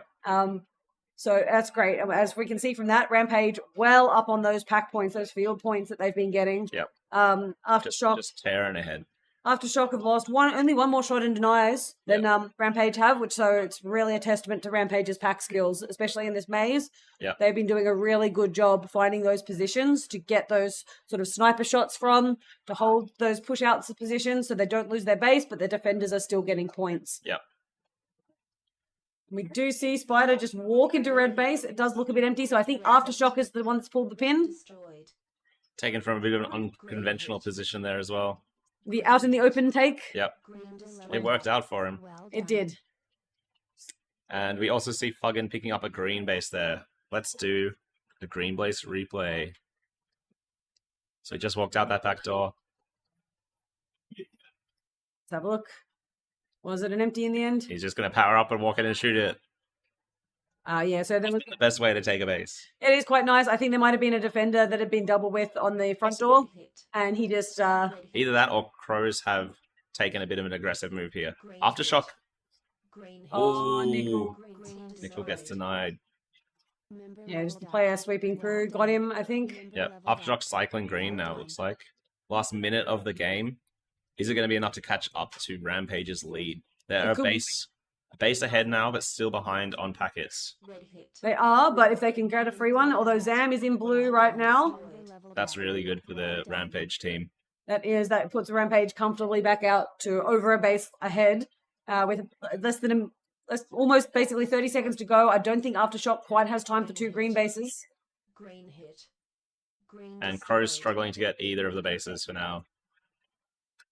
So that's great. As we can see from that, Rampage well up on those pack points, those field points that they've been getting. Yep. Aftershock. Just tearing ahead. Aftershock have lost only one more shot in denies than Rampage have, so it's really a testament to Rampage's pack skills, especially in this maze. Yep. They've been doing a really good job finding those positions to get those sort of sniper shots from, to hold those push-outs of positions so they don't lose their base, but their defenders are still getting points. Yep. We do see Spider just walk into red base. It does look a bit empty, so I think Aftershock is the one that's pulled the pin. Destroyed. Taken from a bit of an unconventional position there as well. The out in the open take. Yep. Green destroyed. It worked out for him. Well It done. did. And we also see Fuggin picking up a green base there. Let's do the green base replay. So he just walked out that back door. Let's have a look. Was it an empty in the end? He's just going to power up and walk in and shoot it. Yeah, so then The best way to take a base. it is quite nice. I think there might have been a defender that had been double with on the front door, and he just Either that or Crows have taken a bit of an aggressive move here. Aftershock. Green Oh, Ooh. Nickel. Nickel gets denied. Yeah, just the player sweeping through got him, I think. Yep. Aftershock cycling green now, it looks like. Last minute of the game. Is it going to be enough to catch up to Rampage's lead? They're It a could be. base ahead now, but still behind on packets. Red hit. They are, but if they can get a free one, although Zam is in blue right now, Member leveled That's up. really good for the Well done. Rampage team. that puts Rampage comfortably back out to over a base ahead with almost basically 30 seconds to go. I don't think Aftershock quite has time for 2 green bases. Green hit. Green And Crow's destroyed. struggling to get either of the bases for now.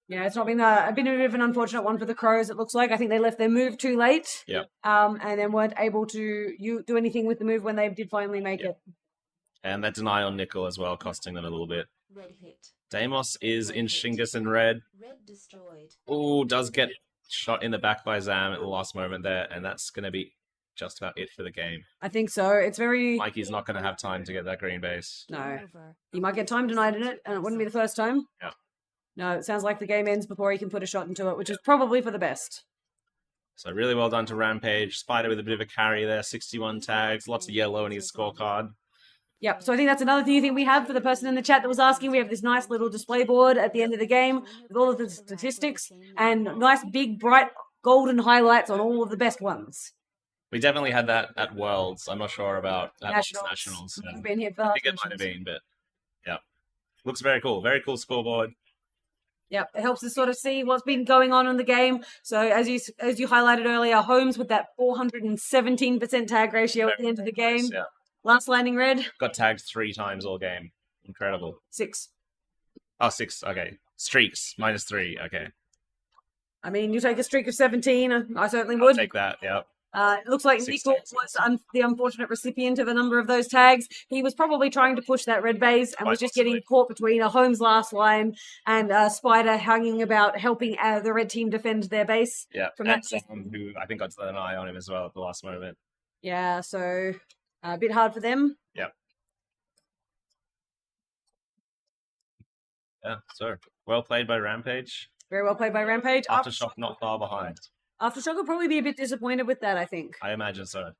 Yeah, it's not been a bit of an unfortunate one for the Crows, it looks like. I think they left their move too late. Yep. And then weren't able to do anything with the move when they did finally make Yep. it. And that deny on Nickel as well, costing them a little bit. Red hit. Deimos is in Shingus and red. Red destroyed. Ooh, does get shot in the back by Zam at the last moment there, and that's going to be just about it for the game. I think so. It's very... Mikey's not going to have time to get that green base. No. Game over. You might get time denied in it, and it wouldn't be the first time. Yeah. No, it sounds like the game ends before he can put a shot into it, which is probably for the best. So really well done to Rampage. Spider with a bit of a carry there, 61 tags, lots of yellow in his scorecard. Yep, so I think that's another new thing we have for the person in the chat that was asking. We have this nice little display board at the end of the game with all of the statistics and nice big bright golden highlights on all of the best ones. We definitely had that at Worlds. I'm not sure about at Nationals. We've been here for I think it might have been, but yeah. Looks very cool. Very cool scoreboard. Yep, it helps us sort of see what's been going on in the game. So as you highlighted earlier, Holmes with that 417% tag ratio at the end of the game. Yeah. Last landing red, Got tagged 3 times all game. Incredible. 6. Oh, 6. Okay. Streaks. -3. Okay. I mean, you take a streak of 17, I certainly I'll would. take that. Yep. It looks like 6 Nickel tags. was the unfortunate recipient of a number of those tags. He was probably trying to push that red base and was Quite just getting possibly. caught between a Holmes last line and Spider hanging about helping the red team defend their base. Yeah. From and that- someone who I think got an eye on him as well at the last moment. Yeah, so a bit hard for them. Yeah. So well played by Rampage. Very well played by Rampage. Aftershock not far behind. Aftershock will probably be a bit disappointed with that, I think. I imagine so.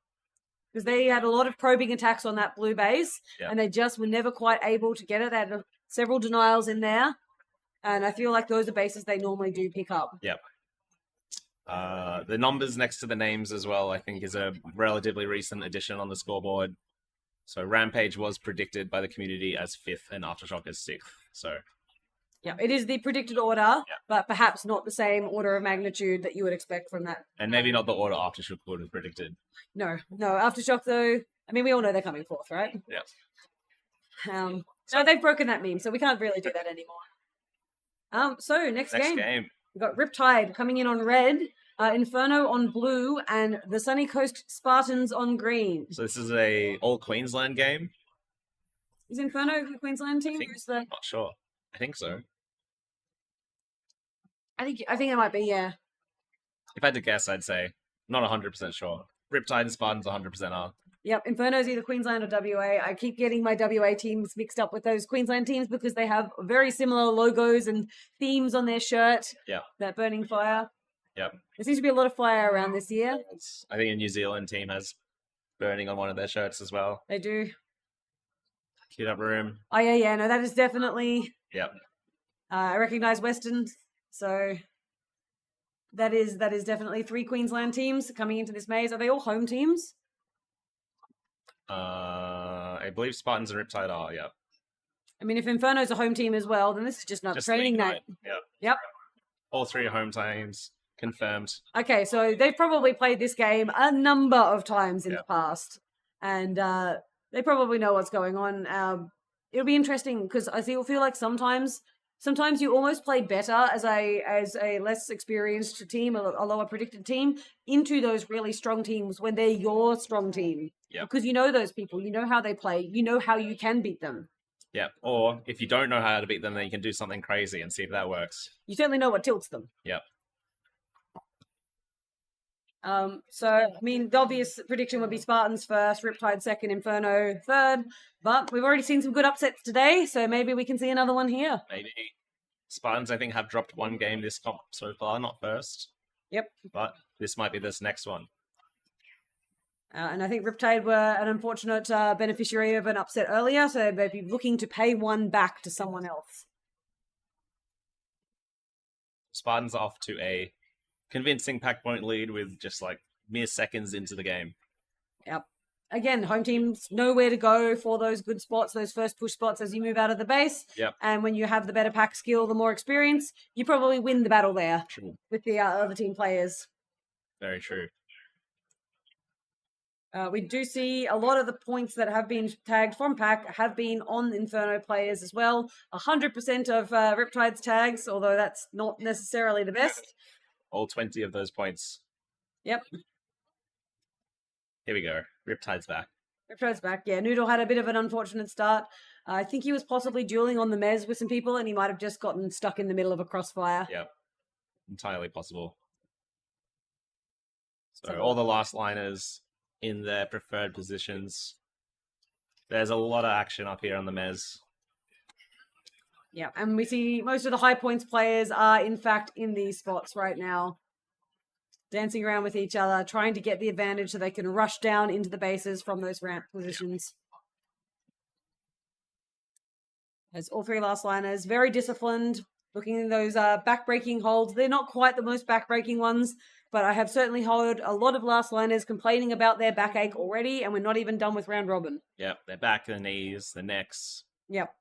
Because they had a lot of probing attacks on that blue base, Yeah. and they just were never quite able to get it. They had several denials in there, and I feel like those are bases they normally do pick up. The numbers next to the names as well, I think, is a relatively recent addition on the scoreboard. So Rampage was predicted by the community as 5th and Aftershock as 6th. So Yeah, it is the predicted order, but perhaps not the same order of magnitude that you would expect from that. and maybe not the order Aftershock would have predicted. No, Aftershock though. I mean, we all know they're coming fourth, right? Yeah. So they've broken that meme, so we can't really do that anymore. So next Next game. game. We've got Riptide coming in on red, Inferno on blue, and the Sunny Coast Spartans on green. So this is a all Queensland game. Is Inferno the Queensland team? think- Or is the... Not sure. I think so. I think it might be, yeah. If I had to guess, I'd say not 100% sure. Riptide and Spartans 100% are. Yep, Inferno's either Queensland or WA. I keep getting my WA teams mixed up with those Queensland teams because they have very similar logos and themes on their shirt. Yeah. That burning fire. Yep. There seems to be a lot of fire around this year. I think a New Zealand team has burning on one of their shirts as well. They do. Cute up room. Oh, yeah, no, that is definitely... Yep. I recognise Western, so... That is definitely 3 Queensland teams coming into this maze. Are they all home teams? I believe Spartans and Riptide are, yeah. I mean, if Inferno's a home team as well, then this is just another Just training league night. Yeah. Yep. All 3 are home teams. Confirmed. Okay, so they've probably played this game a number of times in Yeah. the past, and they probably know what's going on. It'll be interesting because I feel like sometimes you almost play better as a less experienced team, a lower predicted team, into those really strong teams when they're your strong team. Yeah. Because you know those people, you know how they play, you know how you can beat them. Yeah. Or if you don't know how to beat them, then you can do something crazy and see if that works. You certainly know what tilts them. Yep. So, I mean, the obvious prediction would be Spartans first, Riptide second, Inferno third. But we've already seen some good upsets today, so maybe we can see another one here. Maybe. Spartans, I think, have dropped 1 game this comp so far, not first. Yep. But this might be this next one. And I think Riptide were an unfortunate beneficiary of an upset earlier, so they'd be looking to pay one back to someone else. Spartans off to a convincing pack point lead with just like mere seconds into the game. Again, home teams know where to go for those good spots, those first push spots as you move out of the base. Yep. And when you have the better pack skill, the more experience, you probably win the battle there True. with the other team players. Very true. We do see a lot of the points that have been tagged from pack have been on Inferno players as well. 100% of Riptide's tags, although that's not necessarily the best. All 20 of those points. Yep. Here we go. Riptide's back. Riptide's back. Yeah, Noodle had a bit of an unfortunate start. I think he was possibly dueling on the mez with some people, and he might have just gotten stuck in the middle of a crossfire. Yep. Entirely possible. So So- all the last liners in their preferred positions. There's a lot of action up here on the mez. Yeah, and we see most of the high points players are, in fact, in these spots right now. Dancing around with each other, trying to get the advantage so they can rush down into the bases from those ramp positions. As all three last liners, very disciplined, looking at those back-breaking holds. They're not quite the most back-breaking ones, but I have certainly heard a lot of last liners complaining about their backache already, and we're not even done with round robin. Yep. Their back, the knees, the necks. Yep.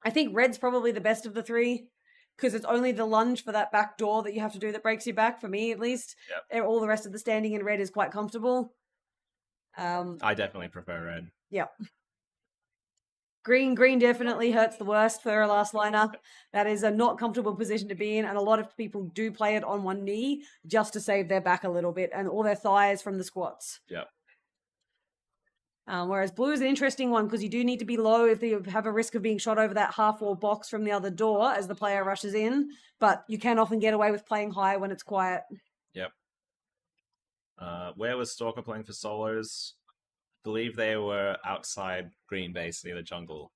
I think red's probably the best of the three, because it's only the lunge for that back door that you have to do that breaks your back, for me at least. Yep. All the rest of the standing in red is quite comfortable. I definitely prefer red. Yep. Green definitely hurts the worst for a last liner. That is a not comfortable position to be in, and a lot of people do play it on one knee just to save their back a little bit and all their thighs from the squats. Yep. Whereas blue is an interesting one because you do need to be low if you have a risk of being shot over that half wall box from the other door as the player rushes in, but you can often get away with playing high when it's quiet. Yep. Where was Stalker playing for solos? I believe they were outside green base near the jungle.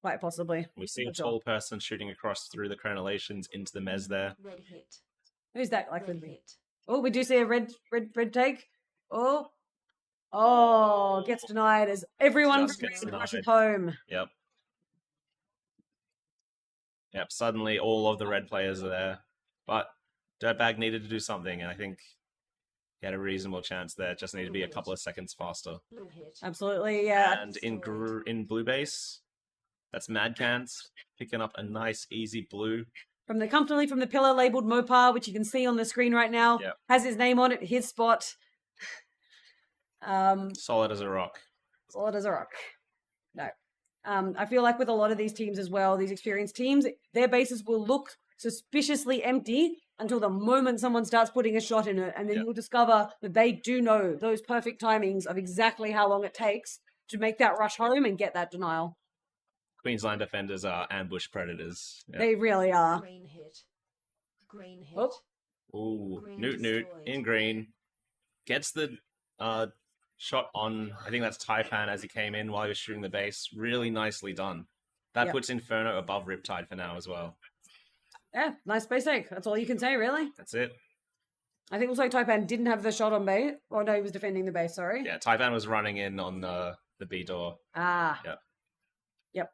Quite possibly. We see a Not sure. tall person shooting across through the crenellations into the mez there. Red hit. Who's that likely Red to be? hit. Oh, we do see a red take. Oh, gets denied as everyone Just gets rushes denied. home. Yep. Yep, suddenly all of the red players are there. But Dirtbag needed to do something, and I think he had a reasonable chance there. Just needed to be a couple of seconds faster. Blue hit. Absolutely, yeah. And in blue base, that's Madcans picking up a nice, easy blue. Comfortably from the pillar labeled Mopar, which you can see on the screen right now, Yep. has his name on it, his spot. Solid as a rock. Solid as a rock. No. I feel like with a lot of these teams as well, these experienced teams, their bases will look suspiciously empty until the moment someone starts putting a shot in it, and then Yep. you'll discover that they do know those perfect timings of exactly how long it takes to make that rush home and get that denial. Queensland defenders are ambush predators. Yep. They really are. Green hit. Green hit. Oh. Ooh, Green Newt destroyed. in green. Gets the shot on, I think that's Taipan as he came in while he was shooting the base. Really nicely done. That Yep. puts Inferno above Riptide for now as well. Yeah, nice base take. That's all you can say, really. That's it. I think it looks like Taipan didn't have the shot on base. Oh, no, he was defending the base, sorry. Yeah, Taipan was running in on the B door. Ah. Yep. Yep.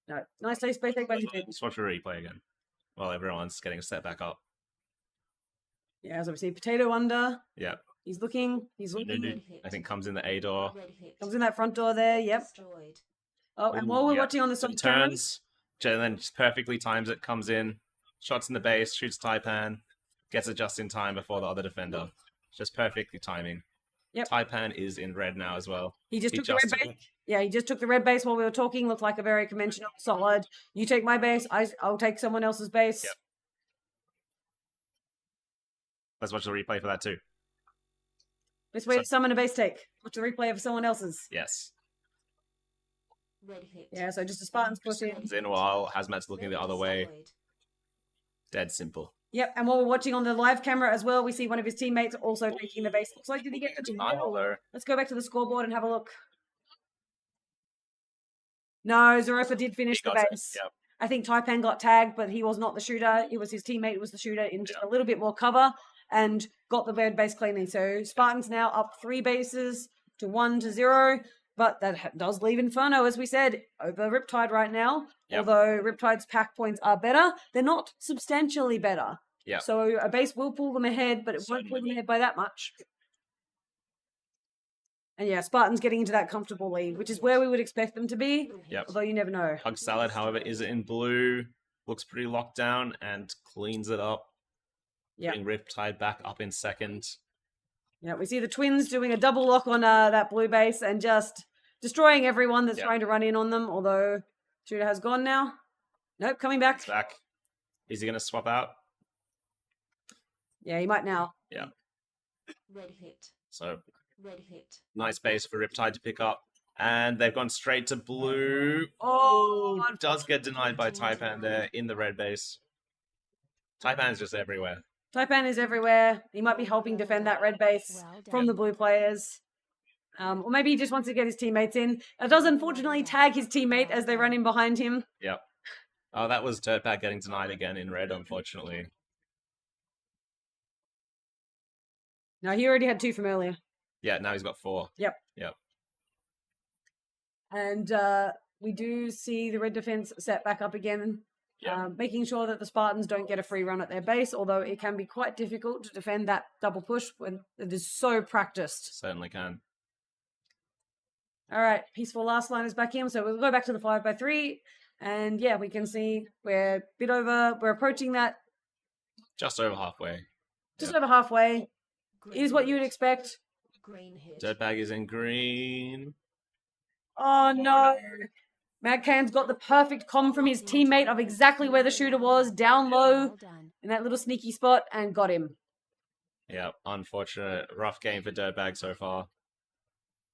No, nice space take by Newt. Let's watch a replay again while everyone's getting a step back up. Yeah, as obviously Potato under. Yeah, He's looking. He's looking. Newt, I think comes in the A door. Red hit. Comes in that front door there. Yep. Destroyed. Oh, and Ooh, while we're yeah. watching on the So side turns, and then just perfectly times it, comes in, shots in the base, shoots Taipan, gets it just in time before the other defender. Just perfectly timing. Yep. Taipan is in red now as well. he just He took the red just base. Yeah, he just took the red base while we were talking. Looked like a very conventional, solid. You take my base, I'll take someone else's base. Yep. Let's watch the replay for that too. Best way So- to summon a base take. Watch the replay of someone else's. Yes. Red hit. Yeah, so just a Spartans push in. Comes in while Hazmat's looking Red the other way. destroyed. Dead simple. Yep, and while we're watching on the live camera as well, we see one of his teammates also taking the base. Looks like, did he get the Denial though. Let's go back to the scoreboard and have a look. No, Zeropa did finish He the got it. base. Yep. I think Taipan got tagged, but he was not the shooter. It was his teammate who was the shooter in just a little bit more cover and got the red base cleanly. So Spartans now up 3 bases to 1-0. But that does leave Inferno, as we said, over Riptide right now. Yep. Although Riptide's pack points are better, they're not substantially better. Yep. So a base will pull them ahead, but it won't pull them Certainly. ahead by that much. And yeah, Spartans getting into that comfortable lead, which is where we would expect them to be, Yep. although you never know. Pug Salad, however, is in blue. Looks pretty locked down and cleans it up. Yep. Putting Riptide back up in second. Yeah, we see the Twins doing a double lock on that blue base and just destroying everyone that's Yep. trying to run in on them, although Shooter has gone now. Nope, coming back. It's back. Is he going to swap out? Yeah, he might now. Red hit. So, Red hit. nice base for Riptide to pick up. And they've gone straight to blue. Oh, Does get denied by Taipan there in the red base. Taipan's just everywhere. Taipan is everywhere. He might be helping defend that red base Well from the blue players. Or maybe he just wants to get his teammates in. It does unfortunately tag his teammate as they run in behind him. Yep. Oh, that was Dirtbag getting denied again in red, unfortunately. No, he already had 2 from earlier. Yeah, now he's got 4. And we do see the red defense set back up again, Yeah. making sure that the Spartans don't get a free run at their base, although it can be quite difficult to defend that double push when it is so practiced. Certainly can. All right, Peaceful last line is back in, so we'll go back to the 5x3. And yeah, we can see we're a bit over, we're approaching that Just over halfway. just over halfway. Green It is what you would hit. expect. Green hit. Dirtbag is in green. Oh no. Madcan's got the perfect comm from his teammate of exactly where the shooter was, down low Well done. in that little sneaky spot, and got him. Yeah, unfortunate. Rough game for Dirtbag so far.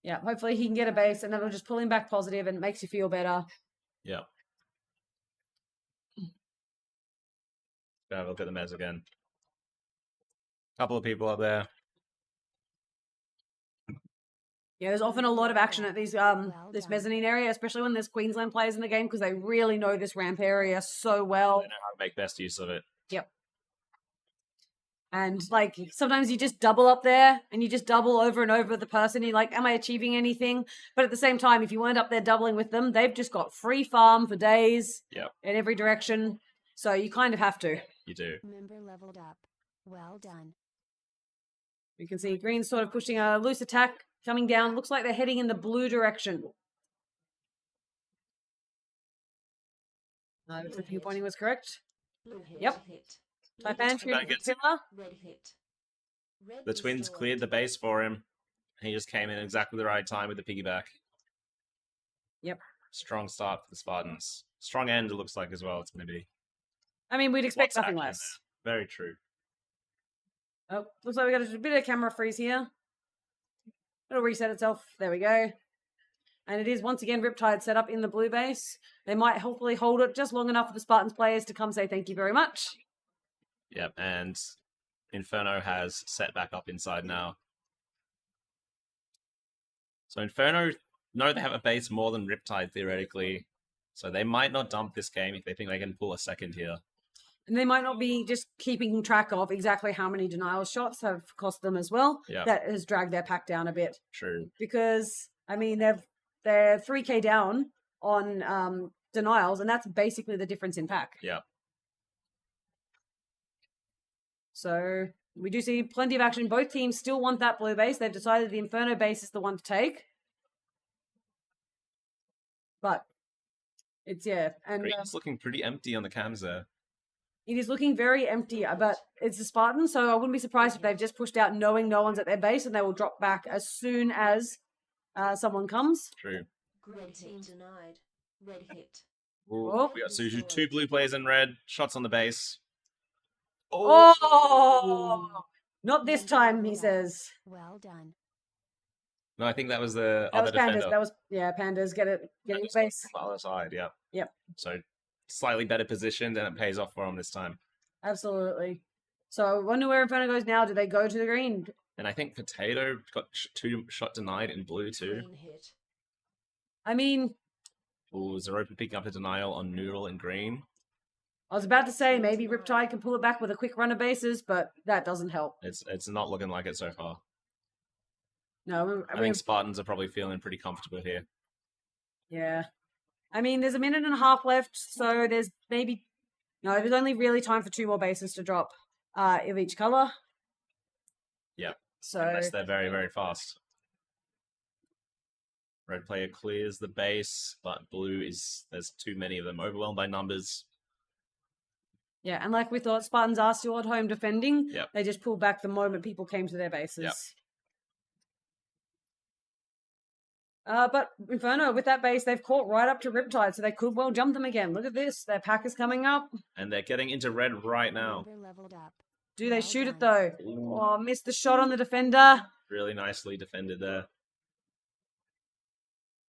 Yeah, hopefully he can get a base and that'll just pull him back positive and it makes you feel better. Yeah. Have a look at the mez again. Couple of people up there. Yeah, there's often a lot of action at these Well this done. mezzanine area, especially when there's Queensland players in the game because they really know this ramp area so well. They know how to make best use of it. And like sometimes you just double up there and you just double over and over the person. You're like, am I achieving anything? But at the same time, if you end up there doubling with them, they've just got free farm for days Yep. in every direction. So you kind of have to. You do. Member leveled up. Well done. You can see green sort of pushing a loose attack coming down. Looks like they're heading in the blue direction. If the viewpointing was correct. Blue hit. Yep. Hit. Taipan shooting gets- the pillar. Red hit. Red The Twins destroyed. cleared the base for him. He just came in exactly the right time with the piggyback. Yep. Strong start for the Spartans. Strong end, it looks like, as well. It's going to be. I mean, we'd expect Lots of nothing action less. Very true. Oh, looks like we got a bit of camera freeze here. It'll reset itself. There we go. And it is once again Riptide set up in the blue base. They might hopefully hold it just long enough for the Spartans players to come say thank you very much. Yep, and Inferno has set back up inside now. So Inferno know they have a base more than Riptide, theoretically. So they might not dump this game if they think they can pull a second here. And they might not be just keeping track of exactly how many denial shots have cost them as well. Yeah. That has dragged their pack down a bit. True. Because, I mean, they're 3k down on denials, and that's basically the difference in pack. Yeah. So we do see plenty of action. Both teams still want that blue base. They've decided the Inferno base is the one to take. But it's, yeah. And Green's looking pretty empty on the cams there. it is looking very empty, but it's the Spartans, so I wouldn't be surprised if they've just pushed out knowing no one's at their base and they will drop back as soon as someone comes. True. Red team denied. Red hit. Oh. We got Suju, 2 blue players in red, shots on the base. Oh! Not this time, he says. Well done. No, I think that was the That other was Pandas. defender. That was, yeah, Pandas. Get it That was base. on the other side, yeah. Yep. So slightly better positioned, and it pays off for them this time. Absolutely. So I wonder where Inferno goes now. Do they go to the green? And I think Potato got 2 shot denied in blue too. Green hit. I mean, Ooh, Zeropa picking up a denial on Noodle in green. I was about to say maybe Riptide can pull it back with a quick run of bases, but that doesn't help. It's not looking like it so far. No, I think Spartans are probably feeling pretty comfortable here. yeah. I mean, there's a minute and a half left, so there's maybe... No, there's only really time for 2 more bases to drop of each colour. Yep. So, Unless they're very, very fast. Red player clears the base, but blue is... There's too many of them. Overwhelmed by numbers. yeah, and like we thought, Spartans are still at home defending. Yep. They just pulled back the moment people came to their bases. Yep. But Inferno, with that base, they've caught right up to Riptide, so they could well jump them again. Look at this. Their pack is coming up. And they're getting into red right now. Member leveled up. Do they Well shoot it, done. though? Ooh, Oh, missed the shot on the defender. really nicely defended there.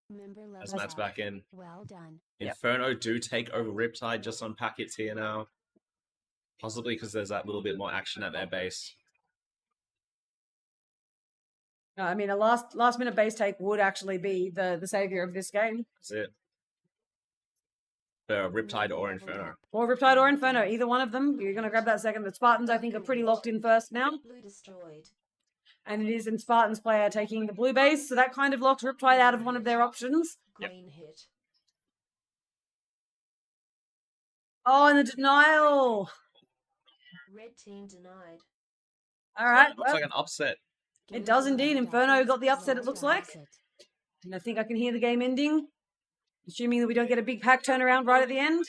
Member leveled As Matt's up. back in. Well done. Yep. Inferno do take over Riptide just on packets here now. Possibly because there's that little bit more action at their base. No, I mean, a last minute base take would actually be the savior of this game. That's it. Riptide or Inferno. Or Riptide or Inferno, either one of them. You're going to grab that second. The Spartans, I think, are pretty locked in first now. Blue destroyed. And it is in Spartans player taking the blue base, so that kind of locks Riptide out of one of their options. Yep. Green hit. Oh, and the denial. Red team denied. All right. Looks Well, like an upset. it does indeed. Inferno got the upset, it looks like. And I think I can hear the game ending. Assuming that we don't get a big pack turnaround right at the end.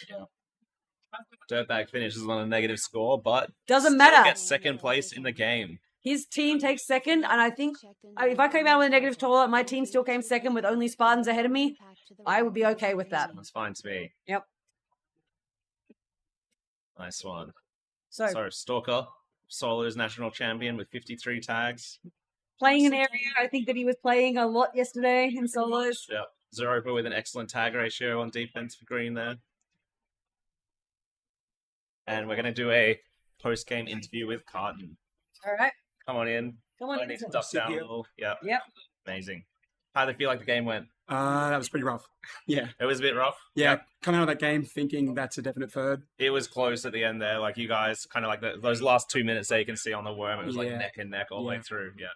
Dirtbag finishes on a negative score, but Doesn't still matter. gets second place in the game. His team takes second, and I think if I came out with a negative total, my team still came second with only Spartans ahead of me, I would be okay with that. That's fine to me. Yep. Nice one. So, So, Stalker, Solo's national champion with 53 tags. playing an area, I think that he was playing a lot yesterday in solos. Yep. Zeropa with an excellent tag ratio on defense for green there. And we're going to do a post-game interview with Carton. All right. Come on in. Come on I in. need to duck down a little. Yep. Yep. Amazing. How do they feel like the game went? That was pretty rough. Yeah. It was a bit rough. Yeah. Yep. Coming out of that game thinking that's a definite third. It was close at the end there. Like you guys, kind of like those last 2 minutes there, you can see on the worm, it was like Yeah. neck and neck all the way Yeah. through. Yeah.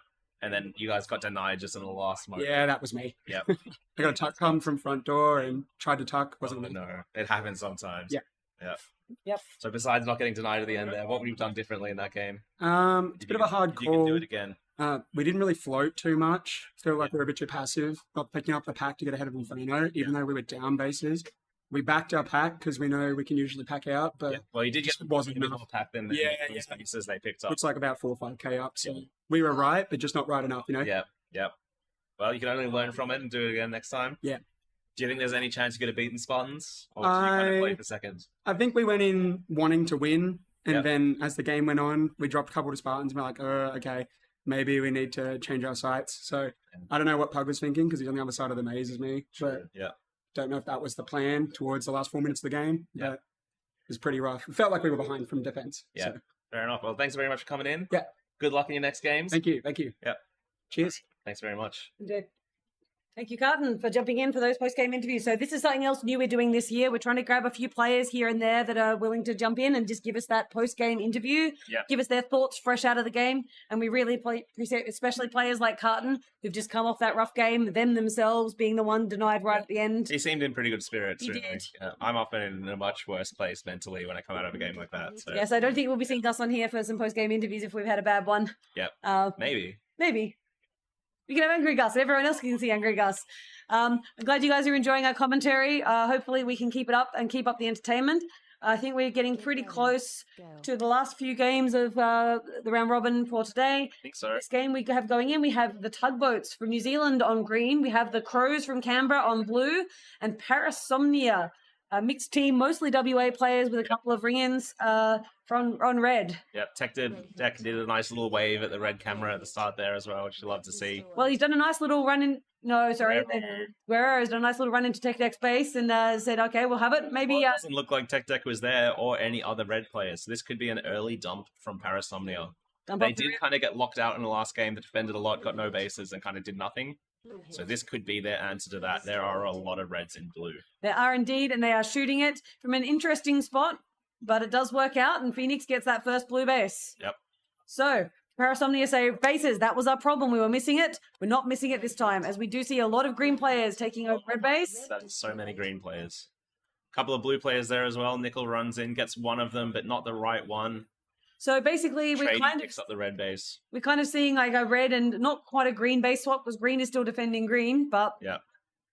And then you guys got denied just in the last moment. Yeah, that was me. Yep. I got a tuck come from front door and tried to tuck. Oh, Wasn't me. no, it happens sometimes. Yeah. Yeah. Yep. So besides not getting denied at the end there, what would you have done differently in that game? It's a bit of a hard You can do call. it again. We didn't really float too much. Feel like we were a bit too passive, not picking up the pack to get ahead of Inferno, even though we were down bases. We backed our pack because we know we can usually pack out, but Yeah. Well, you did get just wasn't a bit enough. more attack than the Yeah, those yeah. pieces they picked up. Looks like about 4 or 5k up. So we were right, but just not right enough, you know? Yep. Yep. Well, you can only learn from it and do it again next time. Yeah. Do you think there's any chance you could have beaten Spartans? Or did you kind of play for second? I think we went in wanting to win, and Yep. then as the game went on, we dropped a couple to Spartans. And we're like, okay, maybe we need to change our sights. So I don't know what Pug was thinking because he's on the other side of the maze as me. But Yeah. don't know if that was the plan towards the last 4 minutes of the game. Yeah. But it was pretty rough. It felt like we were behind from defense. Yeah. So, Fair enough. Well, thanks very much for coming in. Yeah. Good luck in your next games. thank you. Thank you. Yep. Cheers. Thanks very much. Indeed. Thank you, Carton, for jumping in for those post-game interviews. So this is something else new we're doing this year. We're trying to grab a few players here and there that are willing to jump in and just give us that post-game interview, Yep. give us their thoughts fresh out of the game. And we really appreciate, especially players like Carton, who've just come off that rough game, them themselves being the one denied right at the end. He seemed in pretty good spirits, He really. did. Yeah. I'm often in a much worse place mentally when I come out of a game like that. So Yes, I don't think we'll be seeing us on here for some post-game interviews if we've had a bad one. Yep. Maybe. Maybe. We can have Angry Gus, and everyone else can see Angry Gus. I'm glad you guys are enjoying our commentary. Hopefully we can keep it up and keep up the entertainment. I think we're getting pretty close Go. to the last few games of the round robin for today. I think so. This game we have going in, we have the Tugboats from New Zealand on green. We have the Crows from Canberra on blue. And Parasomnia, a mixed team, mostly WA players with a couple of ring-ins on red. Yep. Tech did a nice little wave at the red camera at the start there as well, which you love to see. Well, he's done a nice little run in. No, sorry. Guerrero. Guerrero has done a nice little run into Tech Deck's base and said, okay, we'll have it. Maybe. Well, it doesn't look like Tech Deck was there or any other red players. So this could be an early dump from Parasomnia. dump They up the did red. kind of get locked out in the last game. They defended a lot, got no bases, and kind of did nothing. Blue hit. So this could be their answer to that. There are a lot of reds in blue. There are indeed, and they are shooting it from an interesting spot, but it does work out, and Phoenix gets that first blue base. Yep. So, Parasomnia say, bases, that was our problem. We were missing it. We're not missing it this time, as we do see a lot of green players taking over red base. That's so many green players. Couple of blue players there as well. Nickel runs in, gets one of them, but not the right one. So basically, we're Trading kind of picks up the red base. we're kind of seeing like a red and not quite a green base swap, because green is still defending green, but Yeah.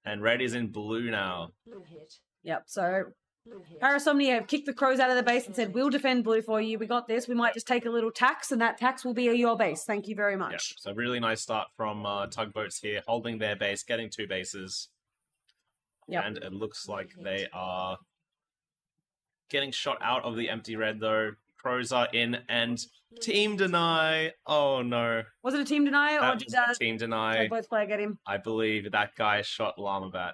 And red is in blue now. Blue hit. yep. So Blue hit. Parasomnia have kicked the crows out of the base and said, we'll defend blue for you. We got this. We might just take a little tax, and that tax will be your base. Thank you very Yeah. much. So really nice start from Tugboats here, holding their base, getting 2 bases. Yep. And it looks like they are getting shot out of the empty red, though. Crows are in, and team deny. Oh, no. Was it a team deny, or That did was a team deny. both player get him? I believe that guy shot Llamabat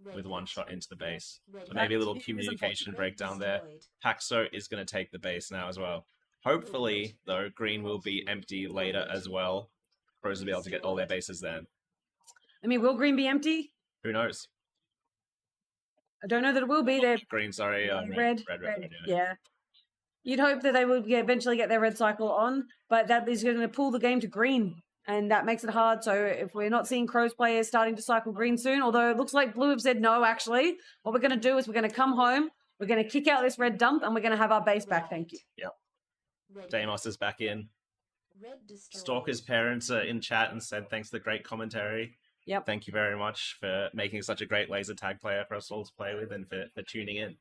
Red with one hit. shot into the base. Red So maybe a hit. little That is communication Red breakdown there. destroyed. Paxo is going to take the base now as well. Hopefully, though, green will be empty later as well. Crows will be able to get all their bases then. I mean, will green be empty? Who knows? I don't know that it will be. They're Green, sorry. red. Red, Yeah. You'd hope that they would eventually get their red cycle on, but that is going to pull the game to green, and that makes it hard. So if we're not seeing Crows players starting to cycle green soon, although it looks like blue have said no, actually, what we're going to do is we're going to come home, we're going to kick out this red dump, and we're going to have our base back. Thank you. Red Deimos is back in. Red destroyed. Stalker's parents are in chat and said thanks for the great commentary. Yep. Thank you very much for making such a great laser tag player for us all to play with and for tuning in.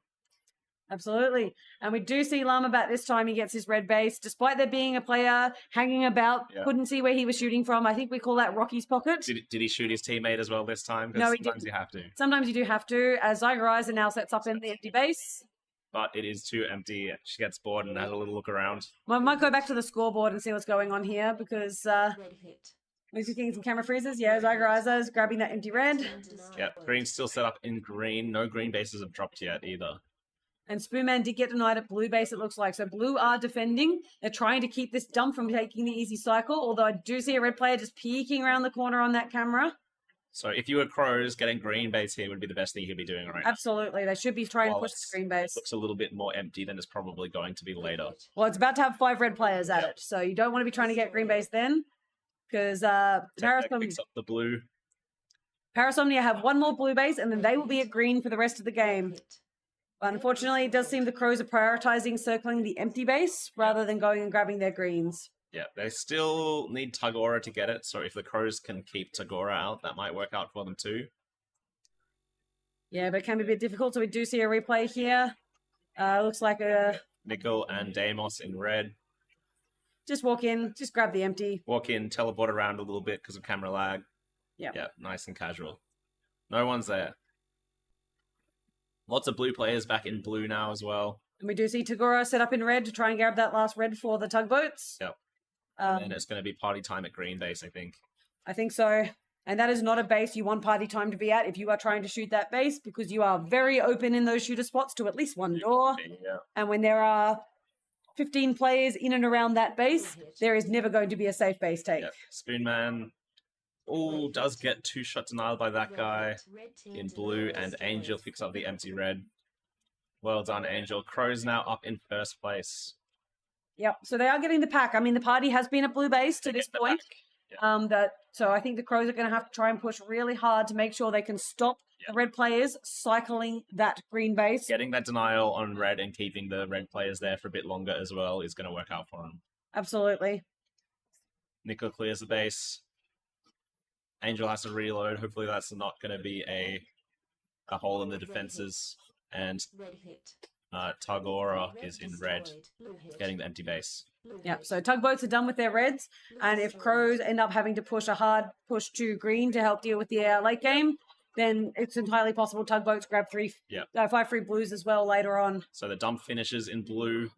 Absolutely. And we do see Llamabat this time. He gets his red base, despite there being a player hanging about, Yeah. couldn't see where he was shooting from. I think we call that Rocky's pocket. Did he shoot his teammate as well this time? 'Cause No, he sometimes didn't. you have to. Sometimes you do have to, as Zygorizer now sets up in the empty base. But it is too empty. She gets bored and has a little look around. I might go back to the scoreboard and see what's going on here, because Red hit. we're getting some camera freezes. Yeah, Zygorizer is grabbing that empty red. Team denied. Yep, green's still set up in green. No green bases have dropped yet either. And Spoonman did get denied at blue base, it looks like. So blue are defending. They're trying to keep this dump from taking the easy cycle, although I do see a red player just peeking around the corner on that camera. So if you were Crows, getting green base here would be the best thing you could be doing right now. Absolutely. They should be trying to While push the screen base. Looks a little bit more empty than it's probably going to be later. Well, it's about to have 5 red players at Yep. it, so you don't want to be trying to get green base then, because Tech picks up the blue. Parasomnia have 1 more blue base, and then they will be at green for the rest of the Red game. hit. But unfortunately, it does seem the Crows are prioritizing circling the empty base rather than going and grabbing their greens. Yeah, they still need Tugora to get it, so if the Crows can keep Tugora out, that might work out for them too. Yeah, but it can be a bit difficult, so we do see a replay here. Looks like a Nickel and Deimos in red. just walk in, just grab the empty. Walk in, teleport around a little bit because of camera lag. Yep. Yeah, nice and casual. No one's there. Lots of blue players back in blue now as well. And we do see Tagora set up in red to try and grab that last red for the Tugboats. Yep. Um, And it's going to be party time at green base, I think. I think so. And that is not a base you want party time to be at if you are trying to shoot that base, because you are very open in those shooter spots to at least one door. Yeah. And when there are 15 players in and around that base, there is never going to be a safe base take. Yep. Spoonman. Oh, does get 2 shot denied by that Red guy hit. Red team in denied. blue, and Destroyed. Angel picks up the empty red. Well done, Angel. Crows now up in first place. Yep. So they are getting the pack. I mean, the party has been at blue base to They this get the point. back. So I think the Crows are going to have to try and push really hard to make sure they can stop the red players cycling that green base. Getting that denial on red and keeping the red players there for a bit longer as well is going to work out for them. Absolutely. Nickel clears the base. Angel has to reload. Hopefully that's not going to be a hole in the defenses. And Red hit. Tagora Red is in red, destroyed. Blue hit. getting the empty base. Blue Yep. hit. So Tugboats are done with their reds. Blue And if destroyed. Crows end up having to push a hard push to green to help deal with the late game, then it's entirely possible Tugboats grab 5 free blues as well later on. So the dump finishes in blue.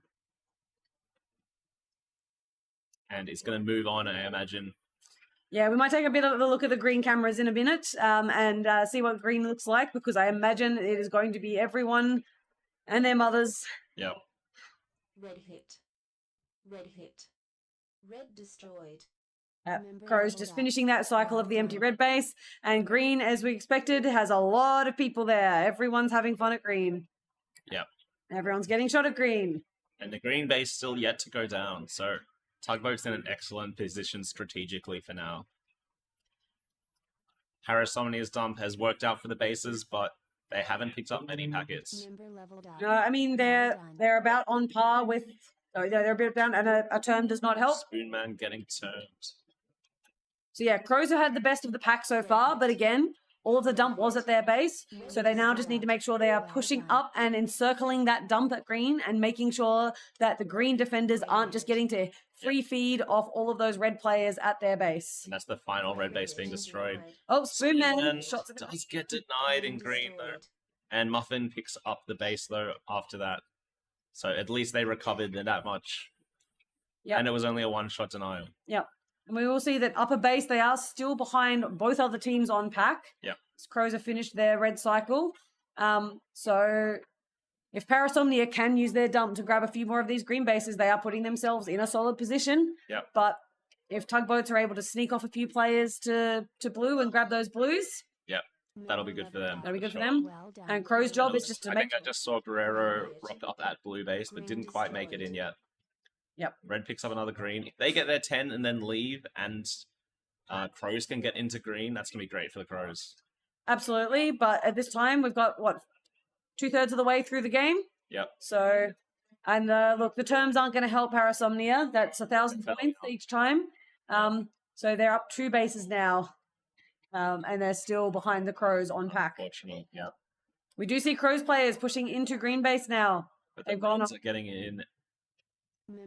And it's going to move on, I imagine. Yeah, we might take a bit of a look at the green cameras in a minute and see what green looks like, because I imagine it is going to be everyone and their mothers. Yep. Red hit. Red hit. Red destroyed. Uh, Remember Crows all just that. finishing that cycle of the empty red base. And green, as we expected, has a lot of people there. Everyone's having fun at green. Yep. Everyone's getting shot at green. And the green base still yet to go down. So Tugboat's in an excellent position strategically for now. Parasomnia's dump has worked out for the bases, but they haven't picked up many packets. I mean, they're about on par with. Oh, yeah, they're a bit down, and a turn does not help. Spoonman getting turned. So yeah, Crows have had the best of the pack so far, but again, all of the dump was at their base, so they now just need to make sure they are pushing up and encircling that dump at green and making sure that the green defenders aren't just getting to free feed off all of those red players at their base. And that's the final red base being destroyed. Oh, Spoonman Spoonman shots at the does get denied in green though. And Muffin picks up the base though after that. So at least they recovered that much. Yep. And it was only a one-shot denial. Yep. And we will see that upper base, they are still behind both other teams on pack. Yep. Crows have finished their red cycle. So if Parasomnia can use their dump to grab a few more of these green bases, they are putting themselves in a solid position. Yep. But if Tugboats are able to sneak off a few players to blue and grab those blues, Yep. That'll be good for them. that'll be good for sure. them. And Crow's job is just to I make... think I just saw Guerrero rock up at blue base, but didn't quite make it in yet. Yep. Red picks up another green. If they get their 10 and then leave, and Crows can get into green, that's going to be great for the Crows. Absolutely. But at this time, we've got, 2/3 of the way through the game? Yep. So, and look, the terms aren't going to help Parasomnia. That's 1,000 points each time. So they're up 2 bases now. And they're still behind the Crows on pack. Unfortunately, yeah. We do see Crows players pushing into green base now. But They've the gone Reds up. are getting in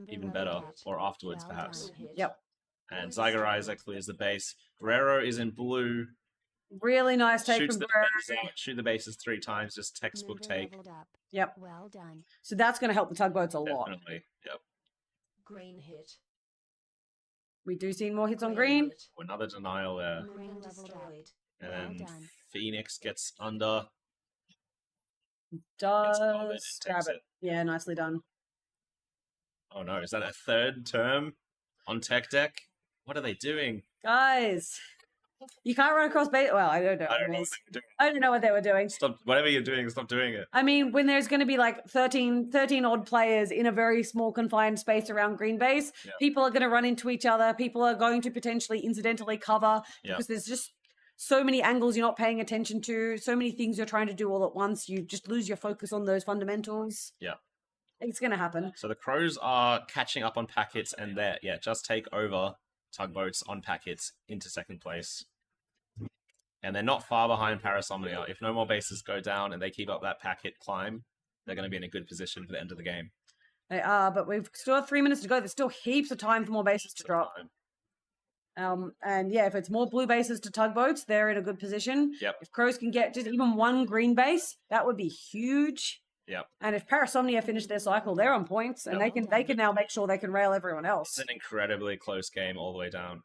even better, or afterwards perhaps. Yep. And Zygaraiza clears the base. Guerrero is in blue. Really nice take Shoots from the Guerrero. defenders out, shoot the bases 3 times, just textbook take. Yep. Well done. So that's going to help the Tugboats a lot. Definitely. Yep. Green hit. We do see more hits on green. Another denial there. Green destroyed. And Well then done. Phoenix gets under. Does covered and grab takes it. Yeah, nicely done. Oh no, is that a 3rd term on tech deck? What are they doing? Guys, you can't run across base. Well, I don't know. I don't know what they're doing. I don't know what they were doing. Stop, whatever you're doing, stop doing it. I mean, when there's going to be like 13 odd players in a very small confined space around green base, Yeah. people are going to run into each other. People are going to potentially incidentally cover Yeah. because there's just so many angles you're not paying attention to, so many things you're trying to do all at once. You just lose your focus on those fundamentals. Yeah. It's going to happen. So the Crows are catching up on packets and they're, just take over Tugboats on packets into 2nd place. And they're not far behind Parasomnia. If no more bases go down and they keep up that packet climb, they're going to be in a good position for the end of the game. They are, but we've still have 3 minutes to go. There's still heaps of time for more bases to drop. And yeah, if it's more blue bases to Tugboats, they're in a good position. Yep. If Crows can get just even 1 green base, that would be huge. Yep. And if Parasomnia finish their cycle, they're on points, and they can now make sure they can rail everyone else. It's an incredibly close game all the way down.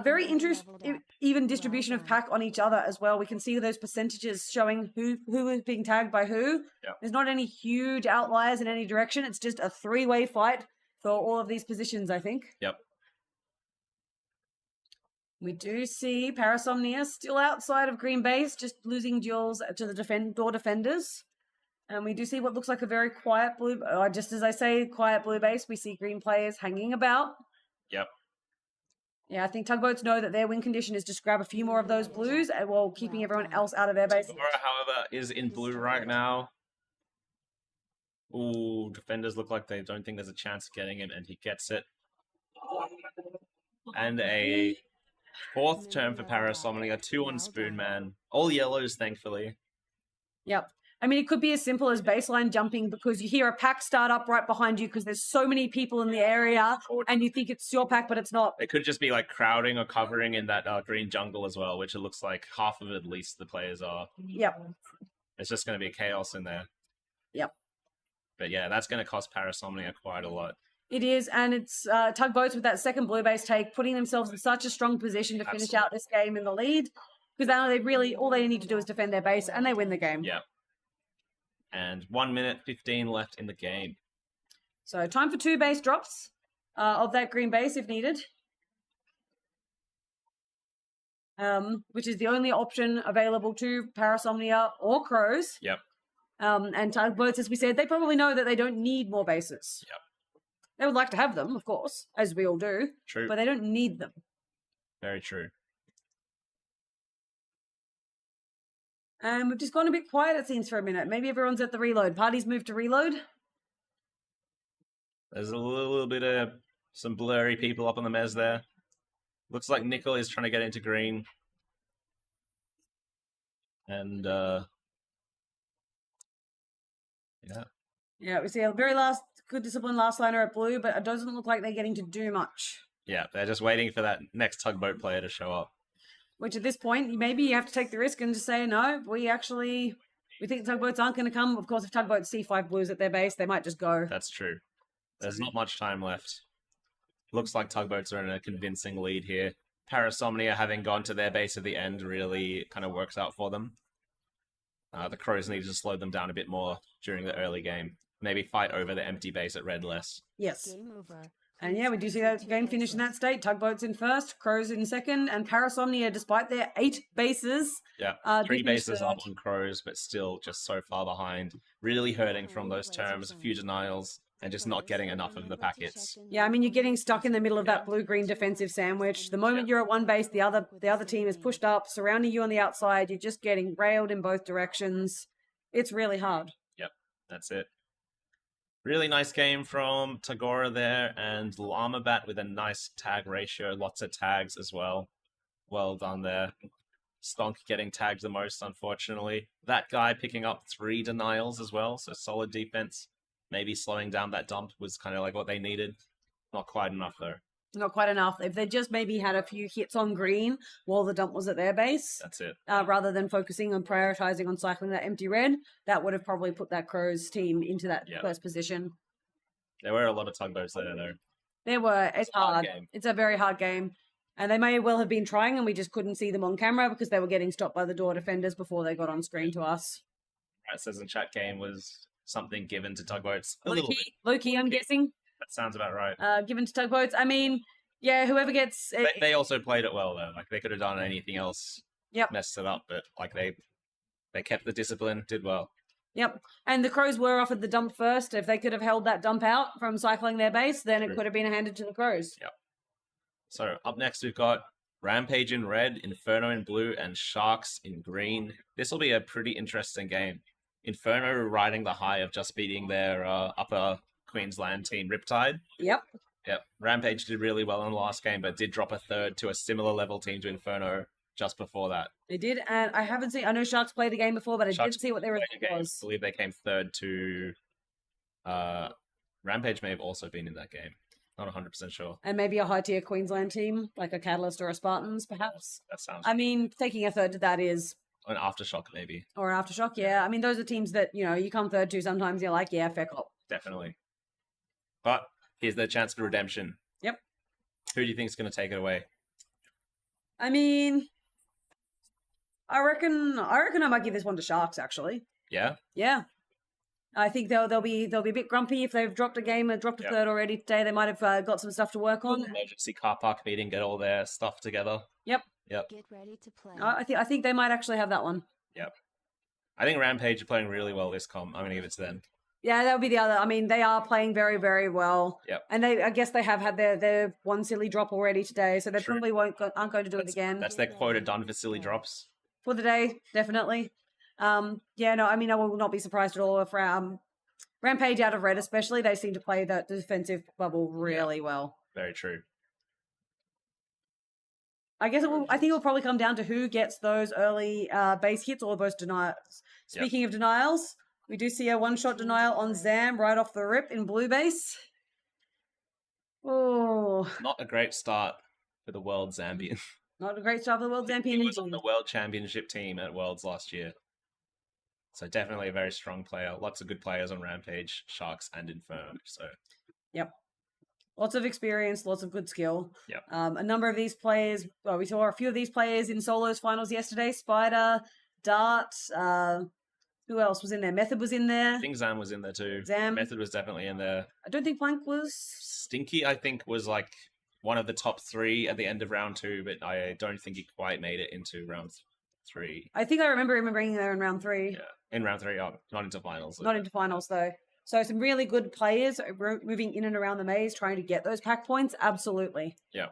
Very interesting, even distribution of pack on each other as well. We can see those percentages showing who is being tagged by who. Yep. There's not any huge outliers in any direction. It's just a 3-way fight for all of these positions, I think. Yep. We do see Parasomnia still outside of green base, just losing duels to the door defenders. And we do see what looks like a very quiet blue, just as I say, quiet blue base. We see green players hanging about. Yep. Yeah, I think Tugboats know that their win condition is just grab a few more of those blues while keeping everyone else out of their base. Aura, however, is in blue right now. Ooh, defenders look like they don't think there's a chance of getting him, and he gets it. And a 4th term for Parasomnia, 2 on Spoonman. All yellows, thankfully. Yep. I mean, it could be as simple as baseline jumping because you hear a pack start up right behind you because there's so many people in the area and you think it's your pack, but it's not. It could just be like crowding or covering in that green jungle as well, which it looks like half of it at least the players are. Yep. It's just going to be chaos in there. Yep. But yeah, that's going to cost Parasomnia quite a lot. It is, and it's Tugboats with that 2nd blue base take, putting themselves in such a strong position to finish out this game in the lead because now all they need to do is defend their base and they win the game. Yeah. And 1 minute 15 left in the game. So time for 2 base drops of that green base if needed. Which is the only option available to Parasomnia or Crows. Yep. And Tugboats, as we said, they probably know that they don't need more bases. Yep. They would like to have them, of course, as we all do, True. but they don't need them. Very true. And we've just gone a bit quiet, it seems, for a minute. Maybe everyone's at the reload. Party's moved to reload. There's a little bit of some blurry people up on the mez there. Looks like Nickel is trying to get into green. And, yeah. Yeah, we see a very good disciplined last liner at blue, but it doesn't look like they're getting to do much. Yeah, they're just waiting for that next Tugboat player to show up. Which at this point, maybe you have to take the risk and just say, no, we think Tugboats aren't going to come. Of course, if Tugboats see 5 blues at their base, they might just go. That's true. There's not much time left. Looks like Tugboats are in a convincing lead here. Parasomnia, having gone to their base at the end, really kind of works out for them. The Crows need to slow them down a bit more during the early game. Maybe fight over the empty base at red less. Yes. Game over. And yeah, we do see that game finish in that state. Tugboats in first, Crows in second, and Parasomnia, despite their 8 bases. Yeah, did 3 finish bases third. up on Crows, but still just so far behind. Really hurting from those terms, a few denials, and just not getting enough of the packets. Yeah, I mean, you're getting stuck in the middle of that blue-green defensive sandwich. The moment you're at one base, the other team is pushed up, surrounding you on the outside. You're just getting railed in both directions. It's really hard. Yep, that's it. Really nice game from Tagora there, and Llamabat with a nice tag ratio, lots of tags as well. Well done there. Stonk getting tagged the most, unfortunately. That guy picking up 3 denials as well, so solid defense. Maybe slowing down that dump was kind of like what they needed. Not quite enough, though. Not quite enough. If they just maybe had a few hits on green while the dump was at their base, That's it. rather than focusing on prioritizing on cycling that empty red, that would have probably put that Crows team into that first position. There were a lot of Tugboats there, though. There were. It's a hard hard. game. It's a very hard game. And they may well have been trying, and we just couldn't see them on camera because they were getting stopped by the door defenders before they got on screen to us. Right, says in chat game was something given to Tugboats. A little bit. Low-key, I'm guessing. That sounds about right. Given to Tugboats. I mean, yeah, whoever gets... They also played it well, though. Like, they could have done anything else. Yep. Messed it up, but like they kept the discipline, did well. Yep. And the Crows were offered the dump first. If they could have held that dump out from cycling their base, then it True. could have been handed to the Crows. Yep. So up next we've got Rampage in red, Inferno in blue, and Sharks in green. This will be a pretty interesting game. Inferno riding the high of just beating their upper Queensland team Riptide. Yep. Yep. Rampage did really well in the last game, but did drop a third to a similar level team to Inferno just before that. They did, and I haven't seen... I know Sharks played the game before, but I Sharks didn't see what their played the result game. was. I believe they came third to... Rampage may have also been in that game. Not 100% sure. And maybe a high-tier Queensland team, like a Catalyst or a Spartans, perhaps. That sounds... I mean, taking a third to that is... An Aftershock, maybe. Or an Aftershock, yeah. I mean, those are teams that, you know, you come third to sometimes, you're like, yeah, fair cop. Definitely. But here's their chance for redemption. Yep. Who do you think is going to take it away? I mean... I reckon I might give this one to Sharks, actually. Yeah? Yeah. I think they'll be a bit grumpy if they've dropped a game and dropped a third already today. They might have got some stuff to work on. Emergency car park meeting, get all their stuff together. Yep. Yep. Get ready to play. I think they might actually have that one. Yep. I think Rampage are playing really well this comp. I'm going to give it to them. Yeah, that would be the other. I mean, they are playing very, very well. Yep. And I guess they have had their one silly drop already today, so they True. probably aren't going to do it again. That's their quota done for silly drops. For the day, definitely. Yeah, no, I mean, I will not be surprised at all if Rampage out of red, especially, they seem to play that defensive bubble really well. Very true. I guess I think it will probably come down to who gets those early base hits or those denials. Speaking of denials, we do see a one-shot denial on Zam right off the rip in blue base. Oh, Not a great start for the World Zambian. not a great start for the World Champion. He was on the World Championship team at Worlds last year. So definitely a very strong player. Lots of good players on Rampage, Sharks, and Inferno. So Yep. Lots of experience, lots of good skill. Yep. A number of these players, well, we saw a few of these players in solos finals yesterday. Spider, Dart, who else was in there? Method was in there. I think Zam was in there too. Zam. Method was definitely in there. I don't think Plank was. Stinky, I think, was like one of the top 3 at the end of round 2, but I don't think he quite made it into round 3. I think I remember him being there in round 3. Yeah, in round 3, not into finals. Not into finals, though. So some really good players moving in and around the maze, trying to get those pack points. Absolutely. Yeah.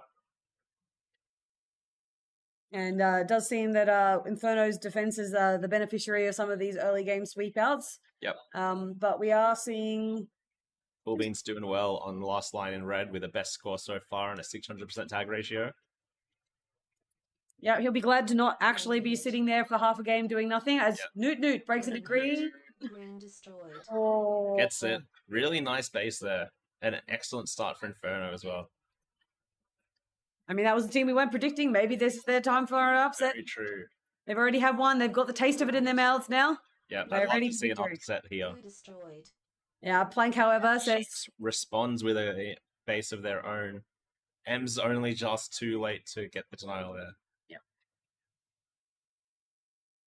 And it does seem that Inferno's defense is the beneficiary of some of these early game sweep outs. Yep. But we are seeing... Cool Beans doing well on the last line in red with the best score so far and a 600% tag ratio. Yeah, he'll be glad to not actually be sitting there for half a game doing nothing as Newt breaks into green. Green destroyed. Oh. Gets it. Really nice base there. And an excellent start for Inferno as well. I mean, that was the team we weren't predicting. Maybe this is their time for an upset. Very true. They've already had one. They've got the taste of it in their mouths now. Yeah, They're I'd love ready to for see an victory. upset here. Blue destroyed. Yeah, Plank, however, says... Responds with a base of their own. M's only just too late to get the denial there.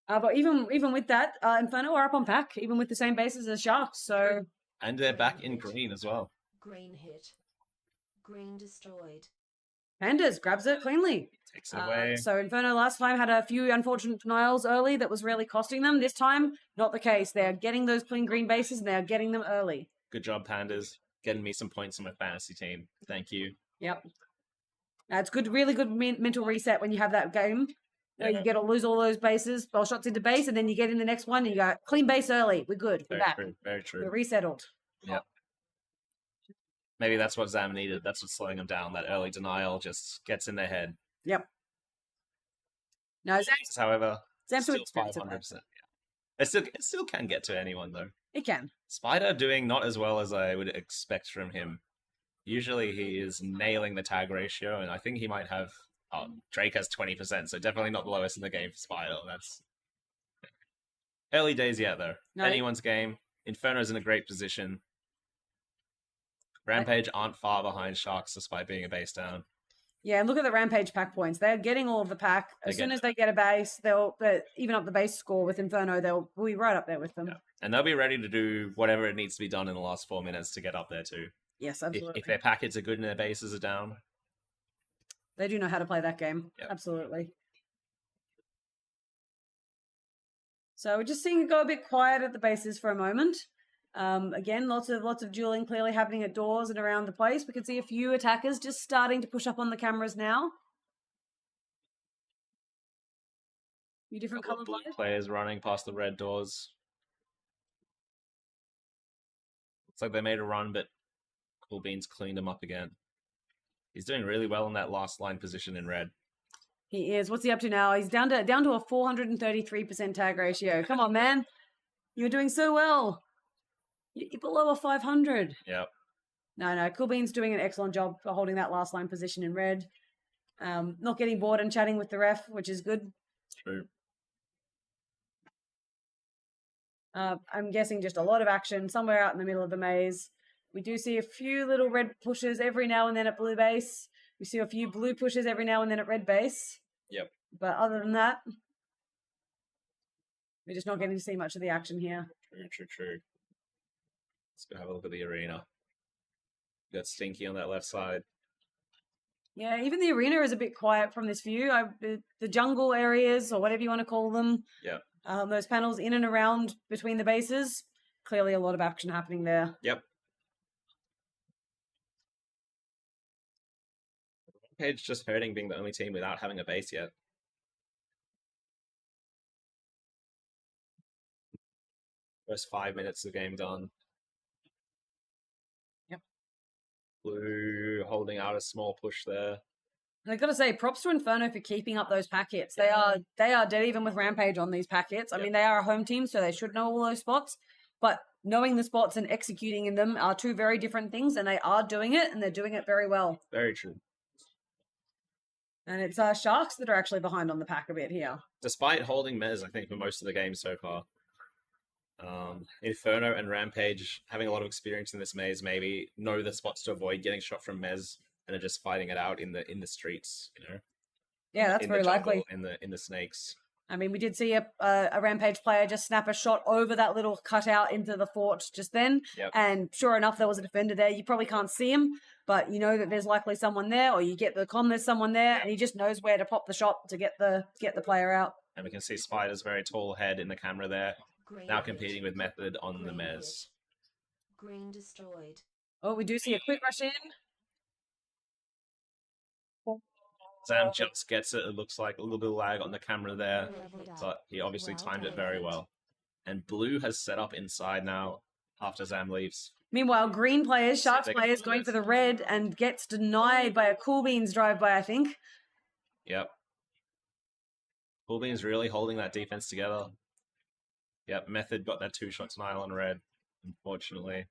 But even with that, Inferno are up on pack, even with the same bases as Sharks. So And they're back in green as well. Green hit. Green destroyed. Pandas grabs it cleanly. Takes it away. So Inferno last time had a few unfortunate denials early that was really costing them. This time, not the case. They're getting those clean green bases and they're getting them early. Good job, Pandas. Getting me some points on my fantasy team. Thank you. Yep. It's good, really good mental reset when you have that game. You get to lose all those bases, ball shots into base, and then you get in the next one and you go, clean base early. We're good. We're Very back. true. Very true. We're resettled. Maybe that's what Zam needed. That's what's slowing them down. That early denial just gets in their head. Yep. No, However, Zam's too still expensive. 500%. It still can get to anyone, though. It can. Spider doing not as well as I would expect from him. Usually he is nailing the tag ratio, and I think he might have... Oh, Drake has 20%, so definitely not the lowest in the game for Spider. That's early days yet, though. No. Anyone's game. Inferno's in a great position. Rampage aren't far behind Sharks despite being a base down. Yeah, and look at the Rampage pack points. They're getting all of the pack. As soon as they get a base, they'll even up the base score with Inferno. They'll be right up there with them. Yeah. And they'll be ready to do whatever it needs to be done in the last 4 minutes to get up there too. Yes, absolutely. If their packets are good and their bases are down. They do know how to play that game. Yep. Absolutely. So we're just seeing it go a bit quiet at the bases for a moment. Again, lots of dueling clearly happening at doors and around the place. We can see a few attackers just starting to push up on the cameras now. A few different Couple color of blue players running past the red doors. Looks like they made a run, but Cool Beans cleaned them up again. He's doing really well in that last line position in red. He is. What's he up to now? He's down to a 433% tag ratio. Come on, man. You're doing so well. You're below a 500. Yep. No. Cool Bean's doing an excellent job for holding that last line position in red. Not getting bored and chatting with the ref, which is good. True. I'm guessing just a lot of action somewhere out in the middle of the maze. We do see a few little red pushes every now and then at blue base. We see a few blue pushes every now and then at red base. Yep. But other than that, we're just not getting to see much of the action here. True. Let's go have a look at the arena. Got Stinky on that left side. Yeah, even the arena is a bit quiet from this view. The jungle areas, or whatever you want to call them. Yep. Those panels in and around between the bases. Clearly a lot of action happening there. Yep. Rampage just hurting being the only team without having a base yet. First 5 minutes of the game done. Yep. Blue holding out a small push there. And I've got to say, props to Inferno for keeping up those packets. They are dead even with Rampage on these packets. I mean, they are a home team, so they should know all those spots. But knowing the spots and executing in them are two very different things, and they are doing it, and they're doing it very well. Very true. And it's Sharks that are actually behind on the pack a bit here. Despite holding Mez, I think, for most of the game so far. Inferno and Rampage, having a lot of experience in this maze, maybe know the spots to avoid getting shot from Mez, and are just fighting it out in the streets, you know. Yeah, that's in very the jungle, likely. in the snakes. I mean, we did see a Rampage player just snap a shot over that little cutout into the fort just then. Yep. And sure enough, there was a defender there. You probably can't see him, but you know that there's likely someone there, or you get the comm there's someone there, and he just knows where to pop the shot to get the player out. And we can see Spider's very tall head in the camera there, Green now hit. competing with Method on the Green Mez. Green destroyed. Oh, we do see a quick rush in. Zam just gets it. It looks like a little bit of lag on the camera there, Leveled up. but he obviously Well timed it done. very well. And Blue has set up inside now after Zam leaves. Meanwhile, green players, Sharks Second players, going for the red and gets denied by a Cool Beans drive-by, I think. Yep. Cool Beans really holding that defense together. Yep, Method got that 2-shot denial on red, unfortunately.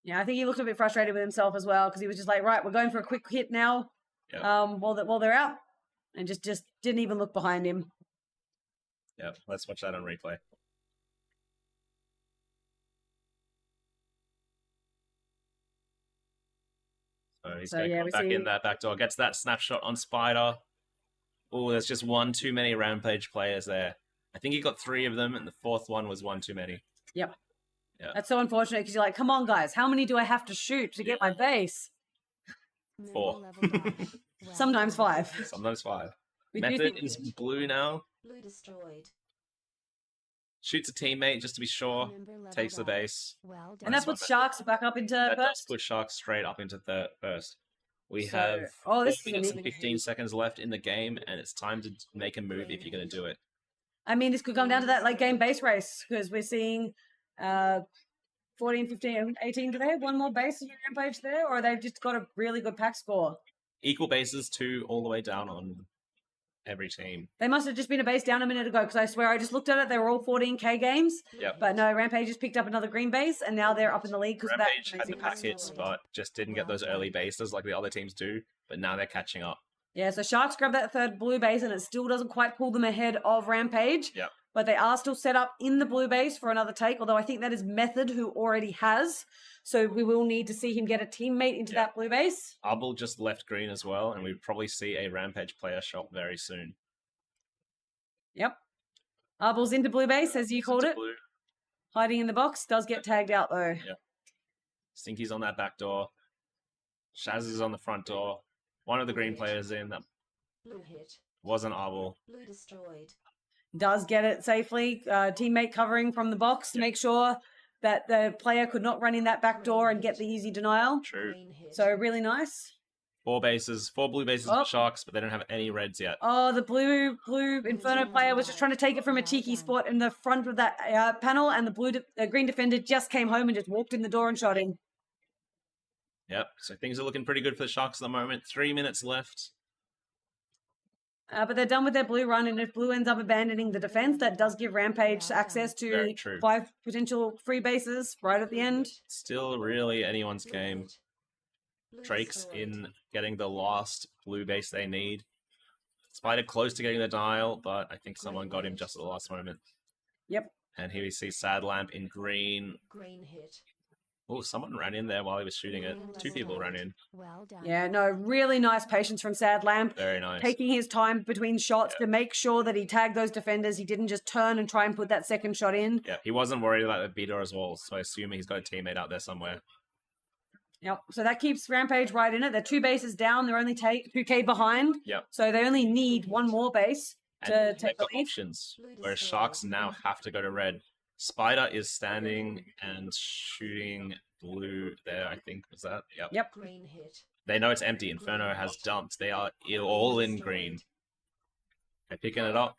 Yeah, I think he looked a bit frustrated with himself as well because he was just like, right, we're going for a quick hit now. Yep. While they're out, and just didn't even look behind him. Yep, let's watch that on replay. So he's going to yeah, come we back see- in that back door. Gets that snapshot on Spider. Oh, there's just one too many Rampage players there. I think he got 3 of them, and the 4th one was one too many. Yep. Yeah. That's so unfortunate because you're like, come on, guys, how many do I have to shoot to get my base? Member 4. leveled up. Well Sometimes done. 5. Sometimes 5. We do Method think- is blue now. Blue destroyed. Shoots a teammate just to be sure. Member leveled Takes the up. base. Well done. and that puts Sharks back up into That does first. put Sharks straight up into first. We So- have oh, 4 this is minutes an and 15 seconds left in the game, and it's time to make a move if you're going to do it. I mean, this could come down to that late game base race because we're seeing 14, 15, 18. Do they have one more base in Rampage there, or they've just got a really good pack score? Equal bases 2 all the way down on every team. They must have just been a base down a minute ago because I swear I just looked at it. They were all 14k games. Yep. But no, Rampage has picked up another green base and now they're up in the league because of that. Rampage had the amazing pack pack hits, score. but just didn't get those early bases like the other teams do. But now they're catching up. Yeah, so Sharks grab that third blue base and it still doesn't quite pull them ahead of Rampage. Yep. But they are still set up in the blue base for another take, although I think that is Method who already has. So we will need to see him get a teammate into that blue base. Arbol just left green as well, and we probably see a Rampage player shop very soon. Yep. Arbel's into blue base, as you called Into it. blue. Hiding in the box. Does get tagged out, though. Stinky's on that back door. Shaz is on the front door. One of the green players in. That Blue hit. wasn't Arbol. Blue destroyed. Does get it safely. Teammate covering from the box to make sure that the player could not run in that back door and get the easy denial. True. Green hit. So really nice. 4 bases, 4 blue bases Oh. for Sharks, but they don't have any reds yet. Oh, the blue Inferno player was just trying to take it from a cheeky spot in the front of that panel, and the green defender just came home and just walked in the door and shot him. Yep, so things are looking pretty good for the Sharks at the moment. 3 minutes left. But they're done with their blue run, and if blue ends up abandoning the defense, that does give Rampage access to Very true. 5 potential free bases right at the end. Still really anyone's Blue game. hit. Blue Drake's destroyed. in getting the last blue base they need. Spider close to getting the dial, but I think someone got him just at the last moment. Yep. And here we see Sad Lamp in green. Green hit. Oh, someone ran in there while he was shooting it. 2 people ran in. Well done. Yeah, no, really nice patience from Sad Lamp. Very nice. Taking his time between shots to make sure that he tagged those defenders. He didn't just turn and try and put that second shot in. Yeah, he wasn't worried about the beater as well, so I assume he's got a teammate out there somewhere. Yep. So that keeps Rampage right in it. They're 2 bases down. They're only 2k behind. Yep. So they only need 1 more base to And take they've the got lead. options, Blue whereas destroyed. Sharks now have to go to red. Spider is standing and shooting blue there, I think. Was that? Yep. Yep. Green hit. They know it's empty. Inferno has dumped. They are all in green. They're picking it up.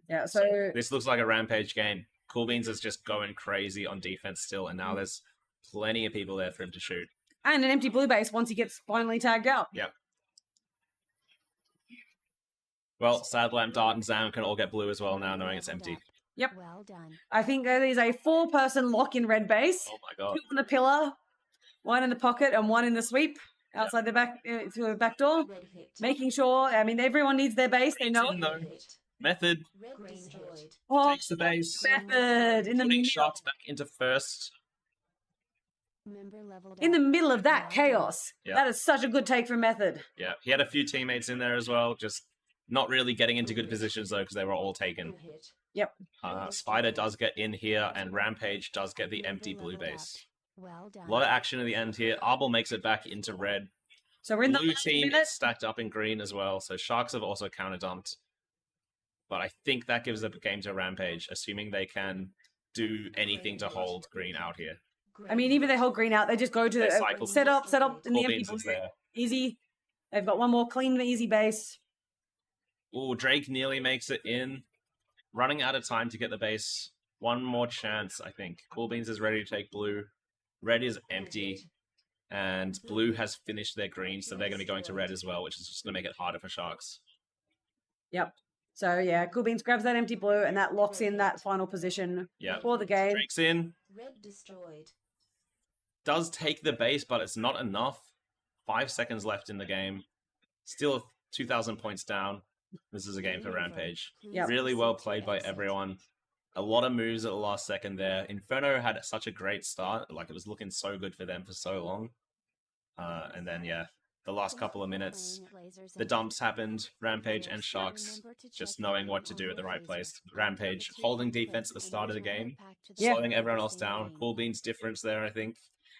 Yeah. So This looks like a Rampage game. Cool Beans is just going crazy on defense still, and now there's plenty of people there for him to shoot. and an empty blue base once he gets finally tagged out. Yep. Well, Sad Lamp, Dart, and Zam can all get blue as well now, knowing it's empty. Yep. Well done. I think there is a 4-person lock in red base. Oh my god. 2 on the pillar, 1 in the pocket, and 1 in the sweep outside the back through the back door. Red hit. Making sure. I mean, everyone needs their base. They know. in though. Red hit. Method Red destroyed. Oh, takes the base. Method in the Putting middle, Sharks back into first. Member leveled in the up. middle of that Well chaos. Yeah. That is such a good take from Method. Yeah, he had a few teammates in there as well, just not really getting into good positions though, because they were all done. taken. Blue hit. Spider does get in here, and Rampage does get the empty blue base. Well done. A lot of action at the end here. Arbol makes it back into red. So we're in the Blue last team minute. is stacked up in green as well, so Sharks have also counter dumped. But I think that gives the game to Rampage, assuming they can do anything to hold green out here. I mean, even they hold green out, they just go to They cycle. set up in the Cool empty Beans is blue. there. Easy. They've got one more clean, easy base. Ooh, Drake nearly makes it in. Running out of time to get the base. One more chance, I think. Cool Beans is ready to take blue. Red is empty. And blue has finished their green, so they're going to be going to red as well, which is just going to make it harder for Sharks. Yep. So yeah, Cool Beans grabs that empty blue, and that locks in that final position Yeah. for the game. Drake's in. Red destroyed. Does take the base, but it's not enough. 5 seconds left in the game. Still 2,000 points down. This is a game for Rampage. Yep. Really well played by everyone. A lot of moves at the last second there. Inferno had such a great start. Like, it was looking so good for them for so long. And then, yeah, the last couple of minutes, the dumps happened. Rampage and Sharks just knowing what to do at the right place. Rampage holding defense at the start of the game, Yeah. slowing everyone else down. Cool Beans difference there, I think.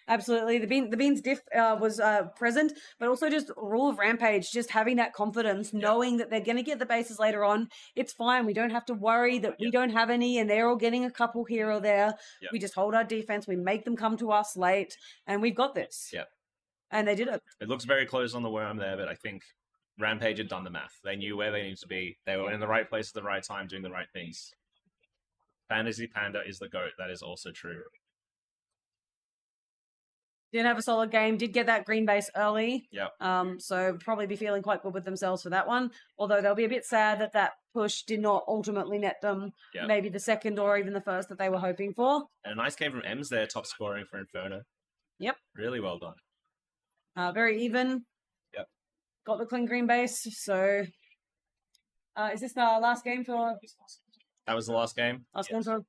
Absolutely. The Beans diff was present, but also just rule of Rampage, just having that confidence, knowing that they're going to get the bases later on. It's fine. We don't have to worry that we don't have any and they're all getting a couple here or there. Yep. We just hold our defense. We make them come to us late, and we've got this. Yep. And they did it. It looks very close on the worm there, but I think Rampage had done the math. They knew where they needed to be. They were in the right place at the right time, doing the right things. Fantasy Panda is the GOAT. That is also true. Didn't have a solid game. Did get that green base early. Yep. So probably be feeling quite good with themselves for that one. Although they'll be a bit sad that that push did not ultimately net them Yep. maybe the second or even the first that they were hoping for. And a nice game from Ems there, top scoring for Inferno. Yep. Really well done. Very even. Yep. Got the clean green base. So is this the last game for That was the last game. game for?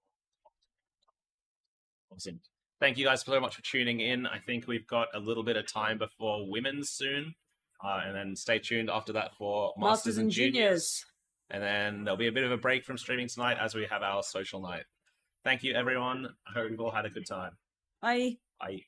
Awesome. Thank you guys so much for tuning in. I think we've got a little bit of time before women's soon. And then stay tuned after that for Masters and Juniors. And then there'll be a bit of a break from streaming tonight as we have our social night. Thank you, everyone. I hope you've all had a good time. Bye. Bye.